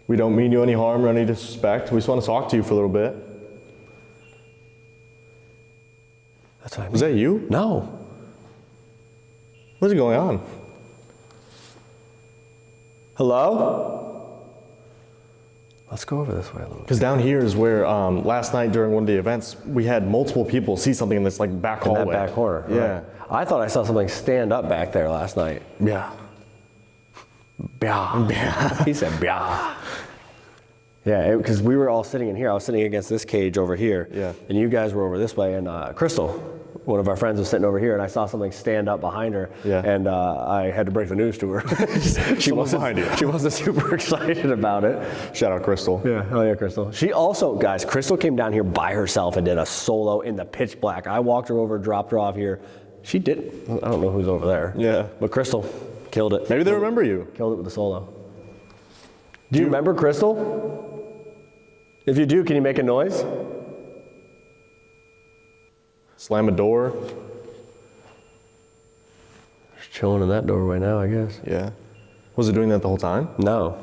We don't mean you any harm or any disrespect. We just want to talk to you for a little bit. That's what I mean. Was that you? No. What's going on? Hello? Let's go over this way a little bit. Because down here is where last night during one of the events, we had multiple people see something in this like back hallway. In that back corner. Yeah. Right. I thought I saw something stand up back there last night. Yeah. Blah. He said blah. Yeah, because we were all sitting in here. I was sitting against this cage over here. Yeah. And you guys were over this way. And Crystal, one of our friends, was sitting over here, and I saw something stand up behind her. Yeah. And I had to break the news to her. She behind you. She wasn't super excited about it. Shout out Crystal. Yeah, hell yeah, Crystal. She also, guys, Crystal came down here by herself and did a solo in the pitch black. I walked her over, dropped her off here. She did. I don't know who's over there. Yeah. But Crystal killed it. Maybe they remember you. Killed it with the solo. Do you remember Crystal? If you do, can you make a noise? Slam a door. Just chilling in that doorway now, I guess. Yeah. Was it doing that the whole time? No.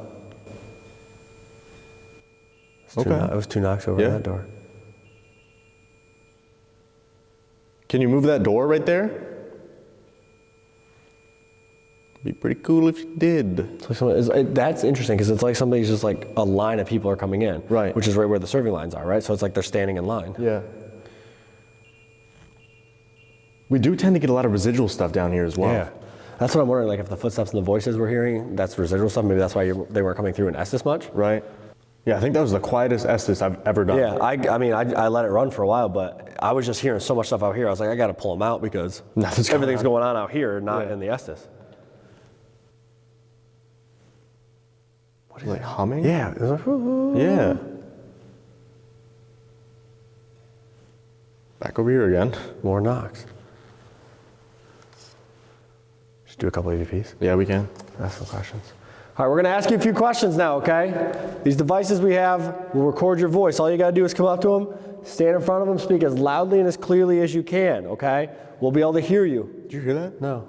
Okay. It was two knocks over Yeah. that door. Can you move that door right there? Be pretty cool if you did. It's like that's interesting because it's like somebody's just like a line of people are coming in. Right. Which is right where the serving lines are, right? So it's like they're standing in line. Yeah. We do tend to get a lot of residual stuff down here as well. Yeah. That's what I'm wondering, like if the footsteps and the voices we're hearing, that's residual stuff. Maybe that's why they weren't coming through in Estes much. Right. Yeah, I think that was the quietest Estes I've ever done. Yeah, I mean, I let it run for a while, but I was just hearing so much stuff out here. I was like, I got to pull them out because everything's going on out here, not in the Estes. What is it? Like humming? Yeah. It was like, "Ooh." Yeah. Back over here again. More knocks. Just do a couple of EVPs. Yeah, we can. Ask some questions. All right, we're going to ask you a few questions now, okay? These devices we have will record your voice. All you got to do is come up to them, stand in front of them, speak as loudly and as clearly as you can, okay? We'll be able to hear you. Did you hear that? No.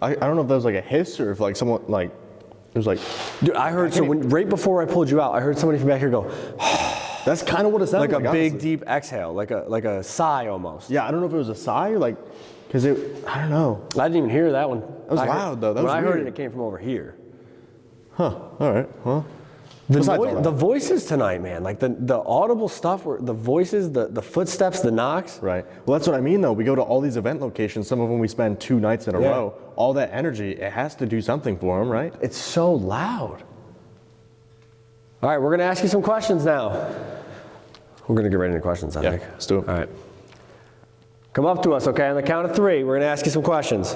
I don't know if that was like a hiss or if like someone like, it was like. Dude, I heard, right before I pulled you out, I heard somebody from back here go, That's kind of what it sounded like like. a big, honestly. deep exhale, like a sigh almost. Yeah, I don't know if it was a sigh or like, because I don't know. I didn't even hear that one. That was loud, though. That was when I heard weird. it came from over here. Huh, all right, well. The voices tonight, man, like the audible stuff, where the voices, the footsteps, the knocks. Right. Well, that's what I mean, though. We go to all these event locations, some of them we spend 2 nights in a row. All that energy, it has to do something for them, right? It's so loud. All right, we're going to ask you some questions now. We're going to get right into questions, I think. Let's do it. All right. Come up to us, okay? On the count of 3, we're going to ask you some questions.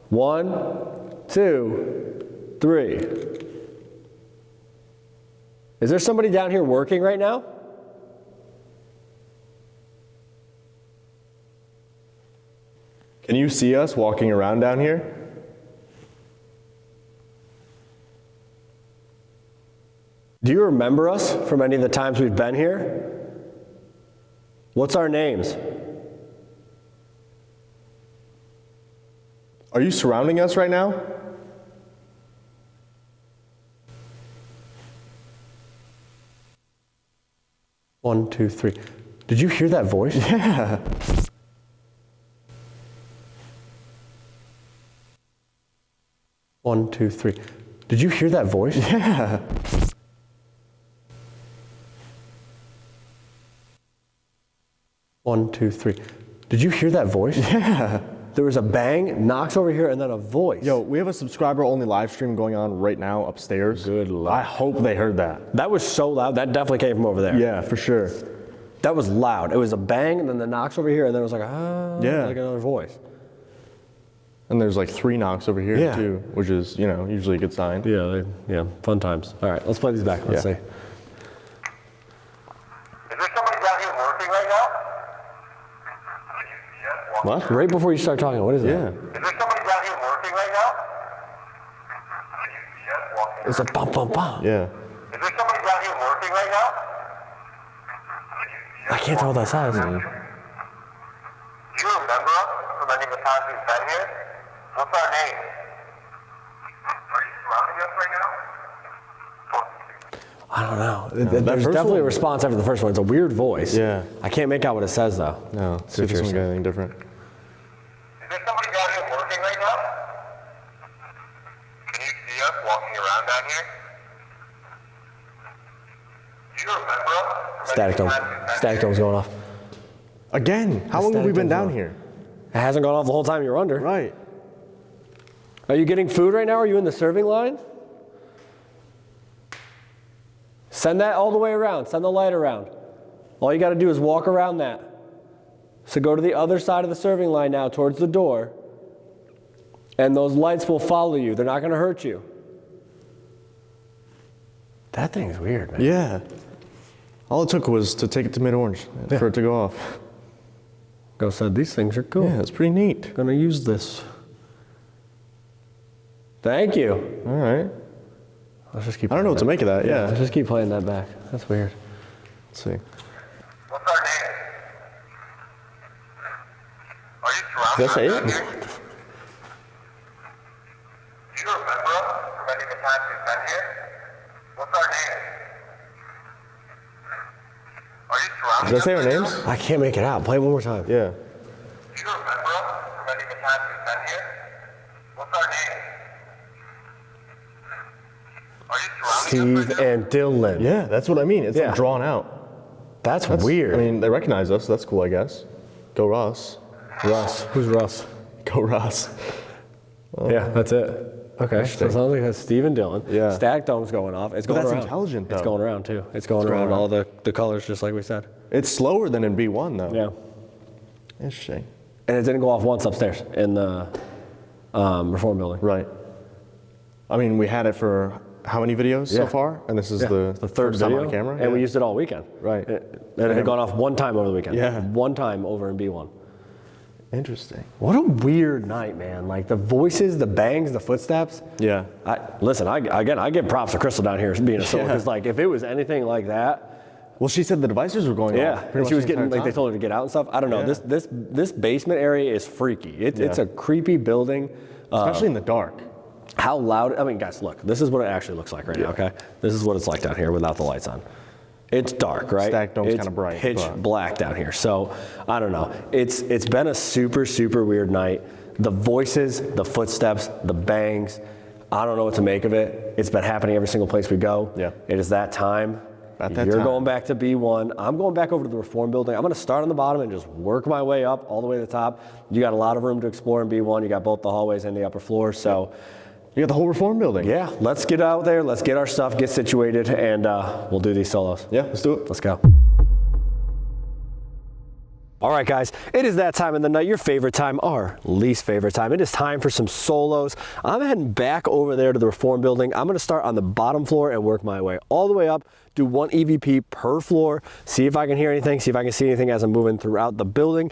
1, 2, 3. Is there somebody down here working right now? Can you see us walking around down here? Do you remember us from any of the times we've been here? What's our names? Are you surrounding us right now? One, two, three. Did you hear that voice? Yeah. One, two, three. Did you hear that voice? Yeah. One, two, three. Did you hear that voice? Yeah. There was a bang, knocks over here, and then a voice. Yo, we have a subscriber-only live stream going on right now upstairs. Good luck. I hope they heard that. That was so loud. That definitely came from over there. Yeah, for sure. That was loud. It was a bang, and then the knocks over here, and then it was like, Yeah. like another voice. And there's like 3 knocks over here Yeah. too, which is, you know, usually a good sign. Yeah, fun times. All right, let's play these back. Let's see. Is there somebody down here working right now? Yes. What? Right before you start talking, what is Yeah. that? Is there somebody down here working right now? Yes. Walking. It's a bum, bum, bum. Yeah. Is there somebody down here working right now? I can't tell what that size is. Do you remember us from any of the times we've been here? What's our name? Are you surrounding us right now? I don't know. that There's first definitely a one- response after the first one. It's a weird voice. Yeah. I can't make out what it says, though. No, see if this one got anything different. Is there somebody down here working right now? Can you see us walking around down here? Do you remember us? from Static any dome. of the times we've been Static here? dome's going off. Again, how long have we static been dome's down on. here? It hasn't gone off the whole time you're under. Right. Are you getting food right now? Are you in the serving line? Send that all the way around. Send the light around. All you got to do is walk around that. So go to the other side of the serving line now, towards the door, and those lights will follow you. They're not going to hurt you. That thing's weird, man. Yeah. All it took was to take it to mid-orange for it to go off. Go said these things are cool. Yeah, it's pretty neat. Gonna use this. Thank you. All right. Let's just keep. I don't know what to playing make of that. that. Yeah. Let's just keep playing that back. That's weird. Let's see. What's our name? Are you surrounded Did I say down it? here? Do you remember us from any of the times we've been here? What's our name? Are you surrounded? Did I say our names? I can't make it out. Play it one more time. Yeah. Do you remember us from any of the times we've been here? What's our name? Are you surrounding us Steve right now? and Dylan. Yeah, that's what I mean. It's Yeah. like drawn out. That's weird. I mean, they recognize us. So that's cool, I guess. Go Russ. Russ. Who's Russ? Go Russ. Yeah, that's it. Okay, so it sounds like that's Steve and Dylan. Yeah. Static dome's going off. It's going that's around. intelligent, It's though. going around too. It's going going around around. all the colors, just like we said. It's slower than in B1, though. Yeah. Interesting. And it didn't go off once upstairs in the reform building. Right. I mean, we had it for how many videos so Yeah. far? And this is Yeah, the third first time video on camera? and we used it all weekend. Right. And it had gone off one time over the weekend. Yeah. One time over in B1. Interesting. What a weird night, man. Like the voices, the bangs, the footsteps. Yeah. Listen, I give props to Crystal down here as being a solo, Yeah. because like if it was anything like that, Well, she said the devices were going yeah, off. pretty and much she was the getting entire like they time. told her to get out and stuff. I don't know. Yeah. This basement area is freaky. It's Yeah. a creepy building. Especially in the dark. How loud? I mean, guys, look. This is what it actually looks like right now. Okay, this is what it's like down here without the lights on. It's dark, right? Stack dome's It's kinda bright, pitch but- black down here. So I don't know. It's been a super weird night. The voices, the footsteps, the bangs. I don't know what to make of it. It's been happening every single place we go. Yeah. It is that time. At that You're time. going back to B1. I'm going back over to the reform building. I'm going to start on the bottom and just work my way up all the way to the top. You got a lot of room to explore in B1. You got both the hallways and the upper floor. So. You got the whole reform building. Yeah, let's get out there, let's get our stuff, get situated, and we'll do these solos. Yeah, let's do it. Let's go. All right, guys, it is that time of the night, your favorite time, our least favorite time. It is time for some solos. I'm heading back over there to the reform building. I'm going to start on the bottom floor and work my way all the way up, do one EVP per floor, see if I can hear anything, see if I can see anything as I'm moving throughout the building.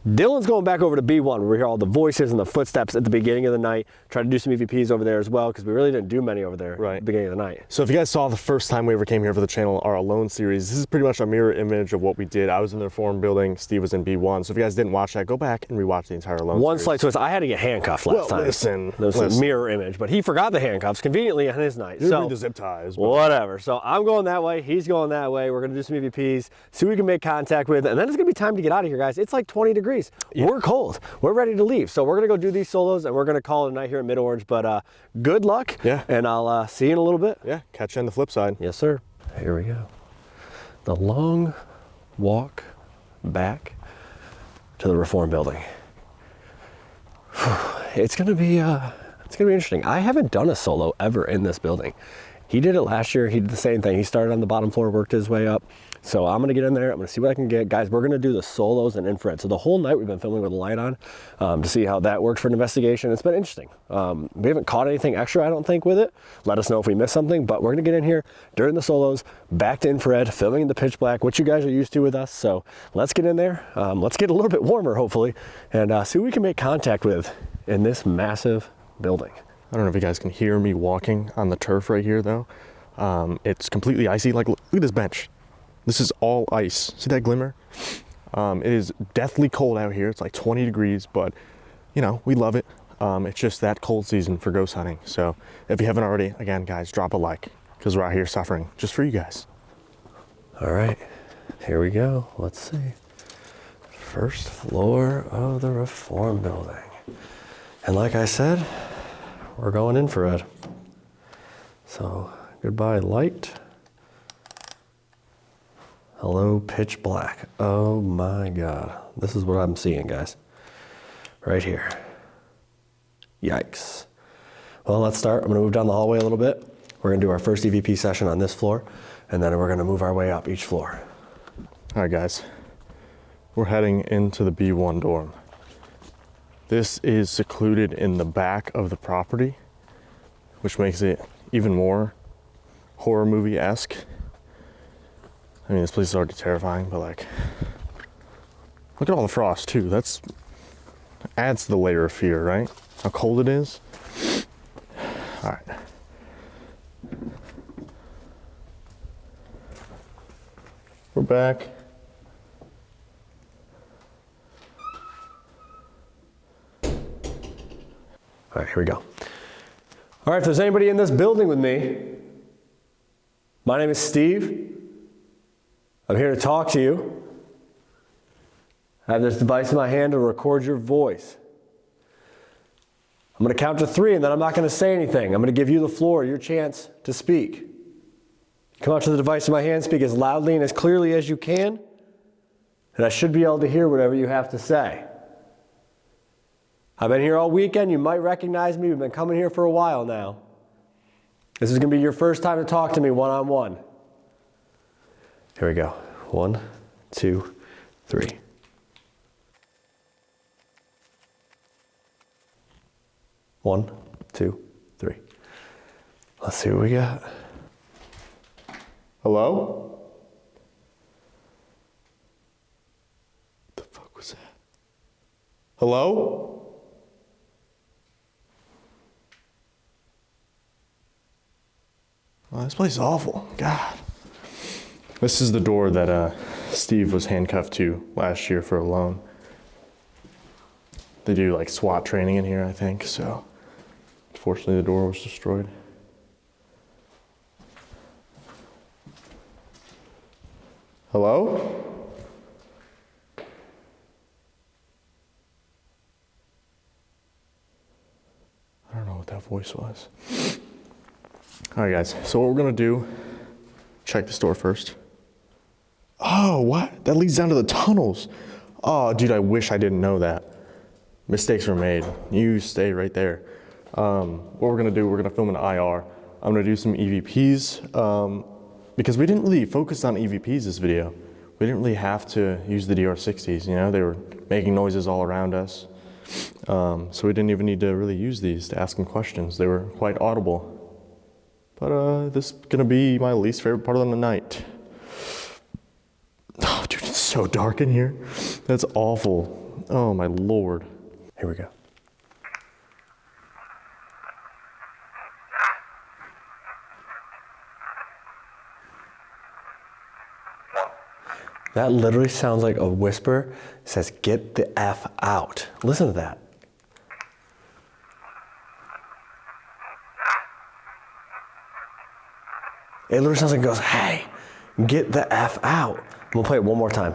Dylan's going back over to B1. We hear all the voices and the footsteps at the beginning of the night. Try to do some EVPs over there as well, because we really didn't do many over there at the beginning of the night. So if you guys saw the first time we ever came here for the channel, our Alone series, this is pretty much a mirror image of what we did. I was in the reform building, Steve was in B1. So if you guys didn't watch that, go back and rewatch the entire Alone One series. slight twist, I had to get handcuffed last time. Listen. There was a mirror image, but he forgot the handcuffs conveniently on his night. So the zip ties. But whatever. So I'm going that way, he's going that way. We're gonna do some EVPs, see who we can make contact with, and then it's gonna be time to get out of here, guys. It's like 20 degrees. Yeah. We're cold. We're ready to leave. So we're gonna go do these solos and we're gonna call it a night here at Mid-Orange, but good luck. Yeah. And I'll see you in a little bit. Yeah, catch you on the flip side. Yes, sir. Here we go. The long walk back to the Reform building. It's gonna be interesting. I haven't done a solo ever in this building. He did it last year. He did the same thing. He started on the bottom floor, worked his way up. So I'm gonna get in there. I'm gonna see what I can get. Guys, we're gonna do the solos and infrared. So the whole night we've been filming with a light on to see how that worked for an investigation. It's been interesting. We haven't caught anything extra, I don't think, with it. Let us know if we missed something, but we're gonna get in here during the solos, back to infrared, filming in the pitch black, which you guys are used to with us. So let's get in there. Let's get a little bit warmer, hopefully, and see who we can make contact with in this massive building. I don't know if you guys can hear me walking on the turf right here though. It's completely icy. Like, look at this bench. This is all ice. See that glimmer? It is deathly cold out here. It's like 20 degrees, but you know, we love it. It's just that cold season for ghost hunting. So if you haven't already, again, guys, drop a like, because we're out here suffering just for you guys. All right, here we go. Let's see. First floor of the Reform building. And like I said, we're going infrared. So goodbye light. Hello pitch black. Oh my God. This is what I'm seeing, guys. Right here. Yikes. Well, let's start. I'm gonna move down the hallway a little bit. We're gonna do our first EVP session on this floor, and then we're gonna move our way up each floor. All right, guys. We're heading into the B1 dorm. This is secluded in the back of the property, which makes it even more horror movie-esque. I mean, this place is already terrifying, but like, look at all the frost too. That's adds to the layer of fear, right? How cold it is. All right. We're back. All right, here we go. All right, if there's anybody in this building with me, my name is Steve. I'm here to talk to you. I have this device in my hand to record your voice. I'm gonna count to 3 and then I'm not gonna say anything. I'm gonna give you the floor, your chance to speak. Come up to the device in my hand, speak as loudly and as clearly as you can, and I should be able to hear whatever you have to say. I've been here all weekend. You might recognize me. We've been coming here for a while now. This is gonna be your first time to talk to me one-on-one. Here we go. 1, 2, 3. One, 2, 3. Let's see what we got. Hello? What the fuck was that? Hello? Oh, this place is awful. God. This is the door that Steve was handcuffed to last year for a loan. They do like SWAT training in here, I think, so unfortunately the door was destroyed. Hello? I don't know what that voice was. All right, guys, so what we're gonna do, check this door first. Oh, what? That leads down to the tunnels. Oh, dude, I wish I didn't know that. Mistakes were made. You stay right there. What we're gonna do, we're gonna film an IR. I'm gonna do some EVPs because we didn't really focus on EVPs this video. We didn't really have to use the DR60s, you know? They were making noises all around us. So we didn't even need to really use these to ask them questions. They were quite audible. But this is gonna be my least favorite part of the night. Oh, dude, it's so dark in here. That's awful. Oh my Lord. Here we go. That literally sounds like a whisper. It says, "Get the F out." Listen to that. It literally sounds like it goes, "Hey, get the F out." I'm gonna play it one more time.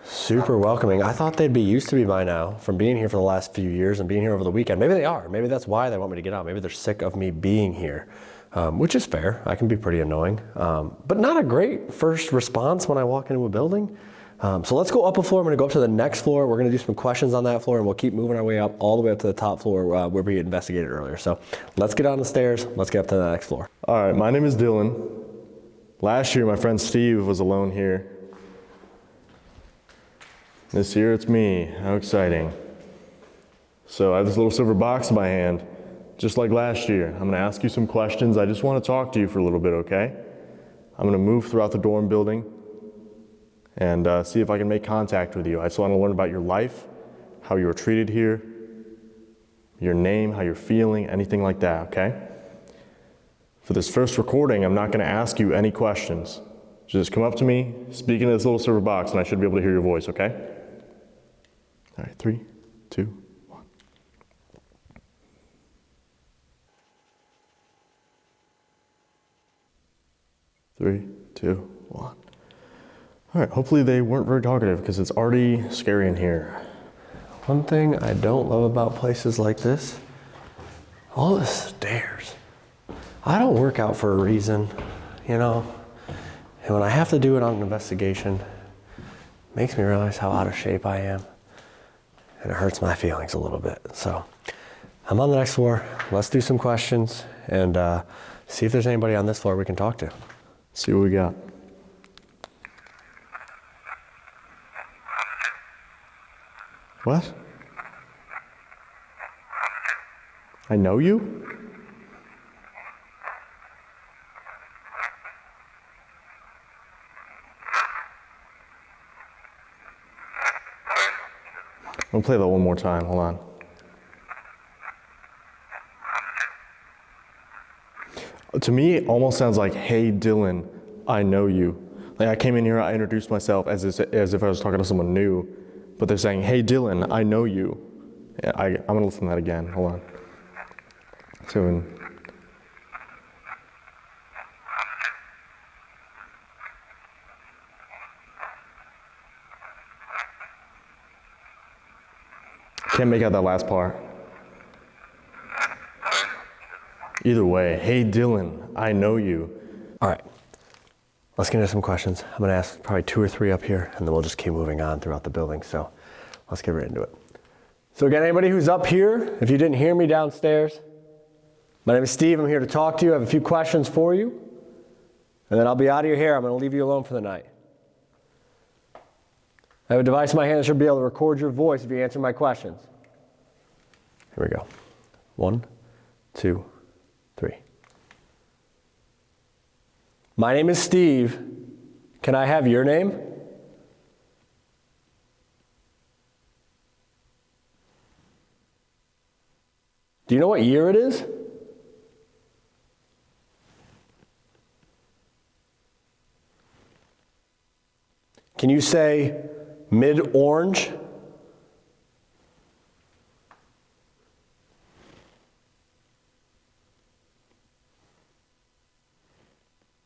Super welcoming. I thought they'd be used to me by now from being here for the last few years and being here over the weekend. Maybe they are. Maybe that's why they want me to get out. Maybe they're sick of me being here, which is fair. I can be pretty annoying, but not a great first response when I walk into a building. So let's go up a floor. I'm gonna go up to the next floor. We're gonna do some questions on that floor, and we'll keep moving our way up all the way up to the top floor where we investigated earlier. So let's get on the stairs. Let's get up to the next floor. All right, my name is Dylan. Last year, my friend Steve was alone here. This year, it's me. How exciting. So I have this little silver box in my hand, just like last year. I'm gonna ask you some questions. I just wanna talk to you for a little bit, okay? I'm gonna move throughout the dorm building and see if I can make contact with you. I just wanna learn about your life, how you were treated here, your name, how you're feeling, anything like that, okay? For this first recording, I'm not gonna ask you any questions. Just come up to me, speak into this little silver box, and I should be able to hear your voice, okay? All right, 3, 2, 1. Three, two, one. All right, hopefully they weren't very talkative because it's already scary in here. One thing I don't love about places like this, all the stairs. I don't work out for a reason, you know? And when I have to do it on an investigation, it makes me realize how out of shape I am. And it hurts my feelings a little bit. So I'm on the next floor. Let's do some questions and see if there's anybody on this floor we can talk to. See what we got. What? I know you? I'm gonna play that one more time, hold on. To me, it almost sounds like, "Hey Dylan, I know you." Like I came in here, I introduced myself as if I was talking to someone new, but they're saying, "Hey Dylan, I know you." Yeah, I'm gonna listen to that again, hold on. So, can't make out that last part. Either way, "Hey Dylan, I know you." All right, let's get into some questions. I'm gonna ask probably 2 or 3 up here, and then we'll just keep moving on throughout the building. So let's get right into it. So again, anybody who's up here, if you didn't hear me downstairs, my name is Steve. I'm here to talk to you. I have a few questions for you, and then I'll be out of your hair. I'm gonna leave you alone for the night. I have a device in my hand that should be able to record your voice if you answer my questions. Here we go. 1, 2, 3. My name is Steve. Can I have your name? Do you know what year it is? Can you say mid-orange?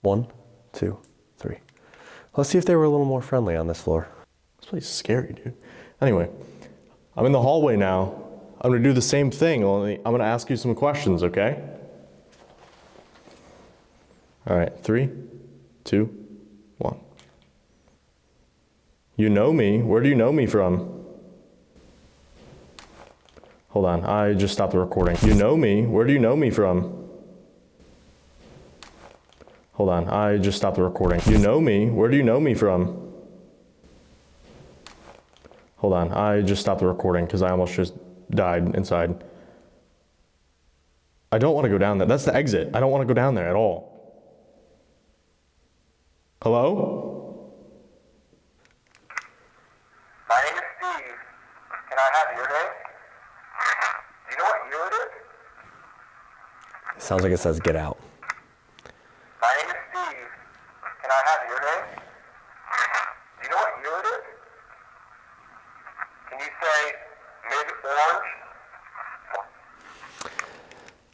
One, 2, 3. Let's see if they were a little more friendly on this floor. This place is scary, dude. Anyway, I'm in the hallway now. I'm gonna do the same thing, only I'm gonna ask you some questions, okay? All right, 3, 2, 1. You know me. Where do you know me from? Hold on, I just stopped the recording. You know me. Where do you know me from? Hold on, I just stopped the recording. You know me. Where do you know me from? Hold on, I just stopped the recording because I almost just died inside. I don't want to go down there. That's the exit. I don't want to go down there at all. Hello? My name is Steve. Can I have your name? Do you know what year it is? Sounds like it says get out. My name is Steve. Can I have your name? Do you know what year it is? Can you say mid-orange?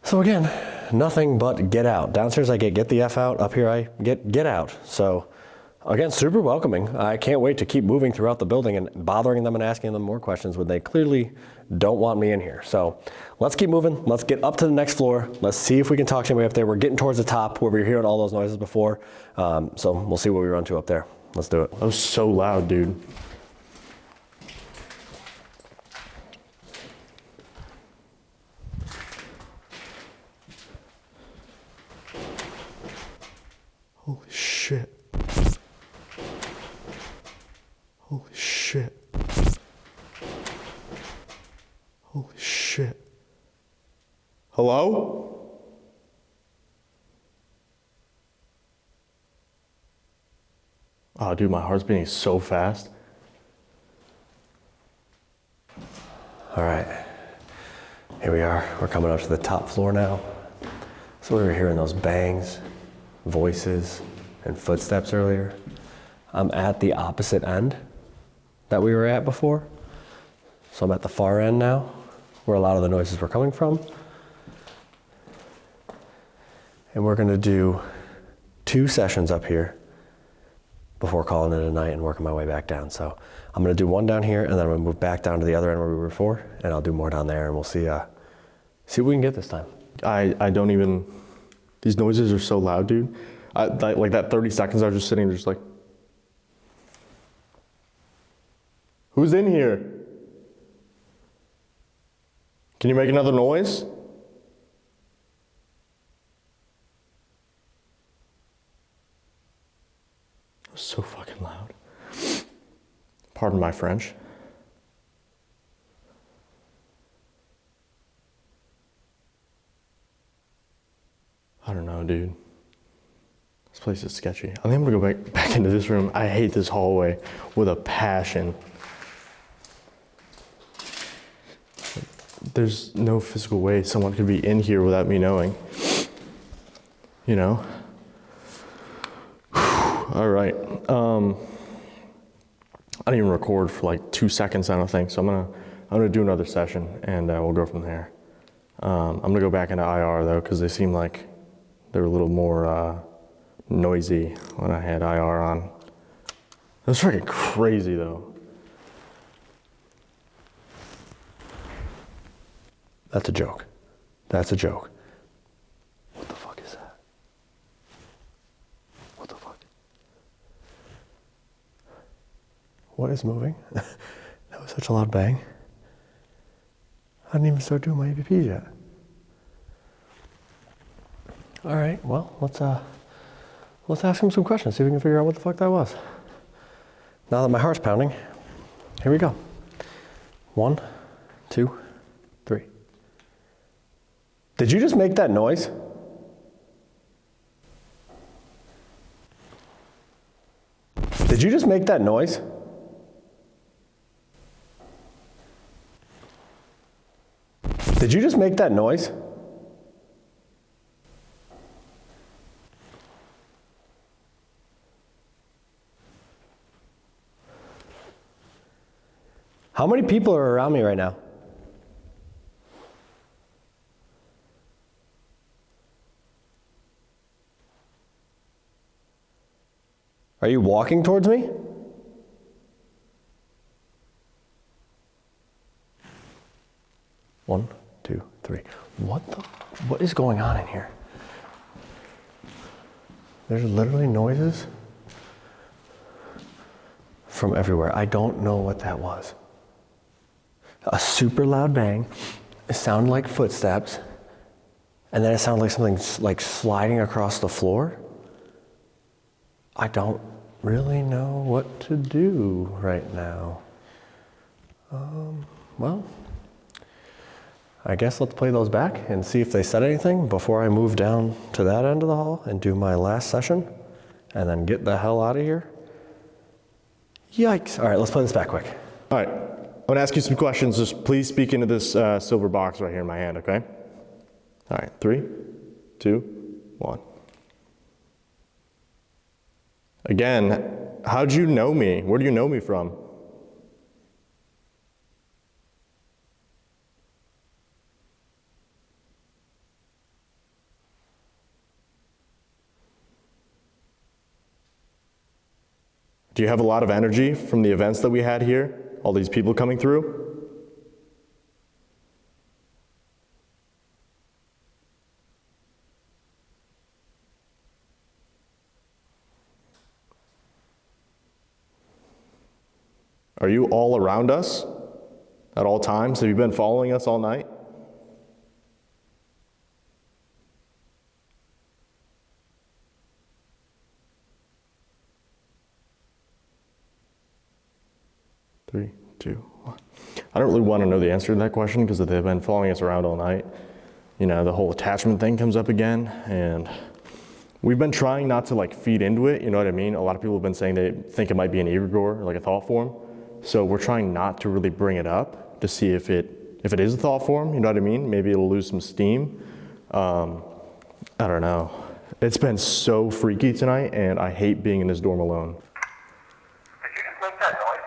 So again, nothing but get out. Downstairs I get the F out. Up here I get out. So again, super welcoming. I can't wait to keep moving throughout the building and bothering them and asking them more questions when they clearly don't want me in here. So let's keep moving. Let's get up to the next floor. Let's see if we can talk to anybody up there. We're getting towards the top where we were hearing all those noises before. So we'll see what we run to up there. Let's do it. That was so loud, dude. Holy shit. Holy shit. Holy shit. Hello? Oh, dude, my heart's beating so fast. All right, here we are. We're coming up to the top floor now. So we were hearing those bangs, voices, and footsteps earlier. I'm at the opposite end that we were at before. So I'm at the far end now, where a lot of the noises were coming from. And we're gonna do 2 sessions up here before calling it a night and working my way back down. So I'm gonna do 1 down here, and then I'm gonna move back down to the other end where we were before, and I'll do more down there, and we'll see what we can get this time. I don't even, these noises are so loud, dude. Like that 30 seconds I was just sitting there just like, who's in here? Can you make another noise? It was so fucking loud. Pardon my French. I don't know, dude. This place is sketchy. I think I'm gonna go back into this room. I hate this hallway with a passion. There's no physical way someone could be in here without me knowing. You know? All right. I didn't even record for like 2 seconds, I don't think. So I'm gonna do another session and we'll go from there. I'm gonna go back into IR though, because they seem like they were a little more noisy when I had IR on. It was freaking crazy though. That's a joke. That's a joke. What the fuck is that? What the fuck? What is moving? That was such a loud bang. I didn't even start doing my APPs yet. All right, well, let's ask him some questions, see if we can figure out what the fuck that was. Now that my heart's pounding, here we go. 1, 2, 3. Did you just make that noise? Did you just make that noise? Did you just make that noise? How many people are around me right now? Are you walking towards me? One, two, three. What is going on in here? There's literally noises from everywhere. I don't know what that was. A super loud bang. It sounded like footsteps. And then it sounded like something like sliding across the floor. I don't really know what to do right now. Well, I guess let's play those back and see if they said anything before I move down to that end of the hall and do my last session and then get the hell out of here. Yikes. All right, let's play this back quick. All right, I'm gonna ask you some questions. Just please speak into this silver box right here in my hand, okay? All right, 3, 2, 1. Again, how'd you know me? Where do you know me from? Do you have a lot of energy from the events that we had here? All these people coming through? Are you all around us at all times? Have you been following us all night? Three, 2, 1. I don't really want to know the answer to that question because if they've been following us around all night, you know, the whole attachment thing comes up again, and we've been trying not to like feed into it, you know what I mean? A lot of people have been saying they think it might be an egregore, like a thought form. So we're trying not to really bring it up to see if it is a thought form, you know what I mean? Maybe it'll lose some steam. I don't know. It's been so freaky tonight, and I hate being in this dorm alone. Did you just make that noise?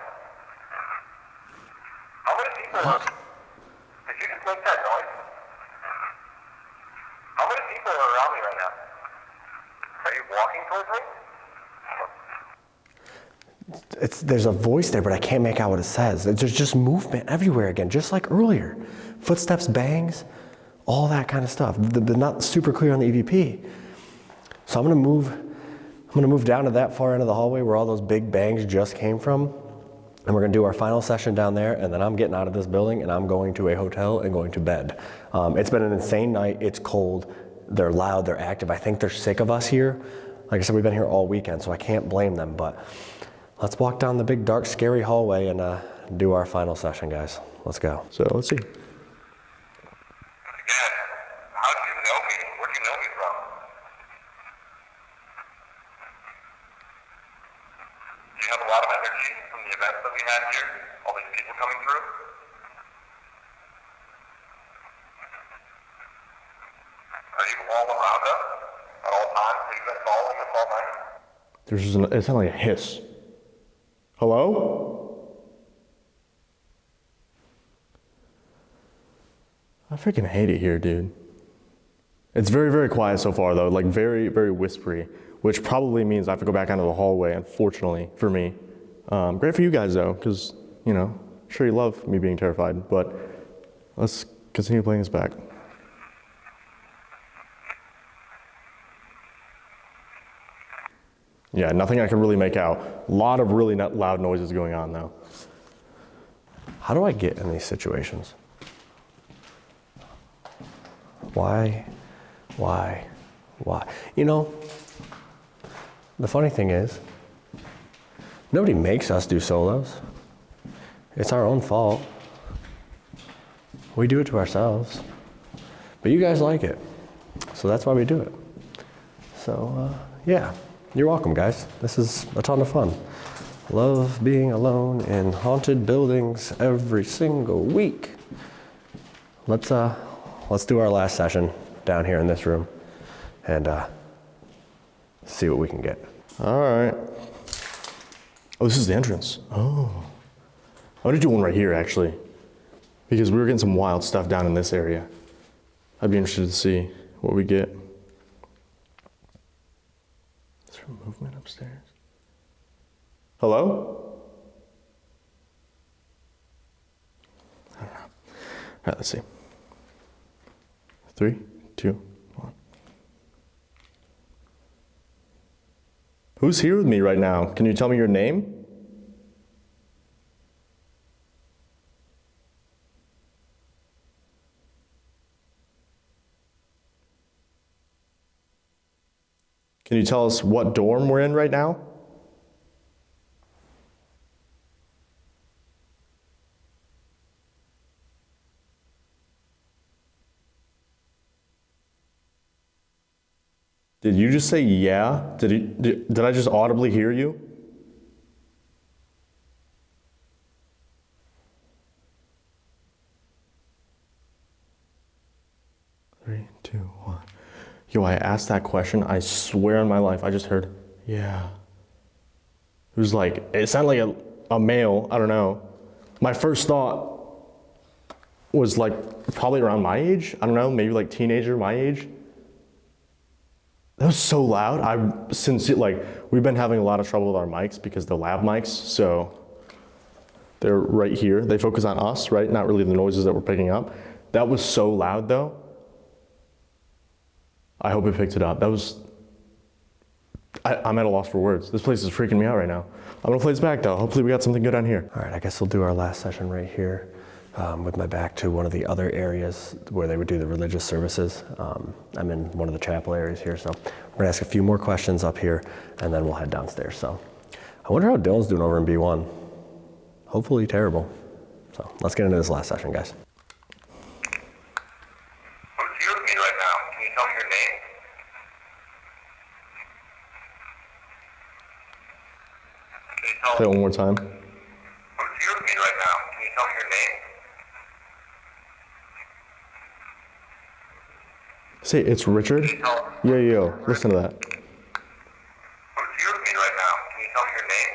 How many people? Did you just make that noise? How many people are around me right now? Are you walking towards me? There's a voice there, but I can't make out what it says. There's just movement everywhere again, just like earlier. Footsteps, bangs, all that kind of stuff. They're not super clear on the EVP. So I'm gonna move down to that far end of the hallway where all those big bangs just came from. And we're gonna do our final session down there, and then I'm getting out of this building and I'm going to a hotel and going to bed. It's been an insane night. It's cold. They're loud, they're active. I think they're sick of us here. Like I said, we've been here all weekend, so I can't blame them, but let's walk down the big, dark, scary hallway and do our final session, guys. Let's go. So let's see. Again, how do you know me? Where do you know me from? Do you have a lot of energy from the events that we had here? All these people coming through? Are you all around us at all times? Have you been following us all night? It sounded like a hiss. Hello? I freaking hate it here, dude. It's very, very quiet so far, though. Like, very, very whispery, which probably means I have to go back out of the hallway, unfortunately, for me. Great for you guys, though, because, you know, I'm sure you love me being terrified, but let's continue playing this back. Yeah, nothing I can really make out. A lot of really loud noises going on, though. How do I get in these situations? Why? You know, the funny thing is, nobody makes us do solos. It's our own fault. We do it to ourselves. But you guys like it, so that's why we do it. So, yeah. You're welcome, guys. This is a ton of fun. Love being alone in haunted buildings every single week. Let's do our last session down here in this room and see what we can get. All right. Oh, this is the entrance. Oh. I want to do one right here, actually, because we were getting some wild stuff down in this area. I'd be interested to see what we get. Is there movement upstairs? Hello? I don't know. All right, let's see. 3, 2, 1. Who's here with me right now? Can you tell me your name? Can you tell us what dorm we're in right now? Did you just say yeah? Did I just audibly hear you? Three, two, one. Yo, I asked that question. I swear on my life, I just heard, yeah. It was like, it sounded like a male, I don't know. My first thought was like probably around my age. I don't know, maybe like teenager, my age. That was so loud. We've been having a lot of trouble with our mics because they're lab mics, so they're right here. They focus on us, right? Not really the noises that we're picking up. That was so loud though. I hope it picked it up. I'm at a loss for words. This place is freaking me out right now. I'm gonna play this back though. Hopefully we got something good on here. All right, I guess we'll do our last session right here with my back to one of the other areas where they would do the religious services. I'm in one of the chapel areas here, so we're gonna ask a few more questions up here and then we'll head downstairs. So I wonder how Dylan's doing over in B1. Hopefully terrible. So let's get into this last session, guys. Who's here with me right now? Can you tell me your name? Can you tell Say it one more time. Who's here with me right now? Can you tell me your name? Say, it's Richard? Yo, listen to that. Who's here with me right now? Can you tell me your name?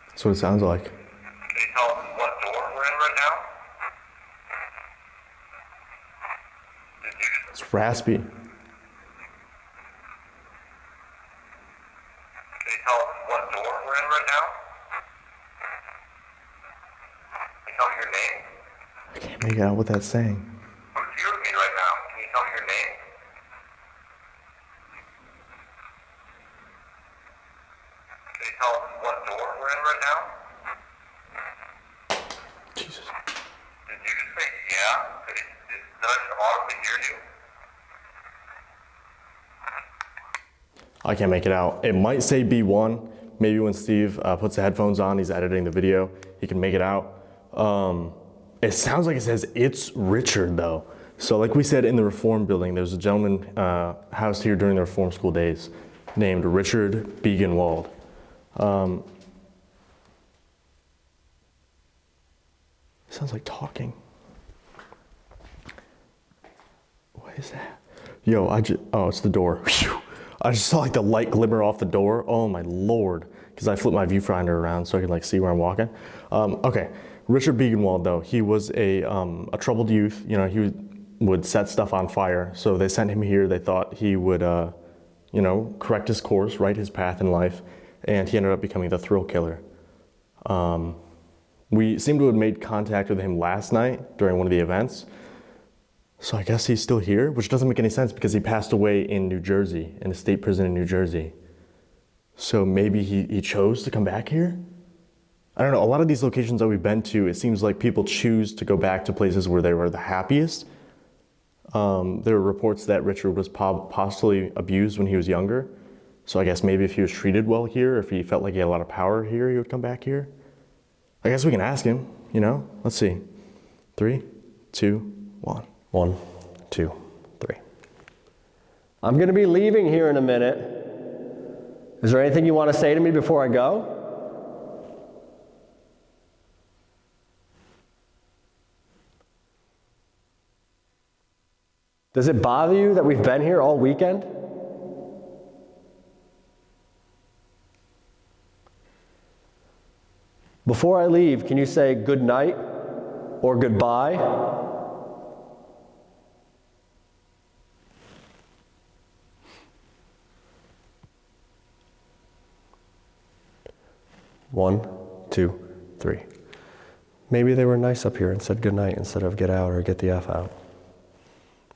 That's what it sounds like. Can you tell us what door we're in right now? Did you just It's raspy. Can you tell us what door we're in right now? Can you tell me your name? I can't make out what that's saying. Who's here with me right now? Can you tell me your name? Can you tell us what door we're in right now? Jesus. Did you just say yeah? Did I just audibly hear you? I can't make it out. It might say B1. Maybe when Steve puts the headphones on, he's editing the video, he can make it out. It sounds like it says it's Richard though. So like we said in the Reform building, there was a gentleman housed here during the Reform school days named Richard Begenwald. Sounds like talking. What is that? Yo, it's the door. Whew. I just saw like the light glimmer off the door. Oh my Lord. Because I flipped my viewfinder around so I could like see where I'm walking. Okay, Richard Begenwald though, he was a troubled youth. You know, he would set stuff on fire. So they sent him here. They thought he would, correct his course, right his path in life. And he ended up becoming the thrill killer. We seem to have made contact with him last night during one of the events. So I guess he's still here, which doesn't make any sense because he passed away in New Jersey, in a state prison in New Jersey. So maybe he chose to come back here? I don't know, a lot of these locations that we've been to, it seems like people choose to go back to places where they were the happiest. There were reports that Richard was possibly abused when he was younger. So I guess maybe if he was treated well here, if he felt like he had a lot of power here, he would come back here. I guess we can ask him, Let's see. 3, 2, 1. 1, 2, 3. I'm gonna be leaving here in a minute. Is there anything you want to say to me before I go? Does it bother you that we've been here all weekend? Before I leave, can you say good night or goodbye? One, 2, 3. Maybe they were nice up here and said goodnight instead of get out or get the F out.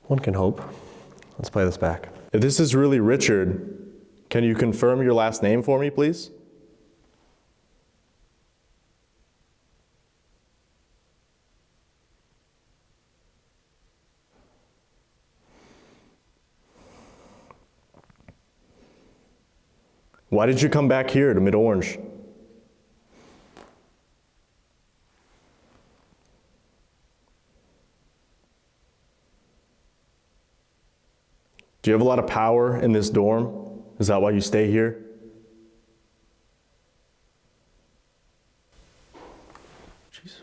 One can hope. Let's play this back. If this is really Richard, can you confirm your last name for me, please? Why did you come back here to Mid-Orange? Do you have a lot of power in this dorm? Is that why you stay here? Jeez.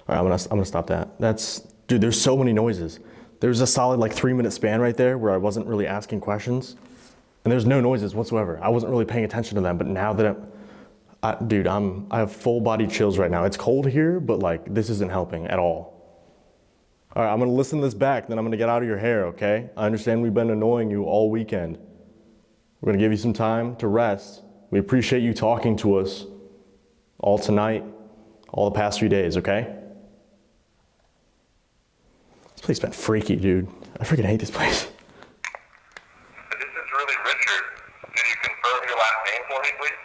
All right, I'm gonna stop that. Dude, there's so many noises. There's a solid like 3-minute span right there where I wasn't really asking questions. And there's no noises whatsoever. I wasn't really paying attention to them, but now that I have full body chills right now. It's cold here, but like this isn't helping at all. All right, I'm gonna listen to this back, then I'm gonna get out of your hair, okay? I understand we've been annoying you all weekend. We're gonna give you some time to rest. We appreciate you talking to us all tonight, all the past few days, okay? This place has been freaky, dude. I freaking hate this place. This is really Richard. Can you confirm your last name for me, please?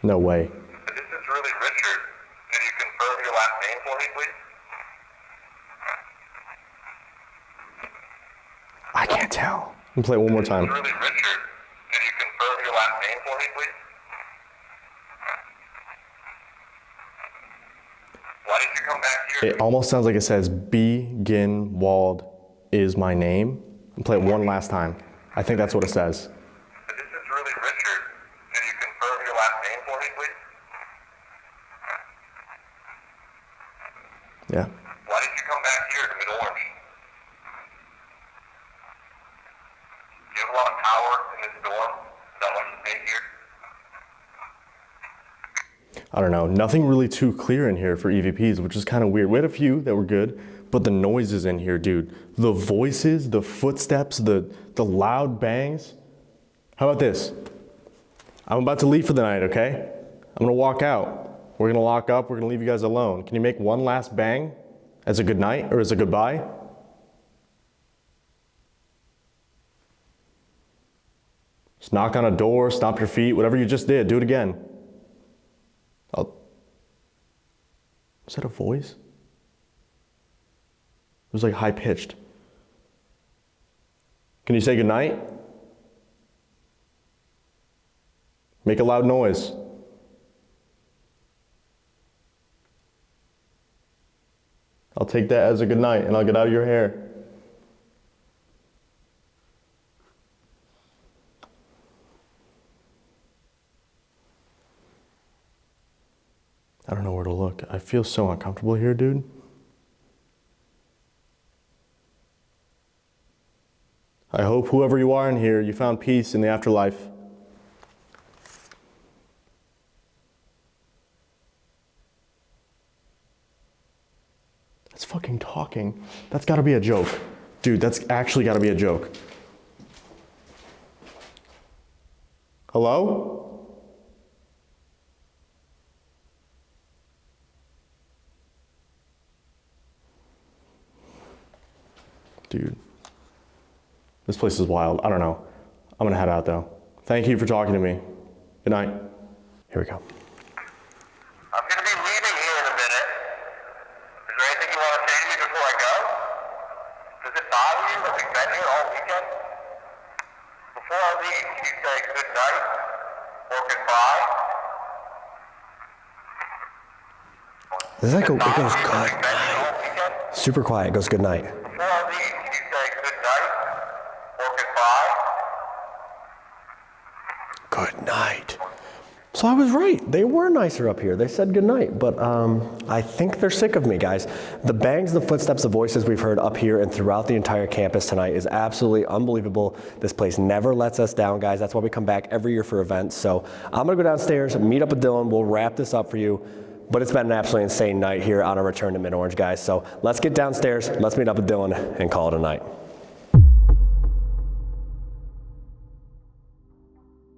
No way. This is really Richard. Can you confirm your last name for me, please? I can't tell. Let me play it one more time. This is really Richard. Can you confirm your last name for me, please? Why did you come back here? It almost sounds like it says Begin Wald is my name. I'll play it one last time. I think that's what it says. This is really Richard. Can you confirm your last name for me, please? Yeah. Why did you come back here to Mid-Orange? Do you have a lot of power in this dorm? Is that why you stay here? I don't know. Nothing really too clear in here for EVPs, which is kind of weird. We had a few that were good, but the noises in here, dude. The voices, the footsteps, the loud bangs. How about this? I'm about to leave for the night, okay? I'm gonna walk out. We're gonna lock up, we're gonna leave you guys alone. Can you make one last bang as a good night or as a goodbye? Just knock on a door, stomp your feet, whatever you just did, do it again. Was that a voice? It was like high pitched. Can you say goodnight? Make a loud noise. I'll take that as a good night and I'll get out of your hair. I don't know where to look. I feel so uncomfortable here, dude. I hope whoever you are in here, you found peace in the afterlife. That's fucking talking. That's gotta be a joke. Dude, that's actually gotta be a joke. Hello? Dude, this place is wild. I don't know. I'm gonna head out though. Thank you for talking to me. Good night. Here we go. I'm going to be leaving here in a minute. Is there anything you want to say to me before I go? Does it bother you that we've been here all weekend? Before I leave, can you say good night or goodbye? This is like it goes Bother you that we've been here all weekend? super quiet. It goes good night. Before I leave, can you say good night or goodbye? Good night. So I was right. They were nicer up here. They said good night, but I think they're sick of me, guys. The bangs, the footsteps, the voices we've heard up here and throughout the entire campus tonight is absolutely unbelievable. This place never lets us down, guys. That's why we come back every year for events. So I'm gonna go downstairs, meet up with Dylan. We'll wrap this up for you. But it's been an absolutely insane night here on our return to Mid-Orange, guys. So let's get downstairs, let's meet up with Dylan and call it a night.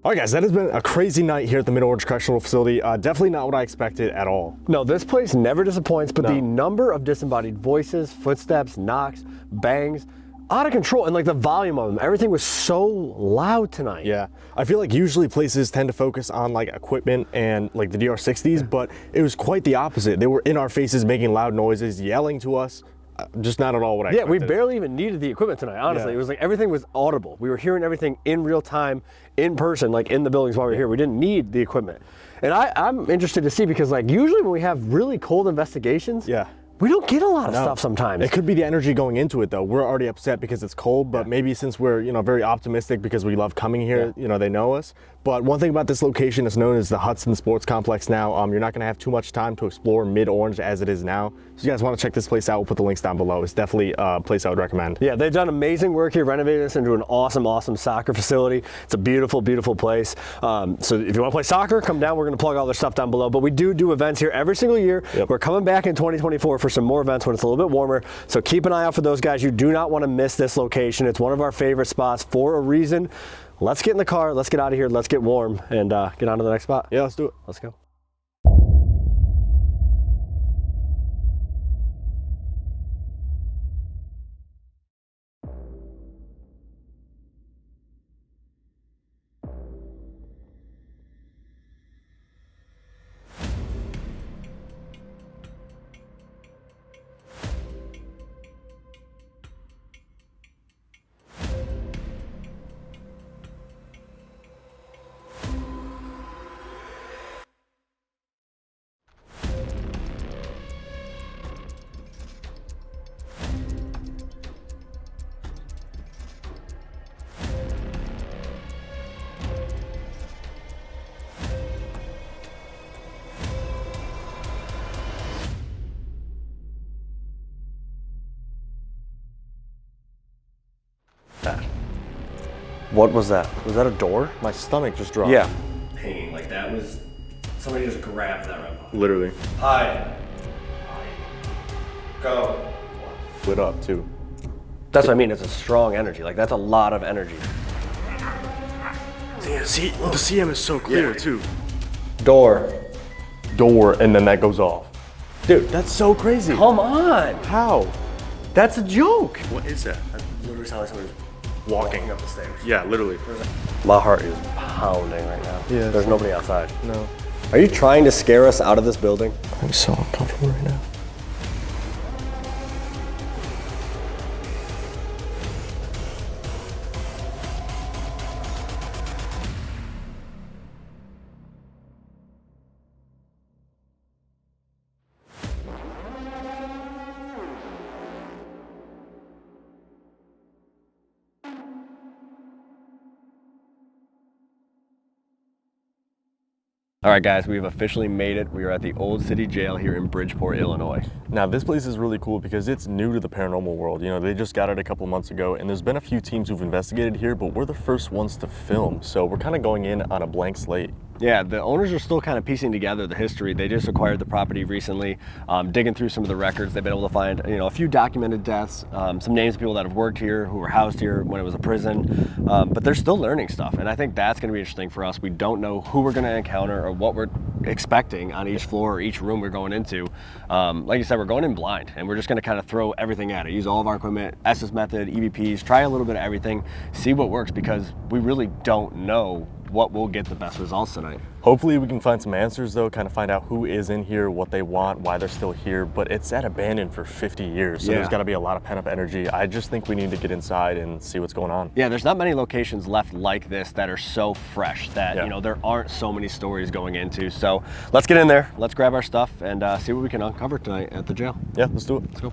All right, guys, that has been a crazy night here at the Mid-Orange Correctional Facility. Definitely not what I expected at all. No, this place never disappoints, but No. the number of disembodied voices, footsteps, knocks, bangs, out of control, and like the volume of them, everything was so loud tonight. Yeah, I feel like usually places tend to focus on like equipment and like the DR60s, but it was quite the opposite. They were in our faces making loud noises, yelling to us. Just not at all what I Yeah, expected. we barely even needed the equipment tonight, honestly. Yeah. It was like everything was audible. We were hearing everything in real time, in person, like in the buildings while we were here. We didn't need the equipment. And I'm interested to see because like usually when we have really cold investigations, Yeah. We don't get a lot of stuff sometimes. It could be the energy going into it though. We're already upset because it's cold, but maybe since we're, you know, very optimistic because we love coming here, you know, they know us. But one thing about this location is known as the Hudson Sports Complex now. You're not gonna have too much time to explore mid-Orange as it is now. So you guys wanna check this place out, we'll put the links down below. It's definitely a place I would recommend. Yeah, they've done amazing work here, renovating this into an awesome, awesome soccer facility. It's a beautiful, beautiful place. So if you wanna play soccer, come down, we're gonna plug all their stuff down below. But we do events here every single year. We're coming back in 2024 for some more events when it's a little bit warmer. So keep an eye out for those guys. You do not wanna miss this location. It's one of our favorite spots for a reason. Let's get in the car, let's get out of here, let's get warm, and get on to the next spot. Yeah, let's do it. Let's go. What was that? Was that a door? My stomach just dropped. Yeah. Hanging like that was, somebody just grabbed that right now. Literally. Hide. Go. Lit up too. That's what I mean, it's a strong energy. Like that's a lot of energy. Yeah, see, the CM is so clear too. Door. Door, and then that goes off. Dude, that's so crazy. Come on. How? That's a joke. What is that? I literally sound like somebody's Walking up the stairs. Yeah, literally. My heart is pounding right now. Yeah. There's nobody outside. No. Are you trying to scare us out of this building? I'm so uncomfortable right now. All right, guys, we've officially made it. We are at the Old SDG Jail here in Bridgeport, Illinois. Now, this place is really cool because it's new to the paranormal world. You know, they just got it a couple months ago, and there's been a few teams who've investigated here, but we're the first ones to film, so we're kind of going in on a blank slate. Yeah, the owners are still kind of piecing together the history. They just acquired the property recently, digging through some of the records. They've been able to find, you know, a few documented deaths, some names of people that have worked here, who were housed here when it was a prison, but they're still learning stuff, and I think that's going to be interesting for us. We don't know who we're going to encounter or what we're expecting on each floor or each room we're going into. Like you said, we're going in blind, and we're just going to kind of throw everything at it. Use all of our equipment, SS method, EVPs, try a little bit of everything, see what works, because we really don't know what will get the best results tonight. Hopefully we can find some answers though, kind of find out who is in here, what they want, why they're still here, but it's at abandoned for 50 years, so there's gotta be a lot of pent up energy. I just think we need to get inside and see what's going on. Yeah, there's not many locations left like this that are so fresh that, you know, there aren't so many stories going into. So let's get in there, let's grab our stuff and see what we can uncover tonight at the jail. Yeah, let's do it. Let's go.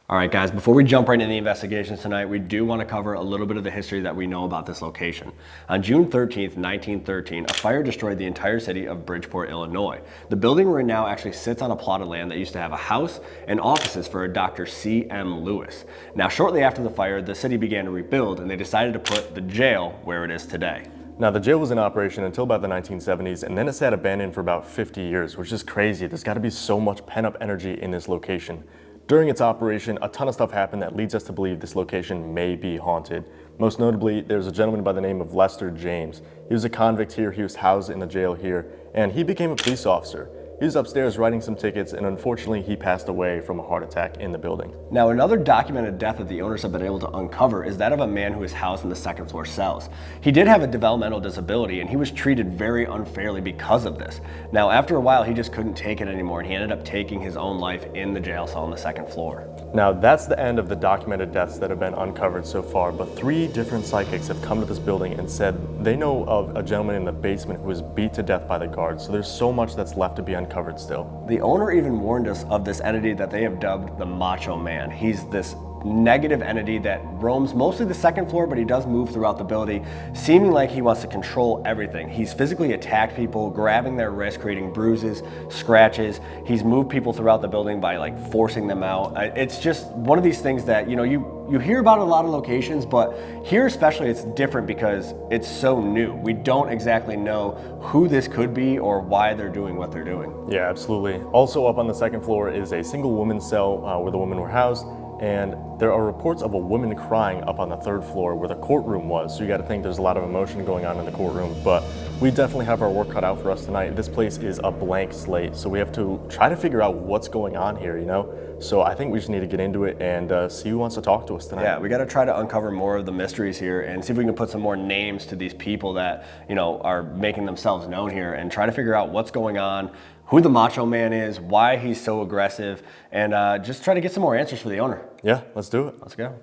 All right, guys, before we jump right into the investigations tonight, we do want to cover a little bit of the history that we know about this location. On June 13th, 1913, a fire destroyed the entire city of Bridgeport, Illinois. The building we're in now actually sits on a plot of land that used to have a house and offices for a Dr. C.M. Lewis. Now, shortly after the fire, the city began to rebuild, and they decided to put the jail where it is today. Now, the jail was in operation until about the 1970s, and then it sat abandoned for about 50 years, which is crazy. There's got to be so much pent-up energy in this location. During its operation, a ton of stuff happened that leads us to believe this location may be haunted. Most notably, there's a gentleman by the name of Lester James. He was a convict here, he was housed in the jail here, and he became a police officer. He was upstairs writing some tickets, and unfortunately he passed away from a heart attack in the building. Now, another documented death that the owners have been able to uncover is that of a man who is housed in the second floor cells. He did have a developmental disability, and he was treated very unfairly because of this. Now, after a while, he just couldn't take it anymore, and he ended up taking his own life in the jail cell on the second floor. Now, that's the end of the documented deaths that have been uncovered so far, but 3 different psychics have come to this building and said they know of a gentleman in the basement who was beat to death by the guards, so there's so much that's left to be uncovered uncovered still. The owner even warned us of this entity that they have dubbed the Macho Man. He's this negative entity that roams mostly the second floor, but he does move throughout the building, seeming like he wants to control everything. He's physically attacked people, grabbing their wrists, creating bruises, scratches. He's moved people throughout the building by like forcing them out. It's just one of these things that, you know, you hear about in a lot of locations, but here especially it's different because it's so new. We don't exactly know who this could be or why they're doing what they're doing. Yeah, absolutely. Also up on the second floor is a single woman's cell where the women were housed. And there are reports of a woman crying up on the third floor where the courtroom was. So you got to think there's a lot of emotion going on in the courtroom. But we definitely have our work cut out for us tonight. This place is a blank slate. So we have to try to figure out what's going on here, you know? So I think we just need to get into it and see who wants to talk to us tonight. Yeah, we got to try to uncover more of the mysteries here and see if we can put some more names to these people that, you know, are making themselves known here and try to figure out what's going on, who the Macho Man is, why he's so aggressive, and just try to get some more answers for the owner. Yeah, let's do it. Let's go.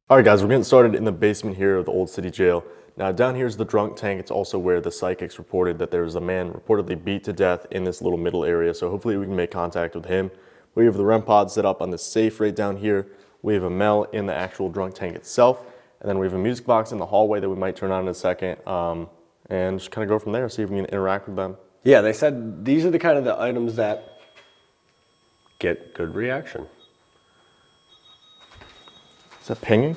All right, guys, we're getting started in the basement here of the Old SDG Jail. Now, down here is the drunk tank. It's also where the psychics reported that there was a man reportedly beat to death in this little middle area. So hopefully we can make contact with him. We have the REM pod set up on the safe right down here. We have a Mel in the actual drunk tank itself. And then we have a music box in the hallway that we might turn on in a second. And just kind of go from there, see if we can interact with them. Yeah, they said these are the kind of the items that get good reaction. Is that pinging?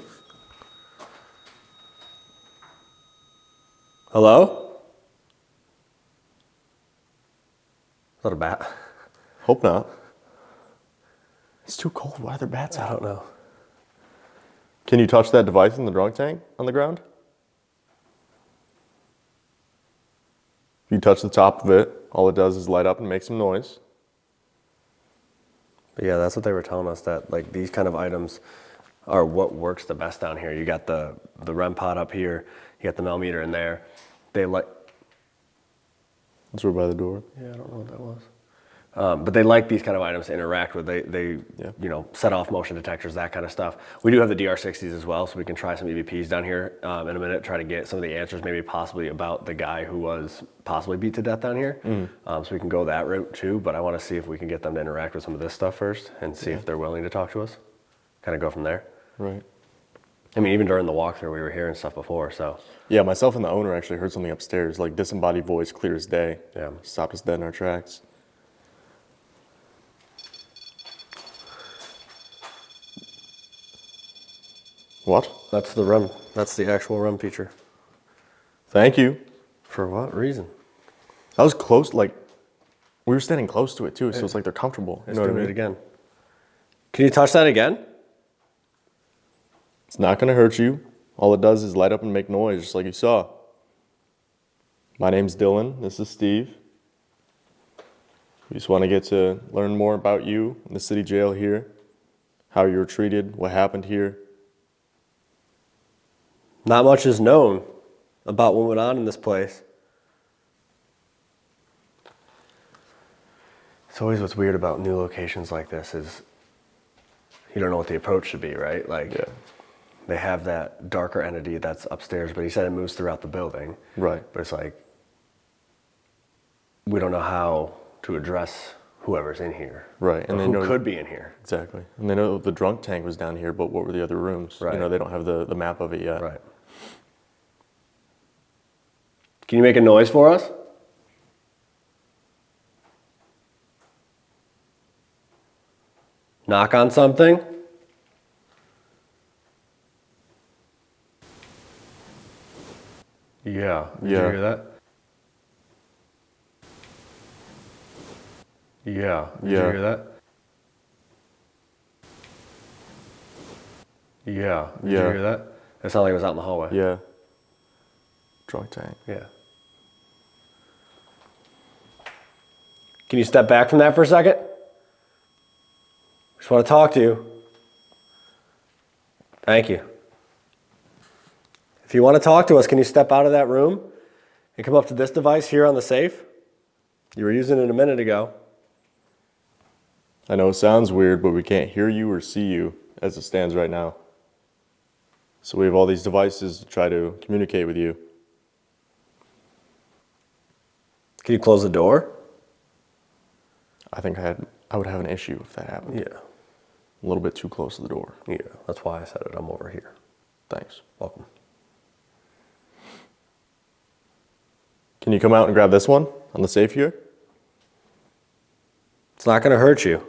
Hello? Is that a bat? Hope not. It's too cold. Why are there bats I out? don't know. Can you touch that device in the drunk tank on the ground? If you touch the top of it, all it does is light up and make some noise. But yeah, that's what they were telling us, that like these kind of items are what works the best down here. You got the REM pod up here, you got the millimeter in there. They like. It's over by the door. Yeah, I don't know what that was. But they like these kind of items to interact with. They Yeah. you know, set off motion detectors, that kind of stuff. We do have the DR60s as well, so we can try some EVPs down here in a minute, try to get some of the answers maybe possibly about the guy who was possibly beat to death down here. So we can go that route too, but I want to see if we can get them to interact with some of this stuff first and see if they're willing to talk to us. Kind of go from there. Right. I mean, even during the walkthrough, we were hearing stuff before, so. Yeah, myself and the owner actually heard something upstairs, like disembodied voice, clear as day. Yeah. Stopped us dead in our tracks. What? That's the REM, that's the actual REM feature. Thank you. For what reason? That was close, like, we were standing close to it too, so it's like they're comfortable. You Let's know what do I it mean? again. Can you touch that again? It's not gonna hurt you. All it does is light up and make noise, just like you saw. My name's Dylan, this is Steve. We just wanna get to learn more about you in the city jail here, how you were treated, what happened here. Not much is known about what went on in this place. It's always what's weird about new locations like this is you don't know what the approach should be, right? Like, Yeah. they have that darker entity that's upstairs, but he said it moves throughout the building. Right. But it's like, we don't know how to address whoever's in here. Right, And and they who know- could be in here. Exactly. And they know the drunk tank was down here, but what were the other rooms? Right. You know, they don't have the map of it yet. Right. Can you make a noise for us? Knock on something? Yeah. Did you Yeah. hear that? Yeah. Did you Yeah. hear that? Yeah. Did you Yeah. hear that? It sounded like it was out in the hallway. Yeah. Drunk tank. Yeah. Can you step back from that for a second? Just want to talk to you. Thank you. If you want to talk to us, can you step out of that room and come up to this device here on the safe? You were using it a minute ago. I know it sounds weird, but we can't hear you or see you as it stands right now. So we have all these devices to try to communicate with you. Can you close the door? I think I would have an issue if that happened. Yeah. A little bit too close to the door. Yeah, that's why I said it. I'm over here. Thanks. Welcome. Can you come out and grab this one on the safe here? It's not going to hurt you.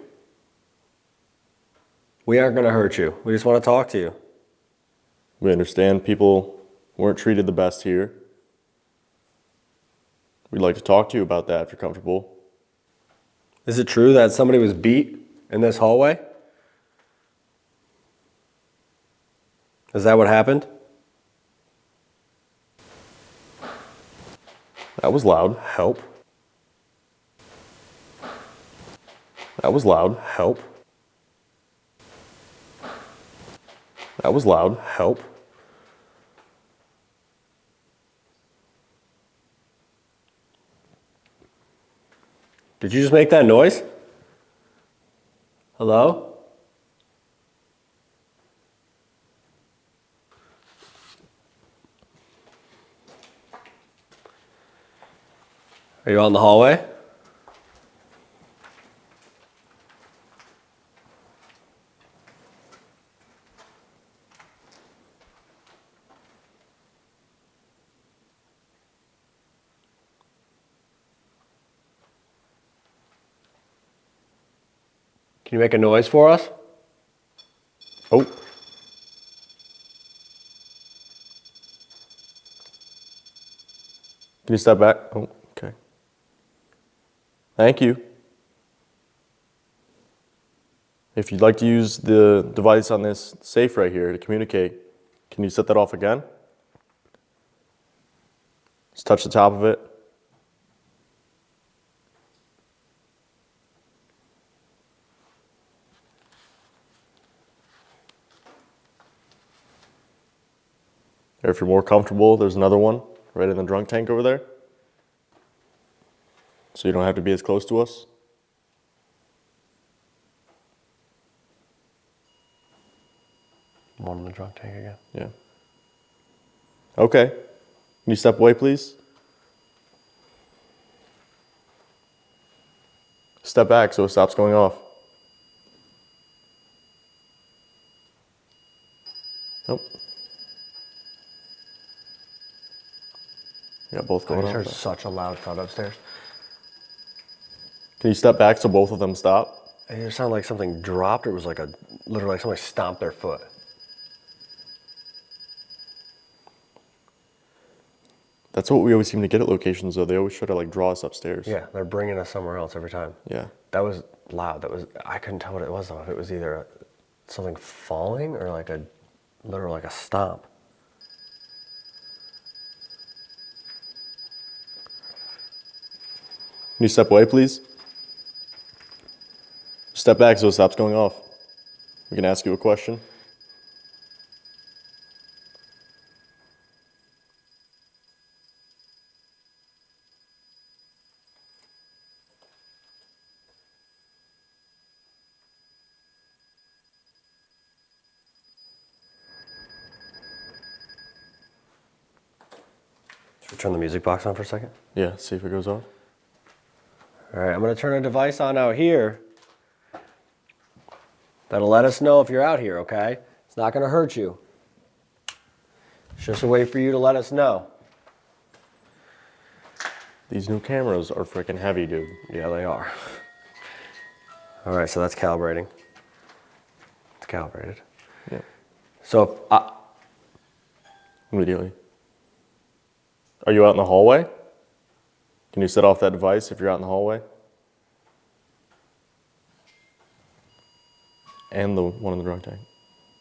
We aren't going to hurt you. We just want to talk to you. We understand people weren't treated the best here. We'd like to talk to you about that if you're comfortable. Is it true that somebody was beat in this hallway? Is that what happened? That was loud. Help. That was loud. Help. That was loud. Help. Did you just make that noise? Hello? Are you out in the hallway? Can you make a noise for us? Oh. Can you step back? Oh, okay. Thank you. If you'd like to use the device on this safe right here to communicate, can you set that off again? Just touch the top of it. Or if you're more comfortable, there's another one right in the drunk tank over there. So you don't have to be as close to us. One in the drunk tank again. Yeah. Okay. Can you step away, please? Step back so it stops going off. Nope. You got both I going just heard off. such a loud thud upstairs. Can you step back so both of them stop? It just sounded like something dropped, or it was like literally like somebody stomped their foot. That's what we always seem to get at locations, though. They always try to like draw us upstairs. Yeah, they're bringing us somewhere else every time. Yeah. That was loud. I couldn't tell what it was though. If it was either something falling or like literally like a stomp. Can you step away, please? Step back so it stops going off. We can ask you a question. Should we turn the music box on for a second? Yeah, see if it goes off. All right, I'm gonna turn a device on out here. That'll let us know if you're out here, okay? It's not gonna hurt you. It's just a way for you to let us know. These new cameras are freaking heavy, dude. Yeah, they are. All right, so that's calibrating. It's calibrated. Yeah. So, Immediately. Are you out in the hallway? Can you set off that device if you're out in the hallway? And the one in the drunk tank.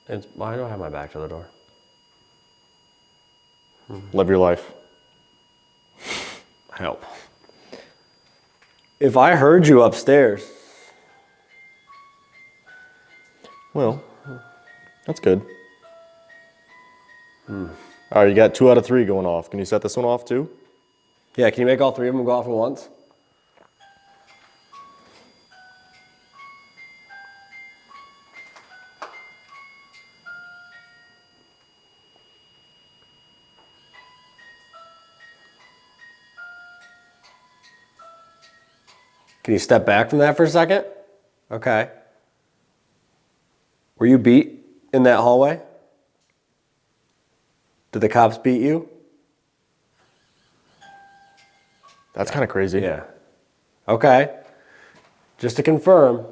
I don't have my back to the door. Live your life. Help. If I heard you upstairs, Well, that's good. All right, you got 2 out of 3 going off. Can you set this one off too? yeah, can you make all three of them go off at once? Can you step back from that for a second? Okay. Were you beat in that hallway? Did the cops beat you? That's kind of crazy. Yeah. Okay. Just to confirm,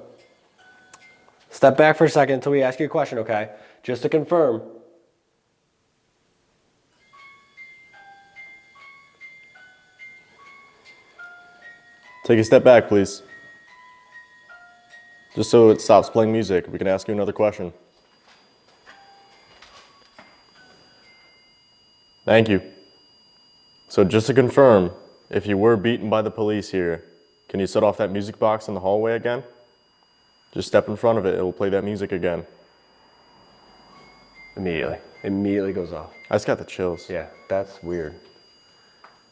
step back for a second until we ask you a question, okay? Just to confirm. Take a step back, please. Just so it stops playing music, we can ask you another question. Thank you. So just to confirm, if you were beaten by the police here, can you set off that music box in the hallway again? Just step in front of it, it'll play that music again. Immediately goes off. I just got the chills. Yeah, that's weird.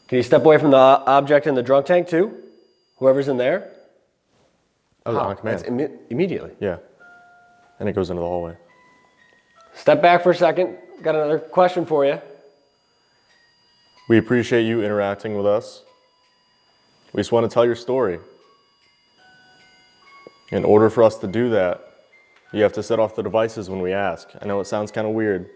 Can you step away from the object in the drunk tank too? Whoever's in there? That was on command. That's immediately. Yeah. And it goes into the hallway. Step back for a second. Got another question for you. We appreciate you interacting with us. We just want to tell your story. In order for us to do that, you have to set off the devices when we ask. I know it sounds kind of weird.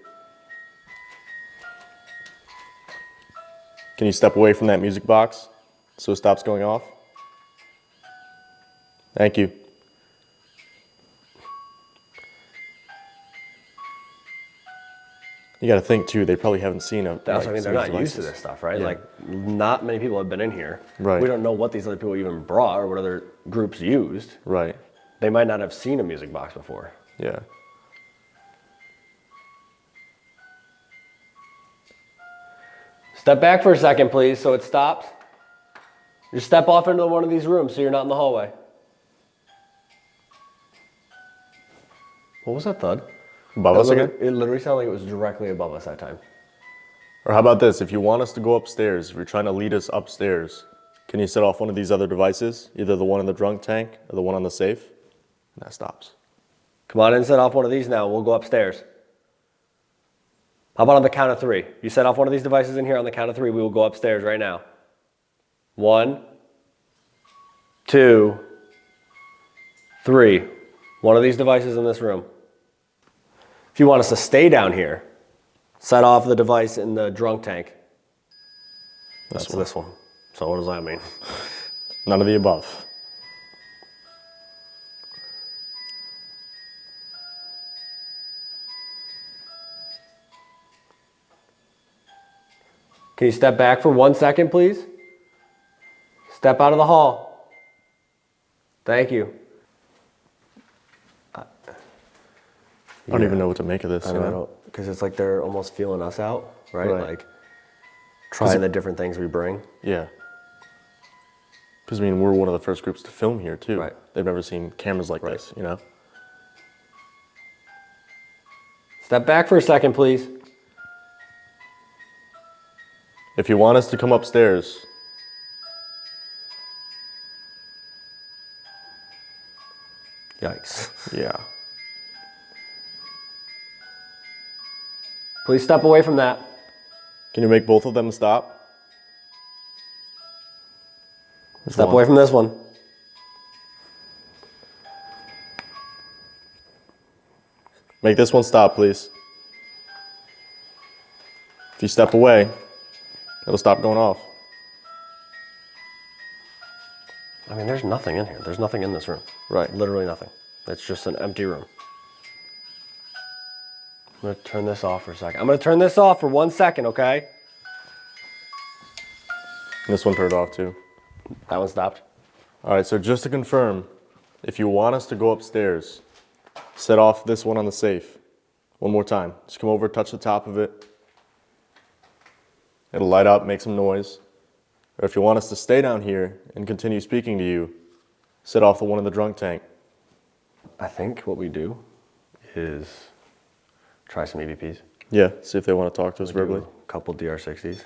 Can you step away from that music box so it stops going off? Thank you. You got to think too, they probably haven't seen a. That's, I mean, they're some of not these used to devices. this stuff, right? Yeah. Like, not many people have been in here. Right. We don't know what these other people even brought or what other groups used. Right. They might not have seen a music box before. Yeah. Step back for a second, please, so it stops. Just step off into one of these rooms so you're not in the hallway. What was that thud? Above us again? It literally sounded like it was directly above us that time. Or how about this? If you want us to go upstairs, if you're trying to lead us upstairs, can you set off one of these other devices? Either the one in the drunk tank or the one on the safe? And that stops. Come on in and set off one of these now. We'll go upstairs. How about on the count of three? You set off one of these devices in here on the count of three. We will go upstairs right now. 1, 2, 3. One of these devices in this room. If you want us to stay down here, set off the device in the drunk tank. That's this one. So what does that mean? None of the above. Can you step back for 1 second, please? Step out of the hall. Thank you. I don't even know what to make of this. I don't, because it's like they're almost feeling us out, right? Right. Like trying the different things we bring. Yeah. Because I mean, we're one of the first groups to film here too. Right. They've never seen cameras like this, you know? Step back for a second, please. If you want us to come upstairs, Yikes. yeah. Please step away from that. Can you make both of them stop? Step away from this one. Make this one stop, please. If you step away, it'll stop going off. I mean, there's nothing in here. There's nothing in this room. Right. Literally nothing. It's just an empty room. I'm going to turn this off for a second. I'm going to turn this off for 1 second, okay? And this one turned off too. That one stopped. All right, so just to confirm, if you want us to go upstairs, set off this one on the safe. One more time. Just come over, touch the top of it. It'll light up, make some noise. Or if you want us to stay down here and continue speaking to you, set off the one in the drunk tank. I think what we do is try some EVPs. Yeah, see if they want to talk to us verbally. A couple DR60s.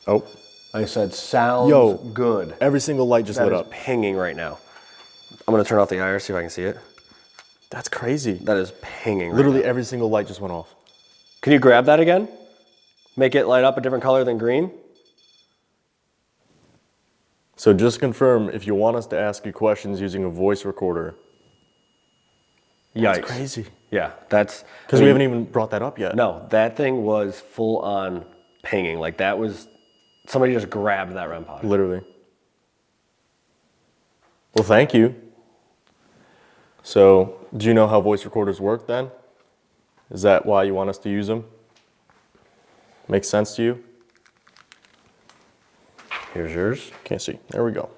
Oh, I said sounds Yo. good. every single light just That lit is up. pinging right now. I'm going to turn off the IR, see if I can see it. That's crazy. That is pinging Literally right now. every single light just went off. Can you grab that again? Make it light up a different color than green? So just confirm if you want us to ask you questions using a voice recorder. Yikes. That's crazy. Yeah, that's... Because we haven't even brought that up yet. No, that thing was full on pinging. Like that was... Somebody just grabbed that REM pod. Literally. Well, thank you. So, do you know how voice recorders work then? Is that why you want us to use them? Makes sense to you? Here's yours. Can't see. There we go.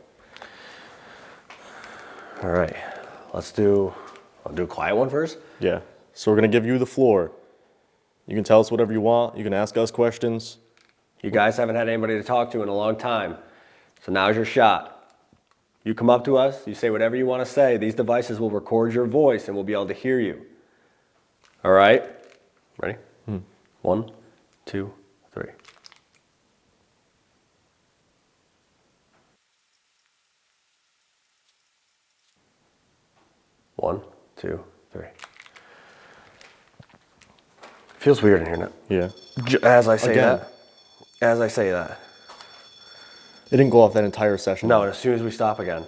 All right, I'll do a quiet one first. Yeah. So we're going to give you the floor. You can tell us whatever you want. You can ask us questions. You guys haven't had anybody to talk to in a long time. So now's your shot. You come up to us, you say whatever you want to say. These devices will record your voice and we'll be able to hear you. All right? Ready? 1, 2, 3. One, two, three. Feels weird in here now. Yeah. As I say Again. that. As I say that. It didn't go off that entire session. No, and as soon as we stop again,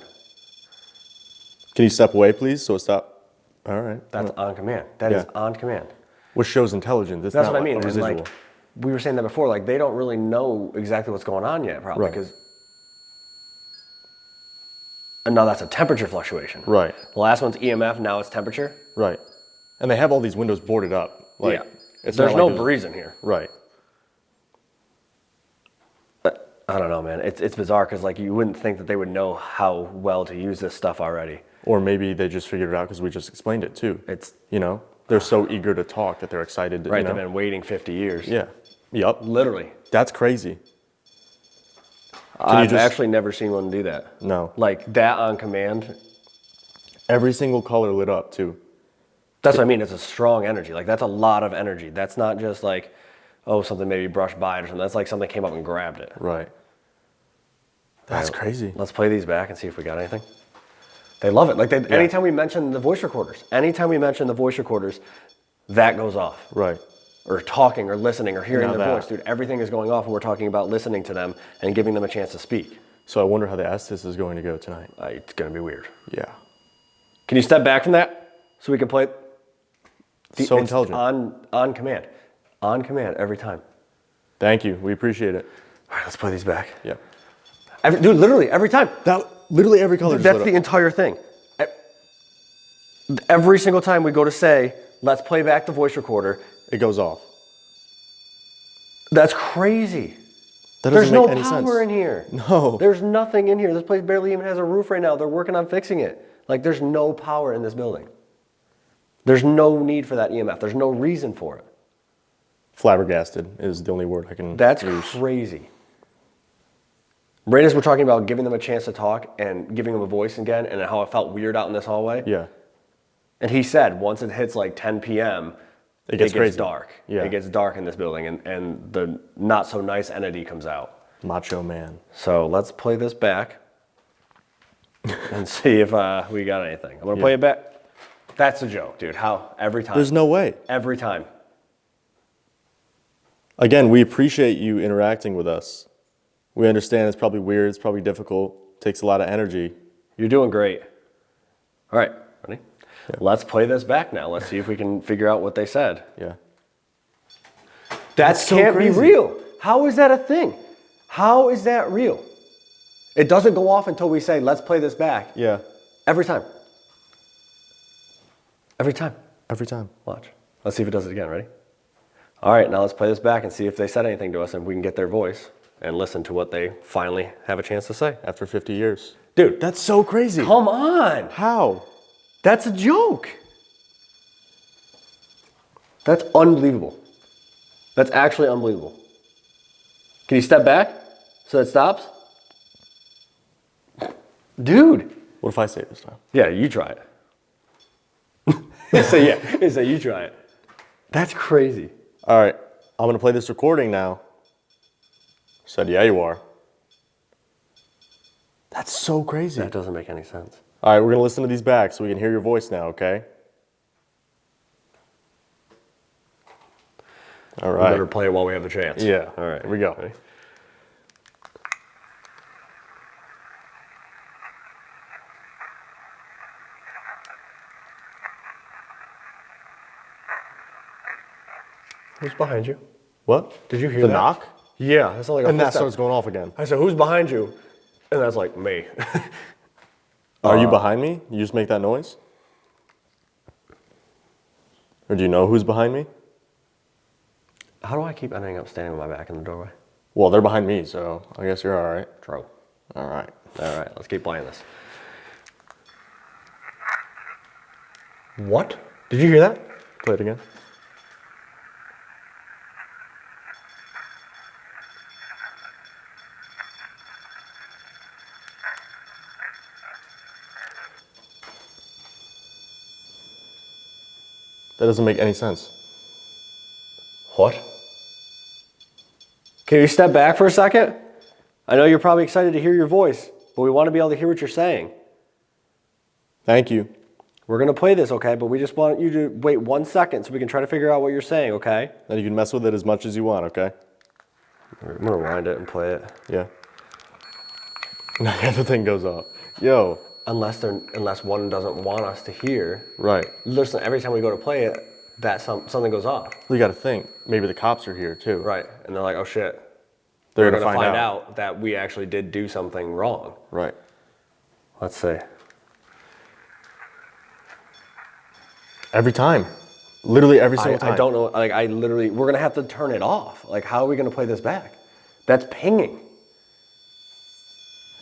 Can you step away, please? So it stop. All right. that's on command. That is Yeah. on command. Which shows intelligence. It's That's not what I like mean. a And residual. like we were saying that before, like they don't really know exactly what's going on yet, probably Right. because. And now that's a temperature fluctuation. Right. The last one's EMF. Now it's temperature. Right. And they have all these windows boarded up. Like, yeah. It's There's not no like breeze in here. Right. But I don't know, man. It's bizarre because like you wouldn't think that they would know how well to use this stuff already. Or maybe they just figured it out because we just explained it too. It's You know, they're so eager to talk that they're excited. To, right. You know? They've been waiting 50 years. Yeah. Yup. Literally. That's crazy. I've just- actually never seen one do that. No. Like that on command. Every single color lit up too. That's what I mean. It's a strong energy. Like that's a lot of energy. That's not just like, oh, something maybe brushed by it or something. That's like something came up and grabbed it. Right. That's Right. crazy. Let's play these back and see if we got anything. They love it. Like anytime we mention the voice recorders, that goes off. Right. Or talking or listening or hearing Now their that. voice, dude. Everything is going off, and we're talking about listening to them and giving them a chance to speak. So I wonder how the Estes is going to go tonight. It's gonna be weird. Yeah. Can you step back from that so we can play? So It's intelligent. on command, every time. Thank you. We appreciate it. All right, let's play these back. Yeah. Dude, literally every time. That literally every color. That's the entire thing. Every single time we go to say, let's play back the voice recorder, It goes off. that's crazy. That There's doesn't no make any power sense. in here. No. There's nothing in here. This place barely even has a roof right now. They're working on fixing it. Like, there's no power in this building. There's no need for that EMF. There's no reason for it. Flabbergasted is the only word I can That's use. crazy. Right as we're talking about giving them a chance to talk and giving them a voice again and how it felt weird out in this hallway. Yeah. And he said once it hits like 10 p.m., It gets crazy. dark. Yeah. It gets dark in this building and the not so nice entity comes out. Macho man. So let's play this back and see if we got anything. I'm going to play it back. That's a joke, dude. How? Every time. There's no way. Every time. Again, we appreciate you interacting with us. We understand it's probably weird, it's probably difficult, takes a lot of energy. You're doing great. All right, ready? Yeah. Let's play this back now. Let's see if we can figure out what they said. Yeah. That so can't crazy. be real. How is that a thing? How is that real? It doesn't go off until we say, let's play this back. Yeah. Every time. Every time. Every time. Watch. Let's see if it does it again. Ready? All right, now let's play this back and see if they said anything to us and we can get their voice and listen to what they finally have a chance to say. After 50 years. Dude, That's so crazy. come on. How? That's a joke. That's unbelievable. That's actually unbelievable. Can you step back so it stops? Dude. What if I say it this time? Yeah, you try it. Say you try it. That's crazy. All right, I'm gonna play this recording now. Said, yeah, you are. That's so crazy. That doesn't make any sense. All right, we're gonna listen to these back so we can hear your voice now, okay? All We right. better play it while we have the chance. Yeah. All right. Here we go. Ready? Who's behind you? What? Did you hear the that? knock? Yeah, that's like a And that footstep. starts going off again. I said, who's behind you? And that's like, me. Are you behind me? You just make that noise? Or do you know who's behind me? How do I keep ending up standing with my back in the doorway? Well, they're behind me, so I guess you're all right. True. All right. All right, let's keep playing this. What? Did you hear that? Play it again. That doesn't make any sense. What? Can you step back for a second? I know you're probably excited to hear your voice, but we want to be able to hear what you're saying. Thank you. We're going to play this, okay? But we just want you to wait 1 second so we can try to figure out what you're saying, okay? Then you can mess with it as much as you want, okay? I'm going to rewind it and play it. Yeah. Now the other thing goes off. Yo. Unless one doesn't want us to hear. Right. Listen, every time we go to play it, something goes off. You got to think. Maybe the cops are here too. Right. And they're like, oh shit. They're We're going to gonna find out. that we actually did do something wrong. Right. Let's see. Every time. Literally every single time. I don't know. Like, we're going to have to turn it off. Like, how are we going to play this back? That's pinging.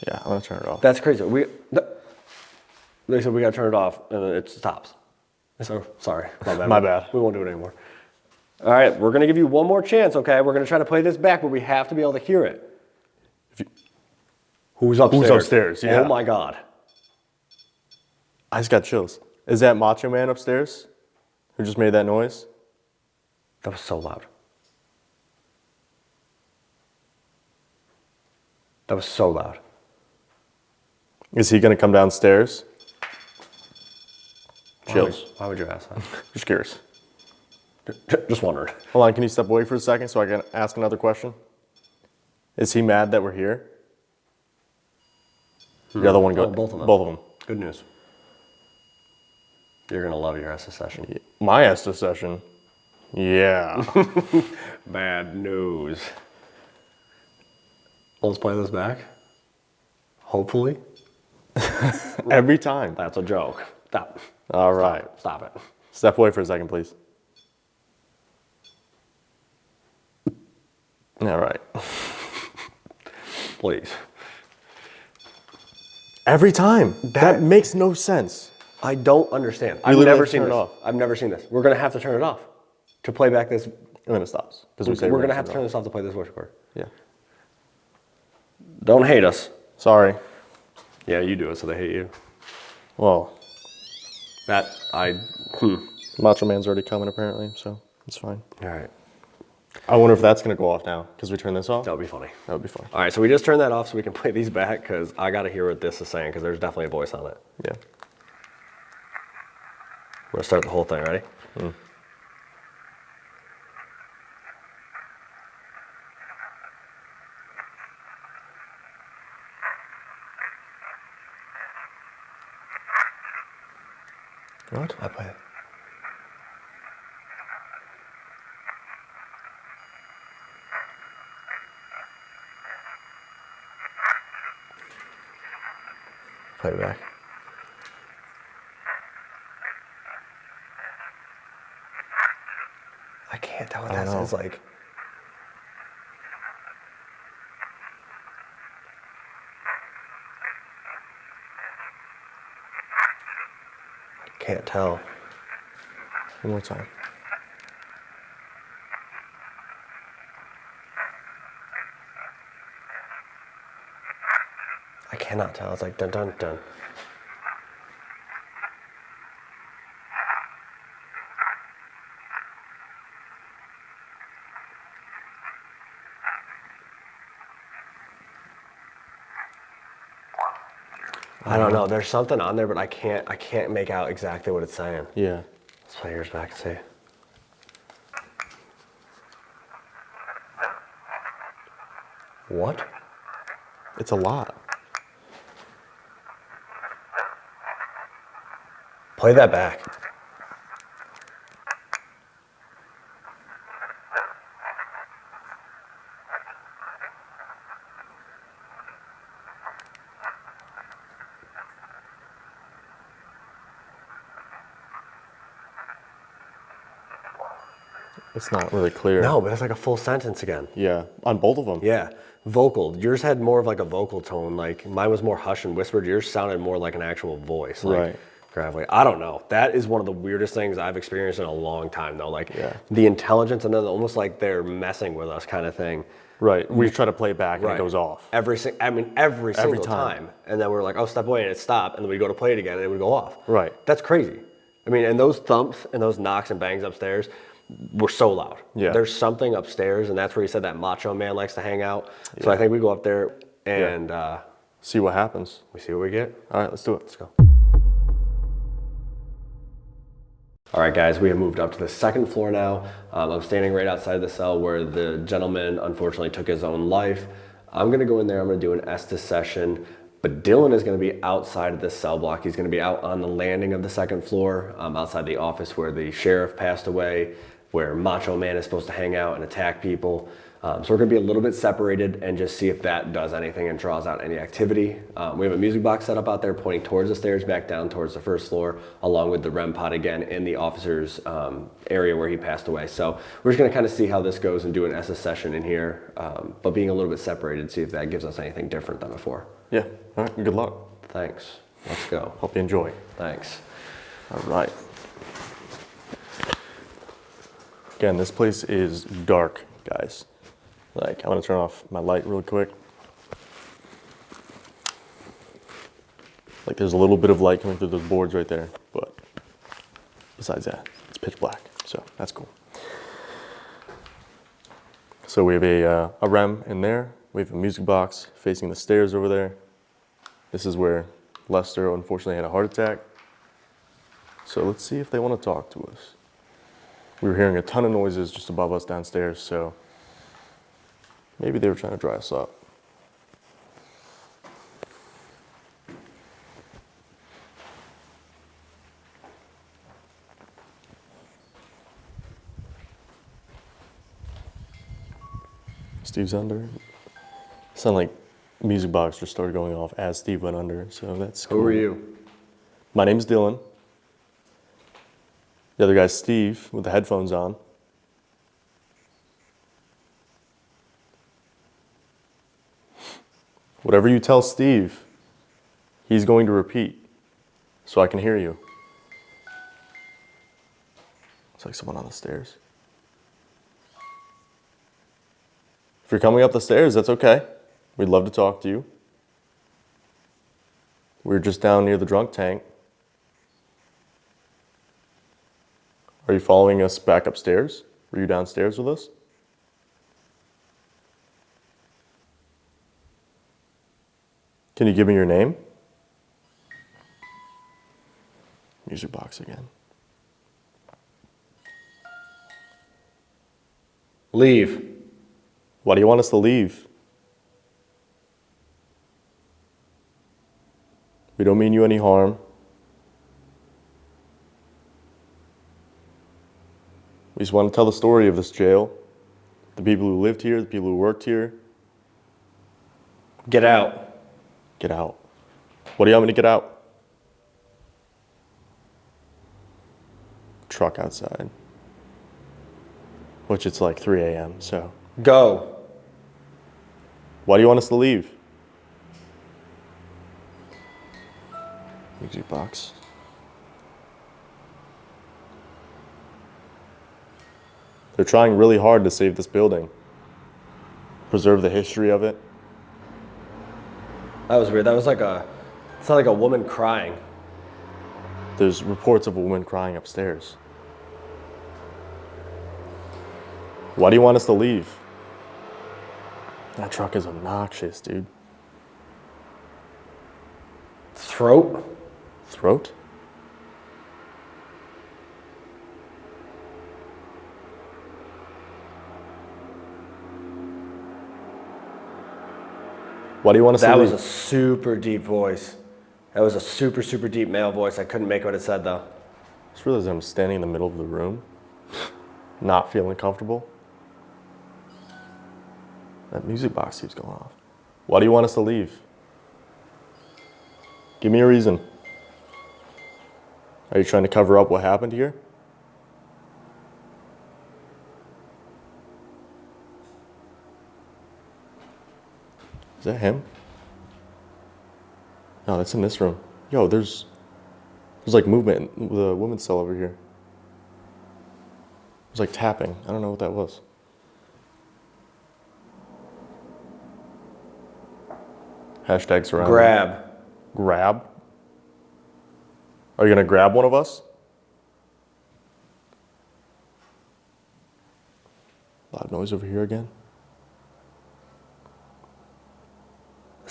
Yeah, I'm going to turn it off. That's crazy. They said we got to turn it off and it stops. So, sorry. My bad. My bad. We won't do it anymore. All right, we're going to give you one more chance, okay? We're going to try to play this back, but we have to be able to hear it. Who's upstairs? Who's upstairs? Yeah. Oh my God. I just got chills. Is that Macho Man upstairs who just made that noise? That was so loud. That was so loud. Is he going to come downstairs? Chills. Why would you ask that? Just curious. Just wondered. Hold on, can you step away for a second so I can ask another question? Is he mad that we're here? The other one, Both of them. Both of them. Good news. You're going to love your Estes session. My Estes session? Yeah. Bad news. Let's play this back. Hopefully. Every time. That's a joke. Stop. All right. Stop it. Step away for a second, please. All right. Please. Every time. That makes no sense. I don't understand. I've literally never have to seen turn it this. off. I've never seen this. We're going to have to turn it off to play back this. And then it stops. Because we say We're going to have to turn it this off to play this voice recorder. off. Yeah. Don't hate us. Sorry. Yeah, you do it, so they hate you. Well, Macho Man's already coming apparently, so it's fine. All right. I wonder if that's going to go off now because we turn this off. That would be funny. That would be fun. All right, so we just turned that off so we can play these back because I got to hear what this is saying because there's definitely a voice on it. Yeah. We're going to start the whole thing. Ready? What? I play it. Play it back. I can't tell what that sounds like. I can't tell. One more time. I cannot tell. It's like dun dun dun. I don't know. There's something on there, but I can't make out exactly what it's saying. Yeah. Let's play yours back and see. What? It's a lot. Play that back. It's not really clear. No, but it's like a full sentence again. Yeah, on both of them. Yeah. Vocal. Yours had more of like a vocal tone. Like mine was more hush and whispered. Yours sounded more like an actual voice. Like, Right. gravelly. I don't know. That is one of the weirdest things I've experienced in a long time though. Like Yeah. the intelligence and then almost like they're messing with us kind of thing. Right. We try to play it back and it goes off. Every single time. And then we're like, oh, step away and it stopped. And then we go to play it again and it would go off. Right. That's crazy. I mean, and those thumps and those knocks and bangs upstairs were so loud. Yeah. There's something upstairs, and that's where he said that macho man likes to hang out. So I think we go up there and See what happens. we see what we get. All right, let's do it. Let's go. All right, guys, we have moved up to the second floor now. I'm standing right outside the cell where the gentleman unfortunately took his own life. I'm gonna go in there, I'm gonna do an Estes session, but Dylan is gonna be outside of this cell block. He's gonna be out on the landing of the second floor, outside the office where the sheriff passed away, where Macho Man is supposed to hang out and attack people. So we're gonna be a little bit separated and just see if that does anything and draws out any activity. We have a music box set up out there pointing towards the stairs back down towards the first floor, along with the REM pod again in the officer's area where he passed away. So we're just gonna kind of see how this goes and do an SS session in here, but being a little bit separated, see if that gives us anything different than before. Yeah. All right. Good luck. Thanks. Let's go. Hope you enjoy. Thanks. All right. Again, this place is dark, guys. Like, I'm gonna turn off my light real quick. Like, there's a little bit of light coming through those boards right there, but besides that, it's pitch black, so that's cool. So we have a REM in there. We have a music box facing the stairs over there. This is where Lester unfortunately had a heart attack. So let's see if they want to talk to us. We were hearing a ton of noises just above us downstairs, so maybe they were trying to dry us up. Steve's under. Sound like music box just started going off as Steve went under, so that's cool. Who are you? My name's Dylan. The other guy's Steve with the headphones on. Whatever you tell Steve, he's going to repeat so I can hear you. It's like someone on the stairs. If you're coming up the stairs, that's okay. We'd love to talk to you. We're just down near the drunk tank. Are you following us back upstairs? Were you downstairs with us? Can you give me your name? Music box again. Leave. Why do you want us to leave? We don't mean you any harm. We just want to tell the story of this jail, the people who lived here, the people who worked here. Get out. Get out. What do you want me to get out? Truck outside. Which it's like 3 a.m., so. Go. Why do you want us to leave? Music box. They're trying really hard to save this building, preserve the history of it. That was weird. That was like it sounded like a woman crying. There's reports of a woman crying upstairs. Why do you want us to leave? That truck is obnoxious, dude. Throat. Throat? Why do you want us to That leave? was a super deep voice. That was a super, super deep male voice. I couldn't make what it said though. I just realized I'm standing in the middle of the room, not feeling comfortable. That music box keeps going off. Why do you want us to leave? Give me a reason. Are you trying to cover up what happened here? Is that him? No, that's in this room. Yo, there's like movement in the women's cell over here. There's like tapping. I don't know what that was. Hashtag surrounded. Grab. Grab? Are you gonna grab one of us? Loud noise over here again.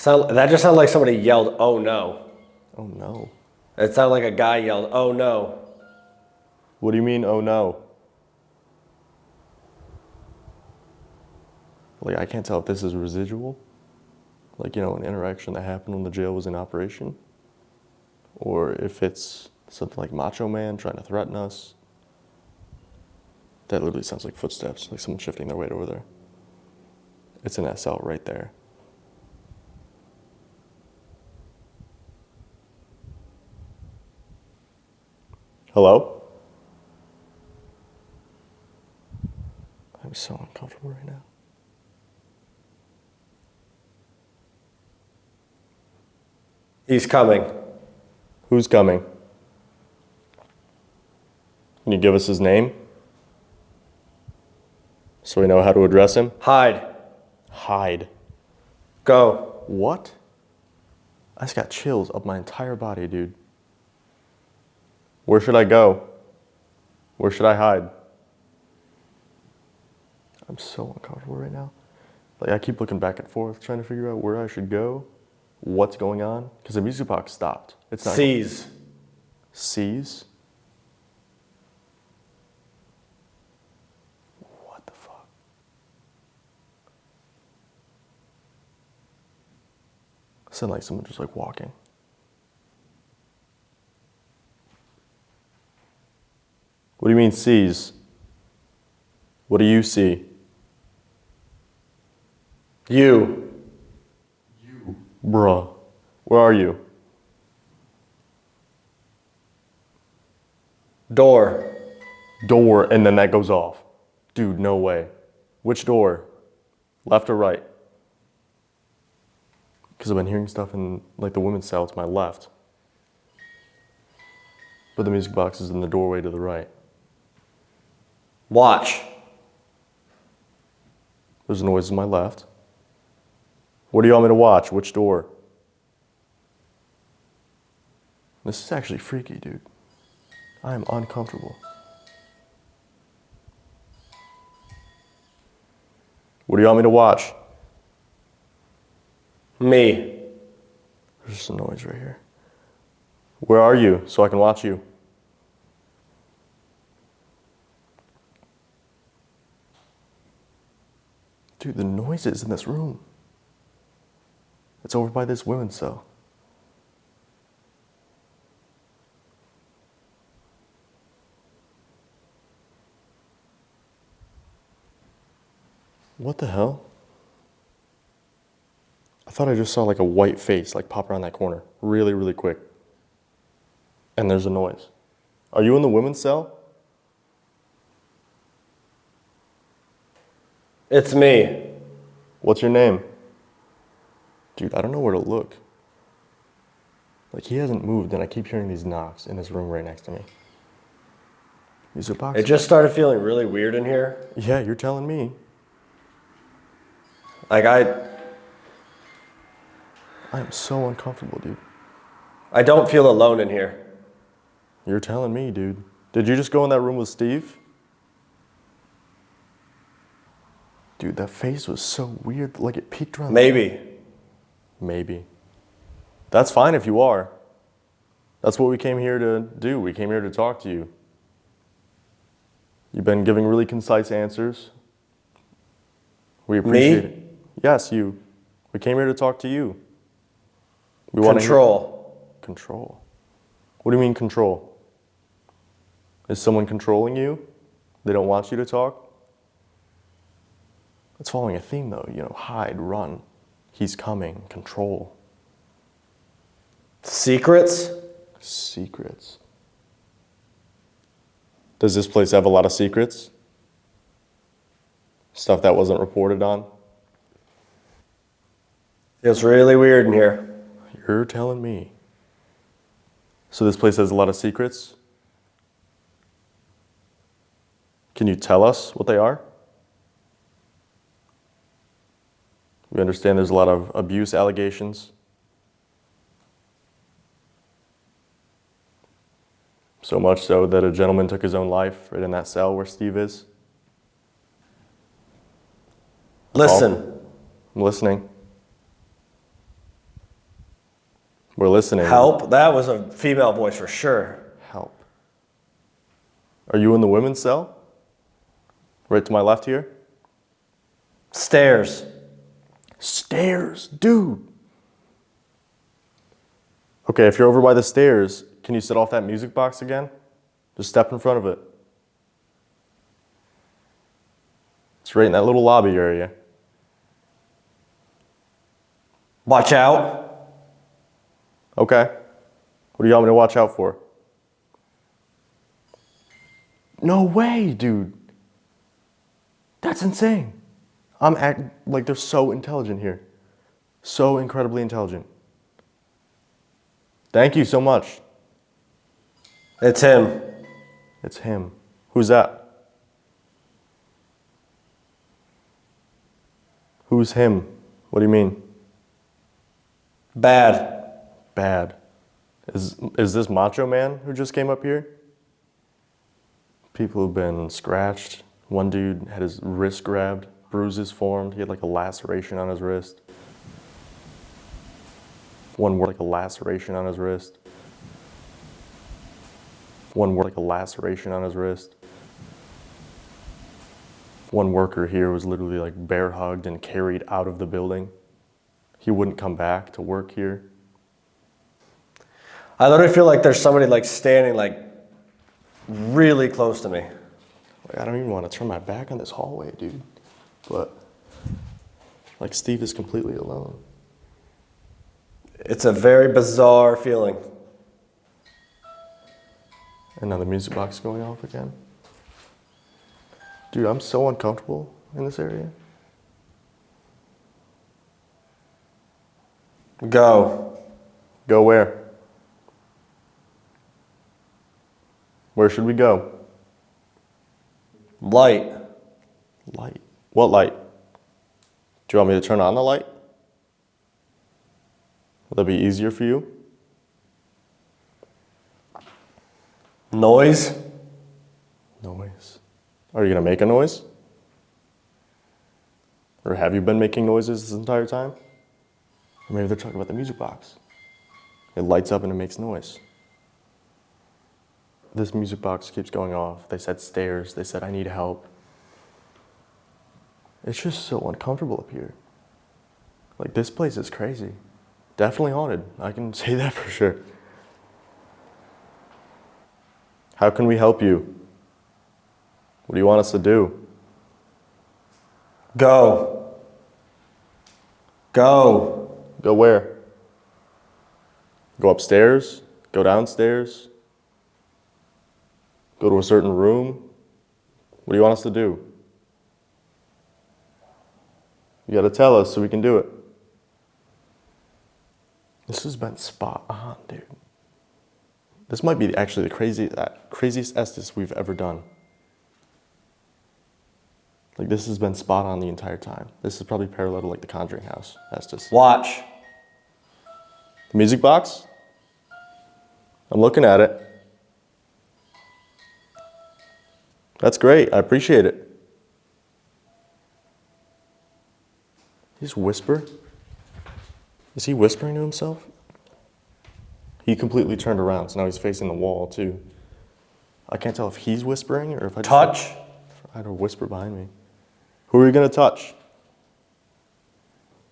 That just sounded like somebody yelled, "Oh no." Oh no. It sounded like a guy yelled, "Oh no." What do you mean, oh no? Like, I can't tell if this is residual. Like, you know, an interaction that happened when the jail was in operation. Or if it's something like Macho Man trying to threaten us. That literally sounds like footsteps, like someone shifting their weight over there. It's an SL right there. Hello? I'm so uncomfortable right now. He's coming. Who's coming? Can you give us his name? So we know how to address him? Hide. Hide. Go. What? I just got chills up my entire body, dude. Where should I go? Where should I hide? I'm so uncomfortable right now. Like, I keep looking back and forth, trying to figure out where I should go, what's going on, because the music box stopped. It's not. Seize. Seize? What the fuck? It sounded like someone just like walking. What do you mean seize? What do you see? You. Bruh, where are you? Door. Door, and then that goes off. Dude, no way. Which door? Left or right? Because I've been hearing stuff in like the women's cell to my left. But the music box is in the doorway to the right. Watch. There's a noise to my left. What do you want me to watch? Which door? This is actually freaky, dude. I am uncomfortable. What do you want me to watch? Me. There's just a noise right here. Where are you so I can watch you? Dude, the noises in this room. It's over by this women's cell. What the hell? I thought I just saw like a white face like pop around that corner really, really quick. And there's a noise. Are you in the women's cell? It's me. What's your name? Dude, I don't know where to look. Like, he hasn't moved, and I keep hearing these knocks in this room right next to me. These are boxes. It just started feeling really weird in here. Yeah, you're telling me. Like I am so uncomfortable, dude. I don't feel alone in here. You're telling me, dude. Did you just go in that room with Steve? Dude, that face was so weird. Like, it peeked around. Maybe. Maybe. That's fine if you are. That's what we came here to do. We came here to talk to you. You've been giving really concise answers. We appreciate it. Yes, you. We came here to talk to you. We want to Control. Control. What do you mean control? Is someone controlling you? They don't want you to talk? It's following a theme though, you know, hide, run. He's coming, control. Secrets? Secrets. Does this place have a lot of secrets? Stuff that wasn't reported on? Feels really weird in here. You're telling me. So this place has a lot of secrets? Can you tell us what they are? We understand there's a lot of abuse allegations. So much so that a gentleman took his own life right in that cell where Steve is. Listen. I'm listening. We're listening. Help? That was a female voice for sure. Help. Are you in the women's cell? Right to my left here? Stairs. Stairs, dude. Okay, if you're over by the stairs, can you set off that music box again? Just step in front of it. It's right in that little lobby area. Watch out. Okay. What do you want me to watch out for? No way, dude. That's insane. I'm acting like they're so intelligent here. So incredibly intelligent. Thank you so much. It's him. It's him. Who's that? Who's him? What do you mean? Bad. Bad. Is this Macho Man who just came up here? People have been scratched. One dude had his wrist grabbed, bruises formed. He had like a laceration on his wrist. One word like a laceration on his wrist. One word like a laceration on his wrist. One worker here was literally like bear hugged and carried out of the building. He wouldn't come back to work here. I literally feel like there's somebody like standing like really close to me. Like, I don't even want to turn my back on this hallway, dude. But like Steve is completely alone. It's a very bizarre feeling. And now the music box is going off again. Dude, I'm so uncomfortable in this area. Go. Go where? Where should we go? Light. Light. What light? Do you want me to turn on the light? Will that be easier for you? Noise. Noise. Are you gonna make a noise? Or have you been making noises this entire time? Or maybe they're talking about the music box. It lights up and it makes noise. This music box keeps going off. They said stairs. They said I need help. It's just so uncomfortable up here. Like, this place is crazy. Definitely haunted. I can say that for sure. How can we help you? What do you want us to do? Go. Go. Go where? Go upstairs? Go downstairs? Go to a certain room? What do you want us to do? You gotta tell us so we can do it. This has been spot on, dude. This might be actually the craziest Estes we've ever done. Like, this has been spot on the entire time. This is probably parallel to like the Conjuring House Estes. Watch. The music box? I'm looking at it. That's great. I appreciate it. He's whisper? Is he whispering to himself? He completely turned around, so now he's facing the wall too. I can't tell if he's whispering or if I just Touch. I had a whisper behind me. Who are you gonna touch?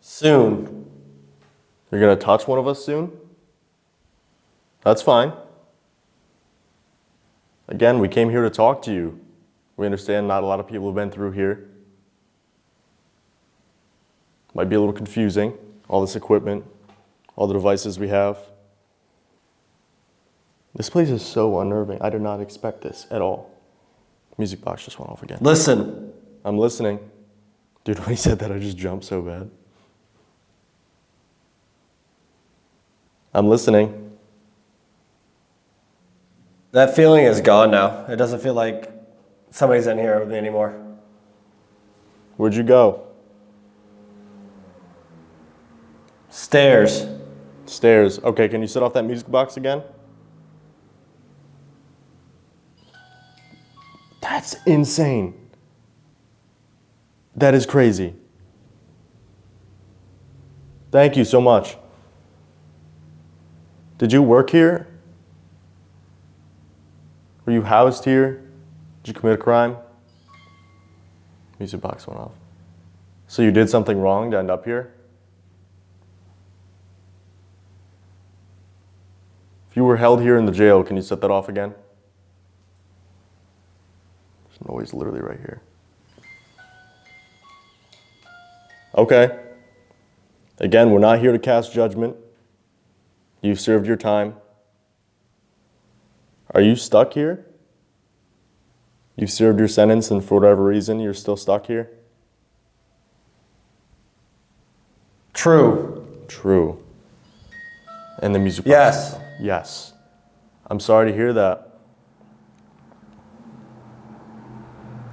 Soon. You're gonna touch one of us soon? That's fine. Again, we came here to talk to you. We understand not a lot of people have been through here. Might be a little confusing, all this equipment, all the devices we have. This place is so unnerving. I did not expect this at all. Music box just went off again. Listen. I'm listening. Dude, when he said that, I just jumped so bad. I'm listening. That feeling is gone now. It doesn't feel like somebody's in here with me anymore. Where'd you go? Stairs. Stairs. Okay, can you set off that music box again? That's insane. That is crazy. Thank you so much. Did you work here? Were you housed here? Did you commit a crime? Music box went off. So you did something wrong to end up here? If you were held here in the jail, can you set that off again? There's noise literally right here. Okay. Again, we're not here to cast judgment. You've served your time. Are you stuck here? You've served your sentence and for whatever reason you're still stuck here? True. True. And the music box. Yes. Yes. I'm sorry to hear that.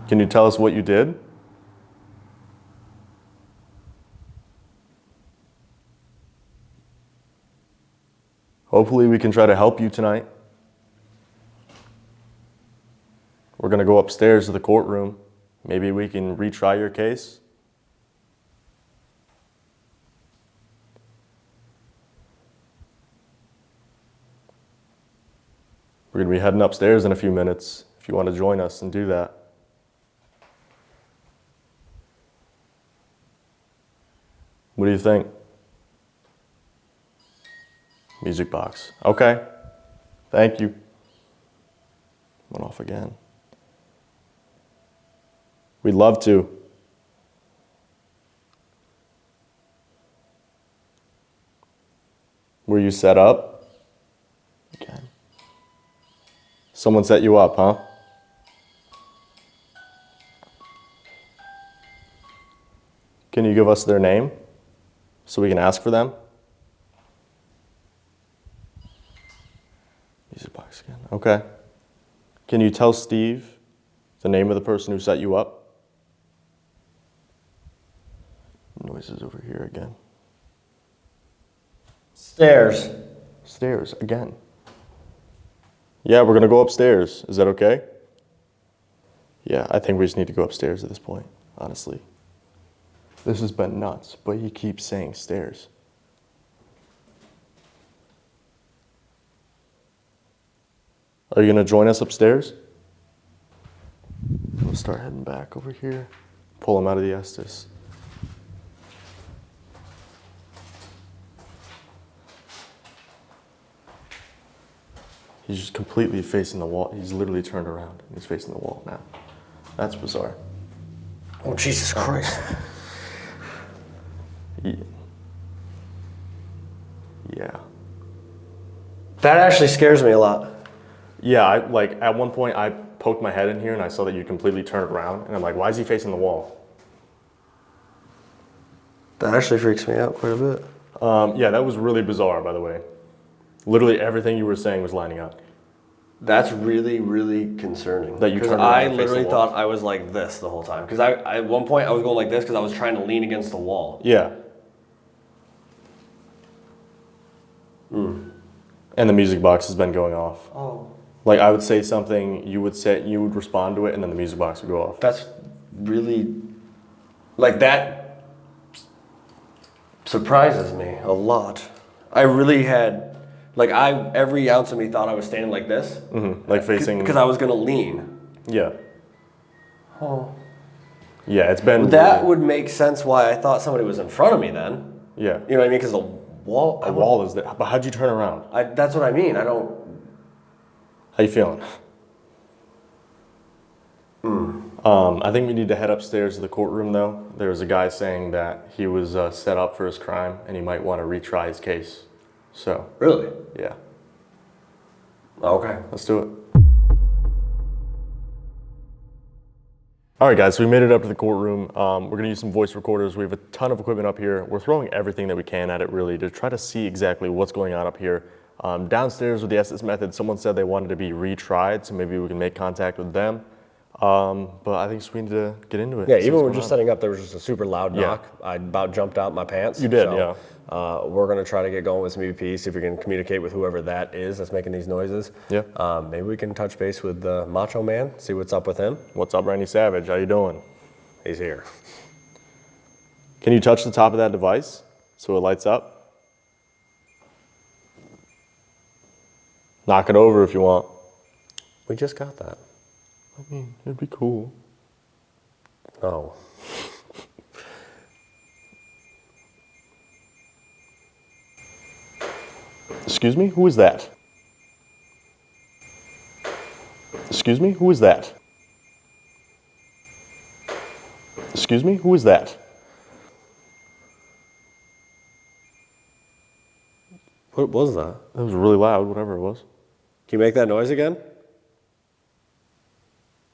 Can you tell us what you did? Hopefully we can try to help you tonight. We're going to go upstairs to the courtroom. Maybe we can retry your case. We're going to be heading upstairs in a few minutes if you want to join us and do that. What do you think? Music box. Okay. Thank you. Went off again. We'd love to. Were you set up? Again. Someone set you up, huh? Can you give us their name so we can ask for them? Music box again. Okay. Can you tell Steve the name of the person who set you up? Noises over here again. Stairs. Stairs again. Yeah, we're gonna go upstairs. Is that okay? Yeah, I think we just need to go upstairs at this point, honestly. This has been nuts, but he keeps saying stairs. Are you gonna join us upstairs? We'll start heading back over here. Pull him out of the Estes. He's just completely facing the wall. He's literally turned around. He's facing the wall now. That's bizarre. Oh, Jesus Christ. Yeah. That actually scares me a lot. Yeah, at one point I poked my head in here and I saw that you completely turned around and I'm like, why is he facing the wall? That actually freaks me out quite a bit. Yeah, that was really bizarre, by the way. Literally everything you were saying was lining up. That's really, really concerning. That you Because turned around I and faced literally the wall. thought I was like this the whole time. Because at one point I was going like this because I was trying to lean against the wall. Yeah. And the music box has been going off. Oh. Like I would say something, you would respond to it, and then the music box would go off. That's really, like that surprises me a lot. I really had, every ounce of me thought I was standing like this. Mm-hmm. Like facing. Because I was gonna lean. Yeah. Oh. Yeah, it's been. That really, would make sense why I thought somebody was in front of me then. Yeah. You know what I mean? Because the wall. The wall is there. But how'd you turn around? That's what I mean. I don't. How you feeling? I think we need to head upstairs to the courtroom, though. There was a guy saying that he was set up for his crime, and he might want to retry his case. So. Really? Yeah. Okay. Let's do it. All right, guys, so we made it up to the courtroom. We're gonna use some voice recorders. We have a ton of equipment up here. We're throwing everything that we can at it, really, to try to see exactly what's going on up here. Downstairs with the SS method, someone said they wanted to be retried, so maybe we can make contact with them. But I think we need to get into it. Yeah, even when we're just setting up, there was just a super loud Yeah. knock. I about jumped out my pants. You did, so, yeah. We're going to try to get going with some EVPs, see if we can communicate with whoever that is that's making these noises. Yeah. Maybe we can touch base with the Macho Man, see what's up with him. What's up, Randy Savage? How you doing? He's here. Can you touch the top of that device so it lights up? Knock it over if you want. We just got that. I mean, it'd be cool. Oh. Excuse me? Who is that? Excuse me? Who is that? Excuse me? Who is that? What was that? That was really loud, whatever it was. Can you make that noise again?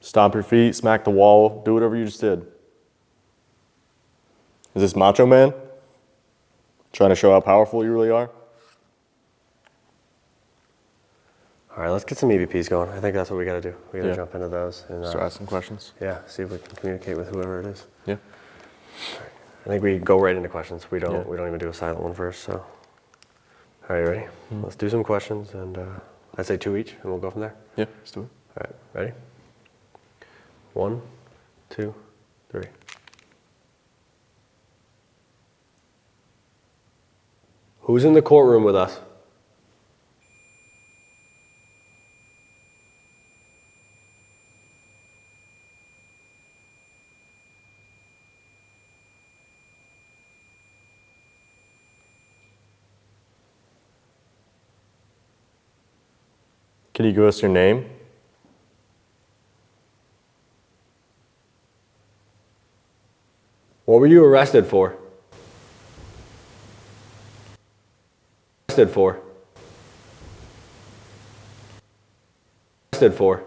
Stomp your feet, smack the wall, do whatever you just did. Is this Macho Man? Trying to show how powerful you really are? All right, let's get some EVPs going. I think that's what we got to do. We got to Yeah. jump into those and Start asking questions. yeah, see if we can communicate with whoever it is. Yeah. I think we go right into questions. We don't. Yeah. We don't even do a silent one first. So, all right, you ready? Let's do some questions, and I say 2 each, and we'll go from there. Yeah, let's do it. All right, ready? 1, 2, 3. Who's in the courtroom with us? Can you give us your name? What were you arrested for? Arrested for? Arrested for?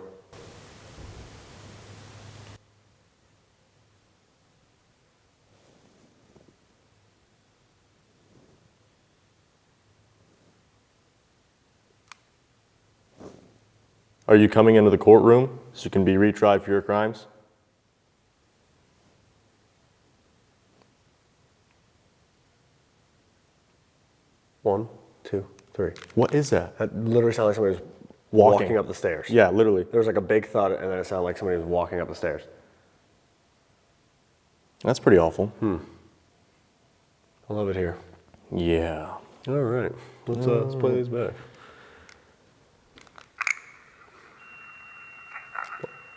Are you coming into the courtroom so you can be retried for your crimes? One, two, three. What is that? That literally sounded like somebody was Walking. walking up the stairs. Yeah, literally. There was like a big thud, and then it sounded like somebody was walking up the stairs. That's pretty awful. I love it here. Yeah. All right, let's play these back.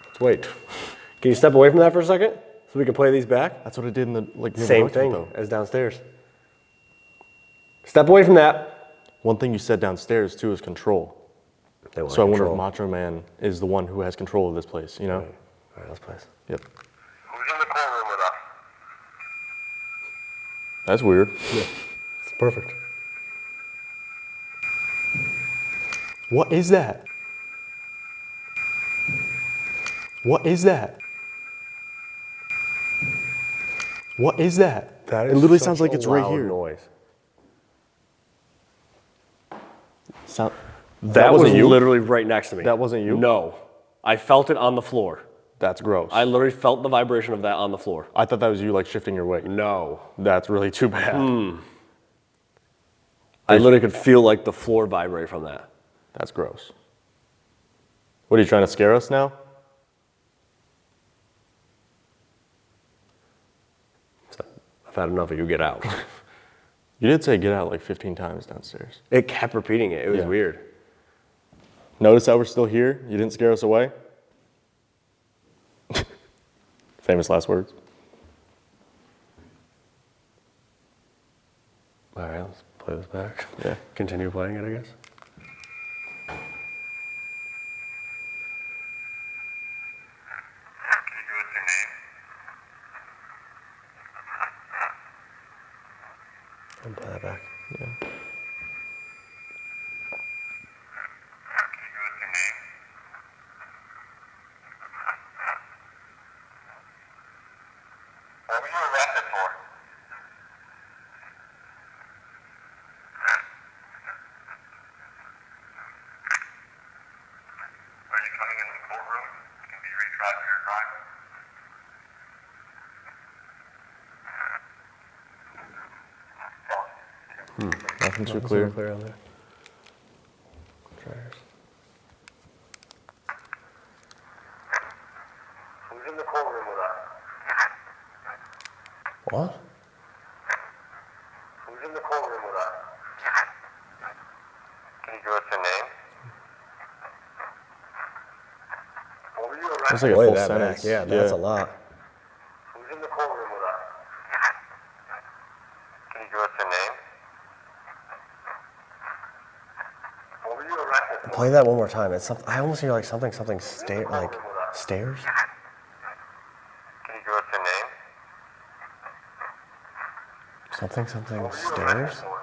Let's wait. Can you step away from that for a second so we can play these back? That's what I did in the Same thing as downstairs. Step away from that. One thing you said downstairs too is control. They want So I wonder control. if Macho Man is the one who has control of this place, you know? All right, let's play this. Yep. Who's in the courtroom with us? That's weird. It's perfect. What is that? What is that? What is that? That It literally sounds like it's right here. Noise. Sound, That was wasn't you? literally right next to me. That wasn't you? No, I felt it on the floor. That's gross. I literally felt the vibration of that on the floor. I thought that was you like shifting your weight. No. That's really too bad. I literally could feel like the floor vibrate from that. That's gross. What, are you trying to scare us now? I've had enough of you, get out. You did say get out like 15 times downstairs. It kept repeating it. It was Yeah. weird. Notice how we're still here? You didn't scare us away? Famous last words. All right, let's play this back. Yeah. Continue playing it, I guess. Can you give us your name? And play that back. Yeah. Can you give us your name? Nothing too Super clear. clear on there. Dryers. Who's in the courtroom with us? What? Who's in the courtroom with us? Can you give us your name? What were you That's arrested? like a Play full that sentence. back. Yeah, that's a lot. Who's in the courtroom with us? Can you give us your name? What were you arrested for? Play that one more time. It's something. I almost hear like something like stairs. Can you give us your name? Something What were you stairs. arrested for?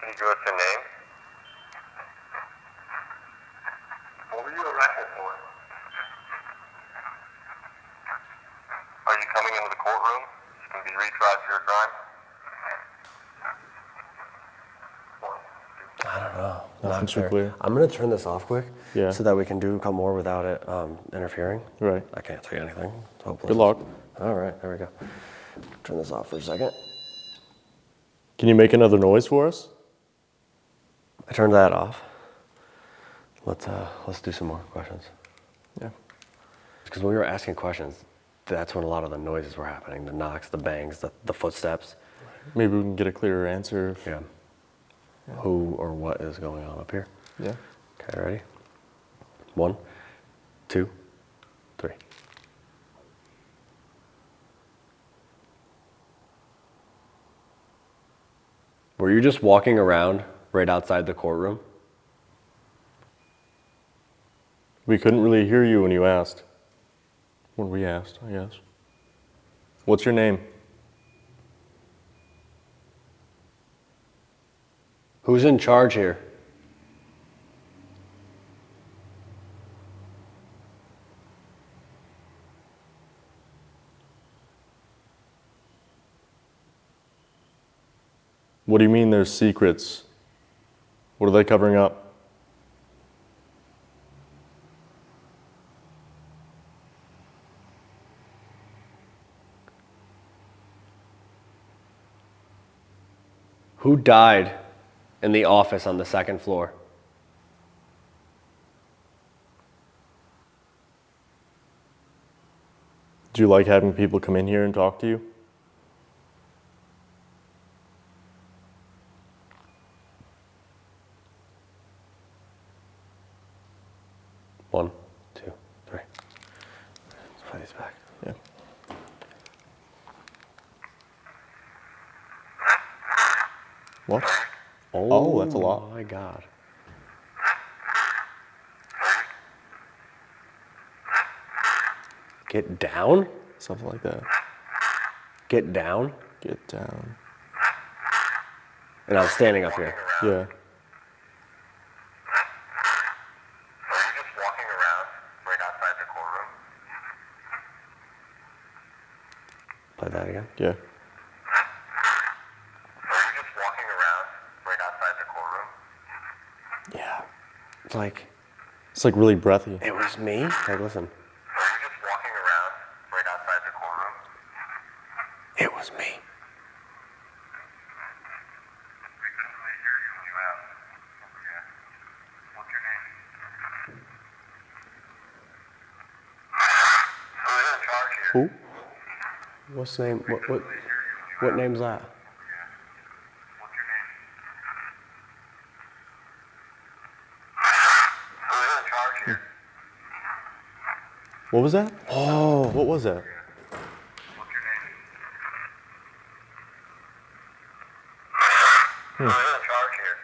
Can you give us your name? What were you arrested for? Are you coming into the courtroom? You can be retried for your crime? I don't know. Nothing Not too clear. I'm gonna turn this off quick. Yeah. So that we can do a couple more without it interfering. Right. I can't say anything. Hopefully. Good luck. All right. There we go. Turn this off for a second. Can you make another noise for us? I turned that off. Let's do some more questions. Yeah. Because when we were asking questions, that's when a lot of the noises were happening. The knocks, the bangs, the footsteps. Maybe we can get a clearer answer. Yeah. Who or what is going on up here? Yeah. Okay, ready? 1, 2, 3. Were you just walking around right outside the courtroom? We couldn't really hear you when you asked. When we asked, I guess. What's your name? Who's in charge here? What do you mean there's secrets? What are they covering up? Who died in the office on the second floor? Do you like having people come in here and talk to you? One, two, three. Let's play these back. Yeah. What? Oh, that's a lot. Oh my God. Get down? Something like that. Get down? Get down. And I'm standing up here. Yeah. Are you just walking around right outside the courtroom? Play that again. Yeah. Are you just walking around right outside the courtroom? Yeah. It's like really breathy. It was me? Like, listen. Are you just walking around right outside the courtroom? It was me. We couldn't really hear you when you asked. Yeah. What's your name? Who's in charge here? Who? What's the name? What name's that? What's your name? Who's in charge here? What was that? Oh, what was that? What's your name? Who's in charge here?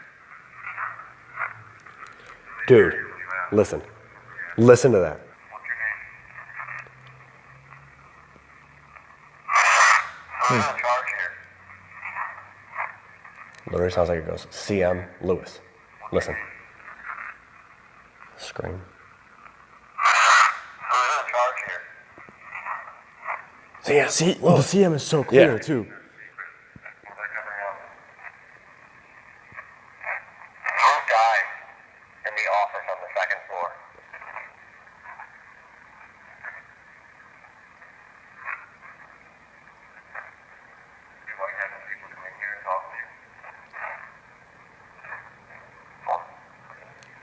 Dude, listen. Listen to that. What's your name? Who's in charge here? Literally sounds like it goes, CM Lewis. Listen. Scream. Who's in charge here? CM. See, the CM is so clear Yeah. too. They're covering up. Who died in the office on the second floor?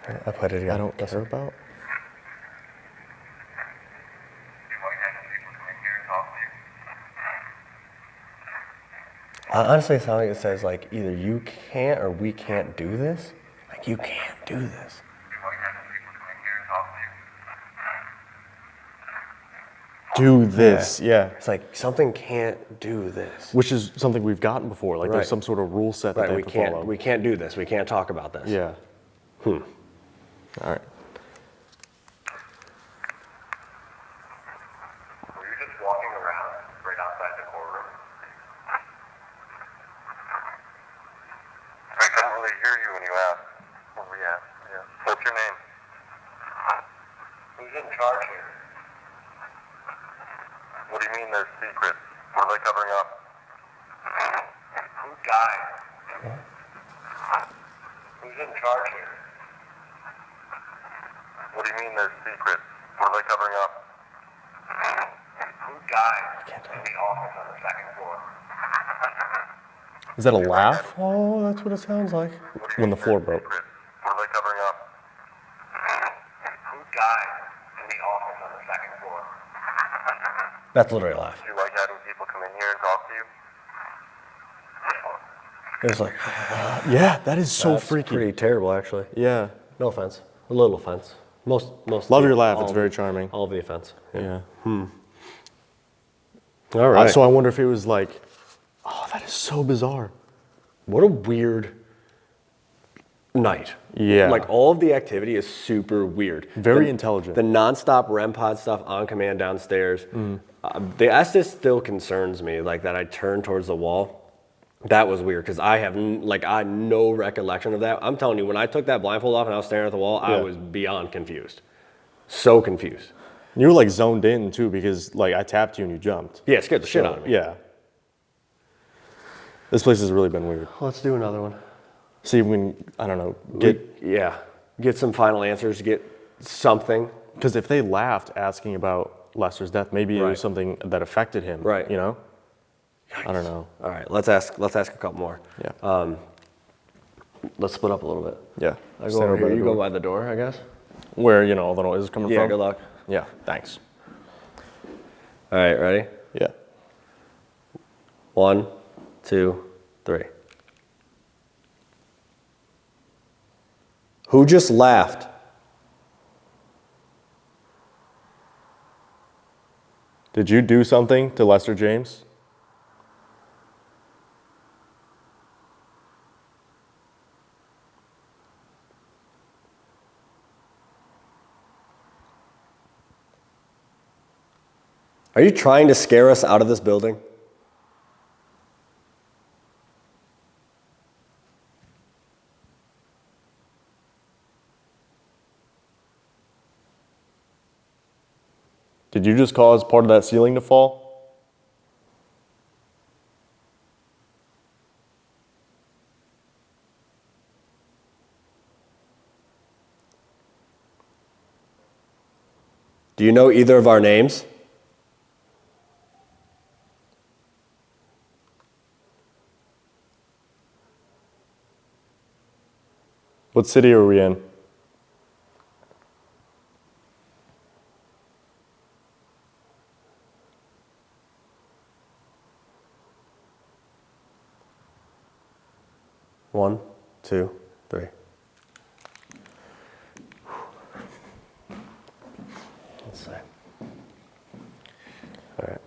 I put it again. I don't care about. You might have some people come in here and talk to you. Honestly, it sounds like it says like either you can't or we can't do this. Like you can't do this. You might have some people come in here and talk to you. Do this, yeah. It's like something can't do this. Which is something we've gotten before. Like Right. there's some sort of rule set that Right, they we have to follow. can't. We can't do this. We can't talk about this. Yeah. All right. Were you just walking around right outside the courtroom? I couldn't really hear you when you asked. Oh, yeah. What's your name? Who's in charge here? What do you mean there's secrets? What are they covering up? Who died? Who's in charge here? What do you mean there's secrets? What are they covering up? Who died in the office on the second floor? Is that a laugh? Oh, that's what it sounds like. What do you When the mean floor there's broke. secrets? What are they covering up? Who died in the office on the second floor? That's literally a laugh. Do you like having people come in here and talk to you? It was like Yeah, that is so that's freaky. pretty terrible, actually. Yeah. No offense. A little offense. Most. Love your laugh. all It's of very the- charming. All of the offense. Yeah. All right. So I wonder if it was like, oh, that is so bizarre. What a weird night. Yeah. Like all of the activity is super weird. Very intelligent. The nonstop REM pod stuff on command downstairs. The Estes still concerns me, like that I turned towards the wall. That was weird because I have I had no recollection of that. I'm telling you, when I took that blindfold off and I was staring at the wall, I Yeah. was beyond confused. So confused. You were like zoned in too because like I tapped you and you jumped. Yeah, it scared the shit out of me. Yeah. This place has really been weird. Let's do another one. See if we can, I don't know, Get some final answers, get something. because if they laughed asking about Lester's death, maybe it Right. was something that affected him. Right. You know? I don't know. All right, let's ask a couple more. Yeah. Let's split up a little bit. Yeah. I go Stand over by here, the you door. go by the door, I guess. Where, you know, all the noise is coming Yeah, from. good luck. Yeah, thanks. All right, ready? Yeah. 1, 2, 3. Who just laughed? Did you do something to Lester James? Are you trying to scare us out of this building? Did you just cause part of that ceiling to fall? Do you know either of our names? What city are we in? One, two, three. Let's see. All right.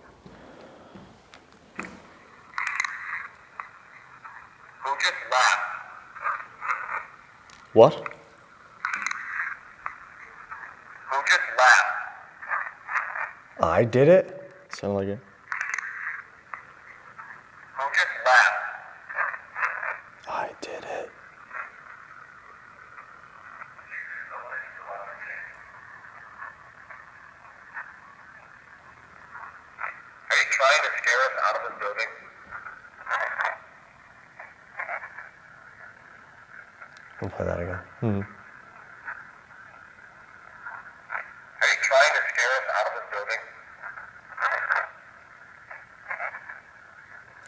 Who just laughed? What? Who just laughed? I did it? Sounded like it. Who just laughed? I did it. Are you trying to scare us out of this building? We'll play that again. Are you trying to scare us out of this building?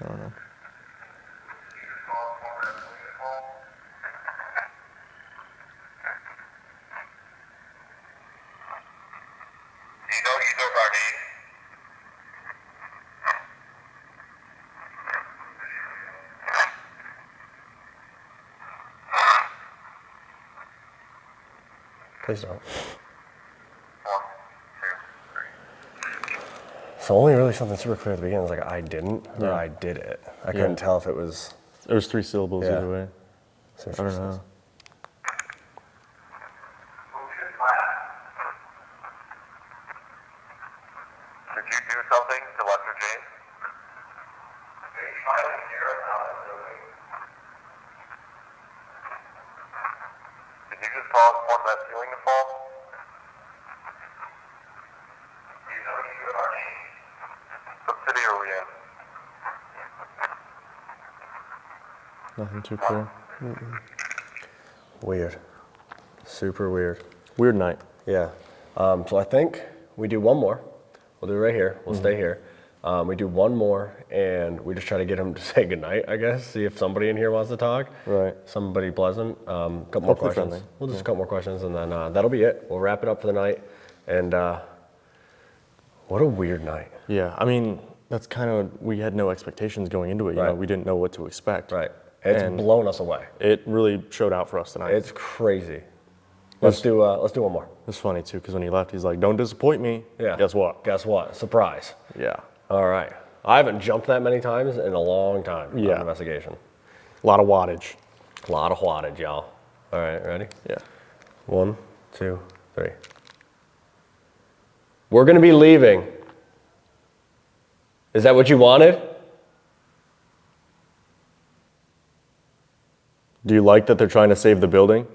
I don't know. Please don't. 1, 2, 3. So only really something super clear at the beginning is like I didn't or I did it. I couldn't tell if it was. There was 3 syllables Yeah. either way. I don't know. Motion left. Did you do something to Lester James? They finally hear about it, building. Did you just cause that ceiling to fall? You know you are. What city are we in? Nothing too clear. Weird. Super weird. Weird night. Yeah. So I think we do one more. We'll do it right here. We'll stay here. We do one more, and we just try to get him to say goodnight, I guess. See if somebody in here wants to talk. Right. Somebody pleasant. Couple more Hopefully questions. friendly. We'll just a couple more questions, and then that'll be it. We'll wrap it up for the night. And what a weird night. Yeah, I mean, that's kind of, we had no expectations going into it. You know, Right. we didn't know what to expect. Right. It's And blown us away. It really showed out for us tonight. It's crazy. Let's do one more. It's funny too, because when he left, he's like, "Don't disappoint me." Yeah. Guess what? Guess what? Surprise. Yeah. All right. I haven't jumped that many times in a long time on Yeah. investigation. A lot of wattage. A lot of wattage, y'all. All right, ready? Yeah. 1, 2, 3. We're gonna be leaving. Is that what you wanted? Do you like that they're trying to save the building?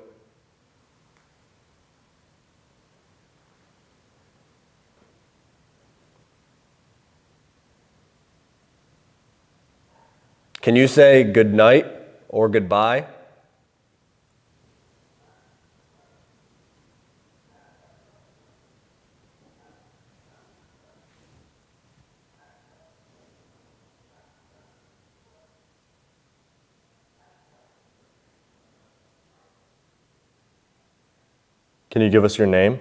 Can you say good night or goodbye? Can you give us your name?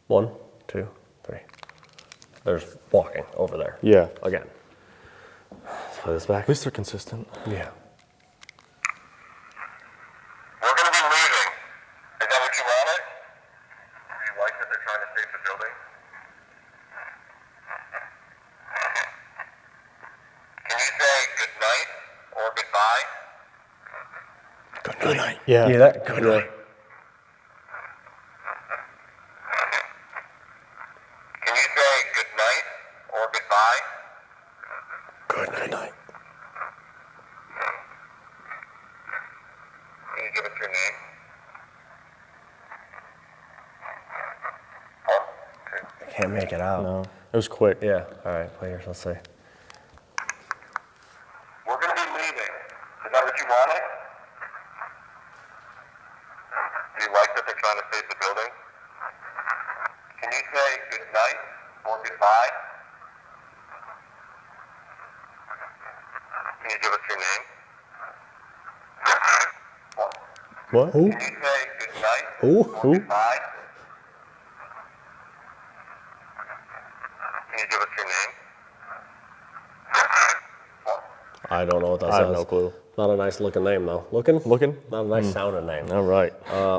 One, two, three. There's walking over there. Yeah. Again. Let's play this back. At least they're consistent. Yeah. We're going to be leaving. Is that what you wanted? Do you like that they're trying to save the building? Can you say good night or goodbye? Good night. Yeah. You hear that? Good night. Can you say good night or goodbye? Good night. Can you give us your name? 1, 2. I can't make it out. No. It was quick. Yeah. All right, play yours. Let's see. We're going to be leaving. Is that what you wanted? Do you like that they're trying to save the building? Can you say good night or goodbye? Can you give us your name? 1. What? Who? Can you say good night Who? or Who? goodbye? Can you give us your name? 1. I don't know what that I says. have no clue. Not a nice looking name though. Looking? Looking? Not a nice sounding name. All right.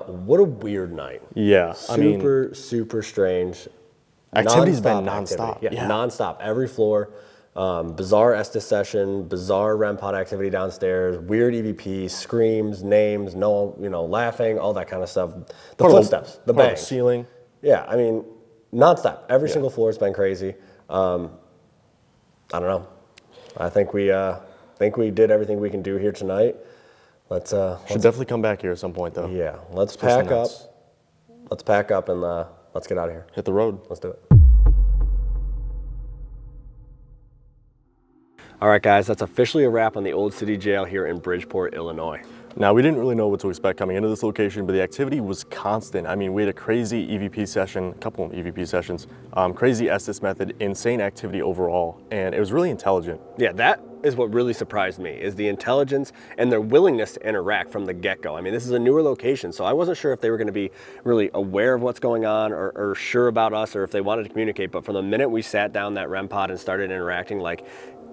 What a weird night. Yeah. I mean, Super strange. Activity's been nonstop nonstop. activity. Yeah. Nonstop. Every floor. Bizarre Estes session, bizarre REM pod activity downstairs, weird EVP, screams, names, laughing, all that kind of stuff. The footsteps, the part of bangs. ceiling. Yeah, I mean, nonstop. Every single floor has been crazy. I don't know. I think we did everything we can do here tonight. Let's Should definitely come back here at some point though. yeah, let's Especially pack up. nights. Let's pack up and let's get out of here. Hit the road. Let's do it. All right, guys, that's officially a wrap on the Old SDG Jail here in Bridgeport, Illinois. Now, we didn't really know what to expect coming into this location, but the activity was constant. I mean, we had a crazy EVP session, a couple of EVP sessions, crazy Estes method, insane activity overall, and it was really intelligent. Yeah, that is what really surprised me, is the intelligence and their willingness to interact from the get-go. I mean, this is a newer location, so I wasn't sure if they were going to be really aware of what's going on or sure about us or if they wanted to communicate, but from the minute we sat down that REM pod and started interacting, like,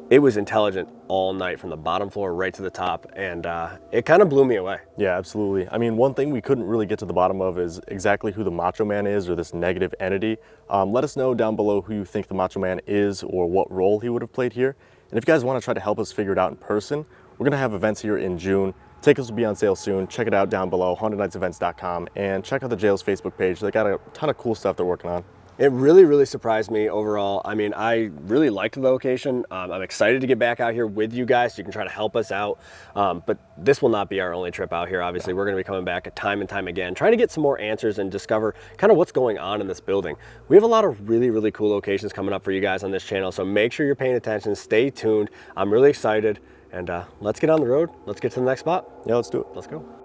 it was intelligent all night from the bottom floor right to the top, and it kind of blew me away. Yeah, absolutely. I mean, one thing we couldn't really get to the bottom of is exactly who the Macho Man is, or this negative entity. Let us know down below who you think the Macho Man is or what role he would have played here. And if you guys want to try to help us figure it out in person, we're going to have events here in June. Tickets will be on sale soon. Check it out down below, hauntednightsevents.com, and check out the jail's Facebook page. They got a ton of cool stuff they're working on. It really, really surprised me overall. I mean, I really liked the location. I'm excited to get back out here with you guys so you can try to help us out. But this will not be our only trip out here. Obviously, we're going to be coming back time and time again, trying to get some more answers and discover kind of what's going on in this building. We have a lot of really, really cool locations coming up for you guys on this channel, so make sure you're paying attention. Stay tuned. I'm really excited, and let's get on the road. Let's get to the next spot. Yeah, let's do it. Let's go.